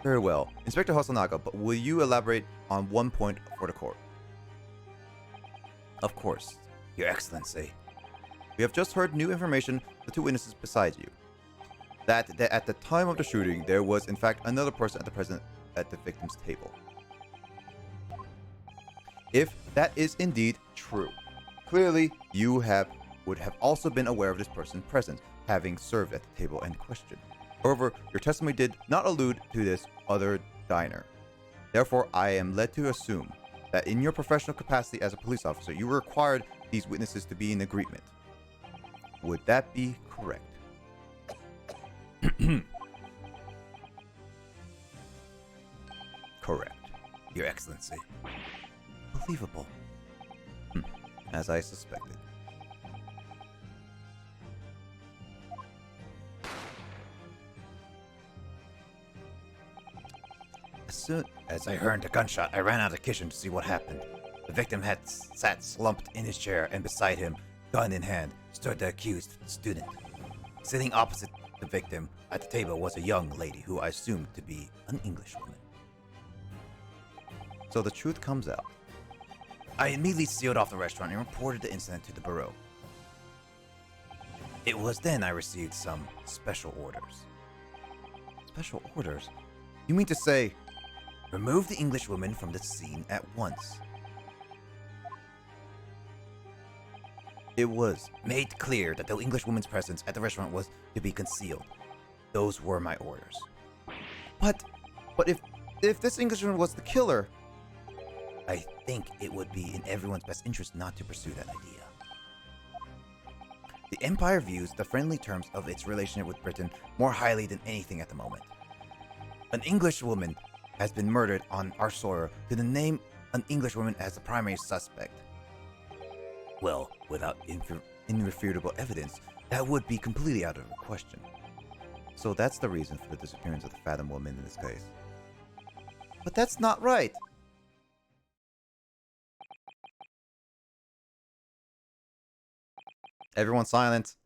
Very well. Inspector Hosonaga, but will you elaborate on one point for the court? Of course, Your Excellency. We have just heard new information from the two witnesses beside you. That at the time of the shooting, there was in fact another person at the victim's table. If that is indeed true, clearly you would have also been aware of this person present, having served at the table in question. However, your testimony did not allude to this other diner. Therefore, I am led to assume that in your professional capacity as a police officer, you required these witnesses to be in agreement. Would that be correct? Correct, Your Excellency. Believable. As I suspected. As soon as I heard the gunshot, I ran out of the kitchen to see what happened. The victim had sat slumped in his chair, and beside him, gun in hand, stood the accused student. Sitting opposite the victim at the table was a young lady who I assumed to be an Englishwoman. So the truth comes out. I immediately sealed off the restaurant and reported the incident to the bureau. It was then I received some special orders. Special orders? You mean to say, remove the Englishwoman from the scene at once? It was made clear that the Englishwoman's presence at the restaurant was to be concealed. Those were my orders. But if this Englishwoman was the killer, I think it would be in everyone's best interest not to pursue that idea. The Empire views the friendly terms of its relationship with Britain more highly than anything at the moment. An Englishwoman has been murdered on our soil to name an Englishwoman as the primary suspect. Well, without irrefutable evidence, that would be completely out of the question. So that's the reason for the disappearance of the Fathom woman in this case. But that's not right. Everyone silent.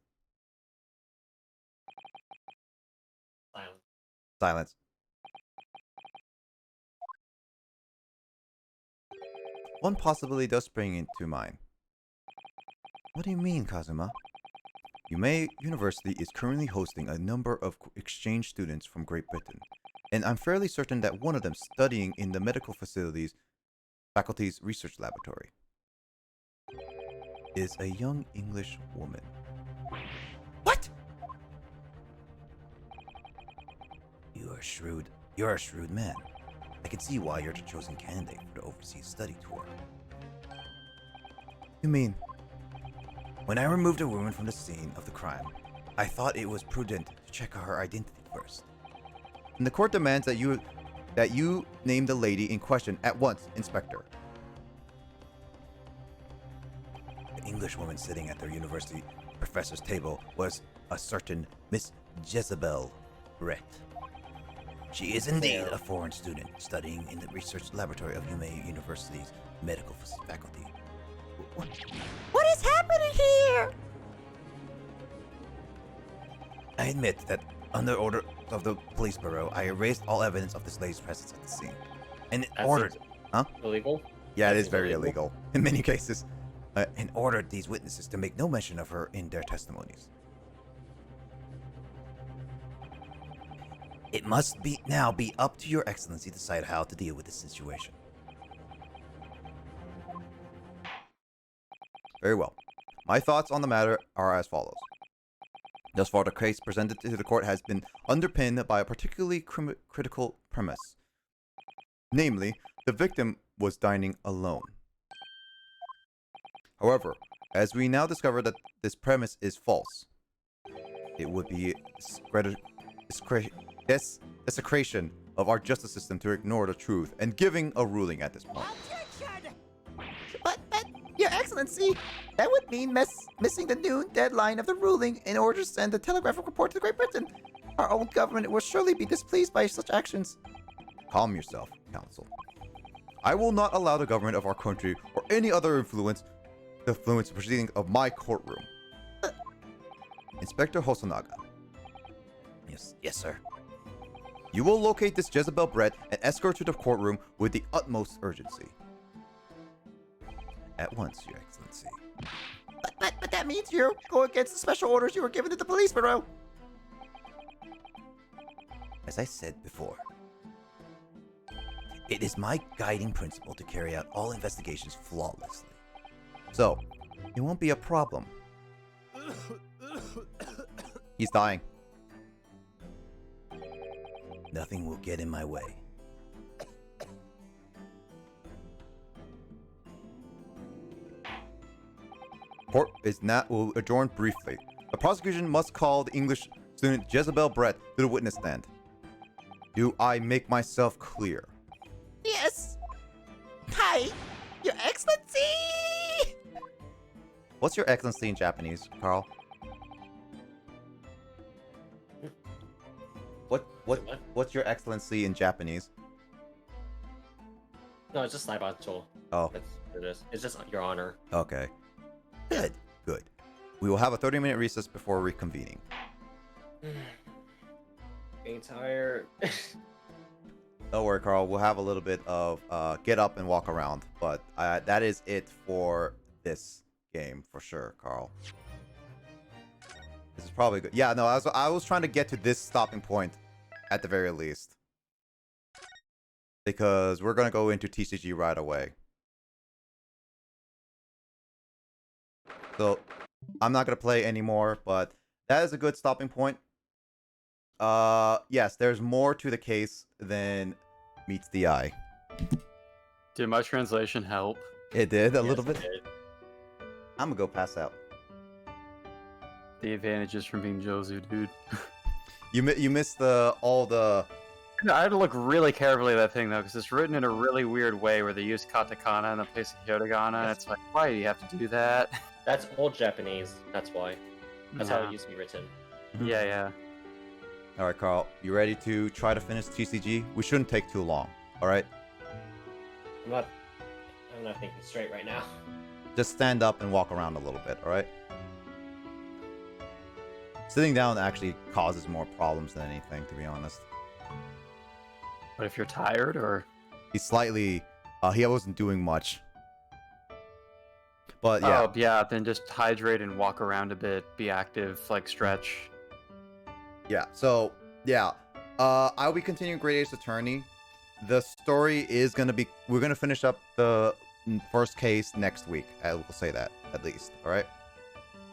Silence. Silence. One possibility does spring into mind. What do you mean, Kazuma? Yumei University is currently hosting a number of exchange students from Great Britain, and I'm fairly certain that one of them studying in the medical faculty's research laboratory is a young English woman. What? You're a shrewd man. I can see why you're the chosen candidate for the overseas study tour. You mean, when I removed a woman from the scene of the crime, I thought it was prudent to check her identity first. And the court demands that you name the lady in question at once, Inspector. The English woman sitting at their university professor's table was a certain Miss Jezebel Brett. She is indeed a foreign student studying in the research laboratory of Yumei University's medical faculty. What is happening here? I admit that under order of the police bureau, I erased all evidence of this lady's presence at the scene. And ordered... Huh? Illegal? Yeah, it is very illegal in many cases. And ordered these witnesses to make no mention of her in their testimonies. It must now be up to Your Excellency to decide how to deal with this situation. Very well. My thoughts on the matter are as follows. Thus far, the case presented to the court has been underpinned by a particularly critical premise. Namely, the victim was dining alone. However, as we now discover that this premise is false, it would be desecration of our justice system to ignore the truth and giving a ruling at this point. But, Your Excellency, that would mean missing the noon deadline of the ruling in order to send a telegraphic report to Great Britain. Our own government will surely be displeased by such actions. Calm yourself, Counsel. I will not allow the government of our country or any other influence the proceedings of my courtroom. Inspector Hosonaga. Yes, sir. You will locate this Jezebel Brett and escort her to the courtroom with the utmost urgency. At once, Your Excellency. But that means you go against the special orders you were given to the police bureau. As I said before, it is my guiding principle to carry out all investigations flawlessly. So, it won't be a problem. He's dying. Nothing will get in my way. Court will adjourn briefly. The prosecution must call the English student Jezebel Brett to the witness stand. Do I make myself clear? Yes. Hi, Your Excellency. What's Your Excellency in Japanese, Carl? What's Your Excellency in Japanese? No, it's just Saibacho. Oh. That's what it is. It's just Your Honor. Okay. Good. We will have a 30-minute recess before reconvening. Getting tired. Don't worry, Carl. We'll have a little bit of get up and walk around. But that is it for this game, for sure, Carl. This is probably good. Yeah, no, I was trying to get to this stopping point at the very least. Because we're going to go into TCG right away. So, I'm not going to play anymore, but that is a good stopping point. Yes, there's more to the case than meets the eye. Did my translation help? It did, a little bit. It did. I'm going to go pass out. The advantages from being Jozu, dude. You missed all the... I had to look really carefully at that thing, though, because it's written in a really weird way where they use katakana in the place of hiragana, and it's like, why do you have to do that? That's old Japanese. That's why. That's how Yeah. it used to be written. Yeah. All right, Carl. You ready to try to finish TCG? We shouldn't take too long. All right. I'm not thinking straight right now. Just stand up and walk around a little bit. All right. Sitting down actually causes more problems than anything, to be honest. But if you're tired, or He's slightly. He wasn't doing much. But yeah. oh yeah, then just hydrate and walk around a bit, be active, like stretch. Yeah. So yeah. I'll be continuing Great Ace Attorney. The story is gonna be. We're gonna finish up the first case next week. I will say that at least. All right.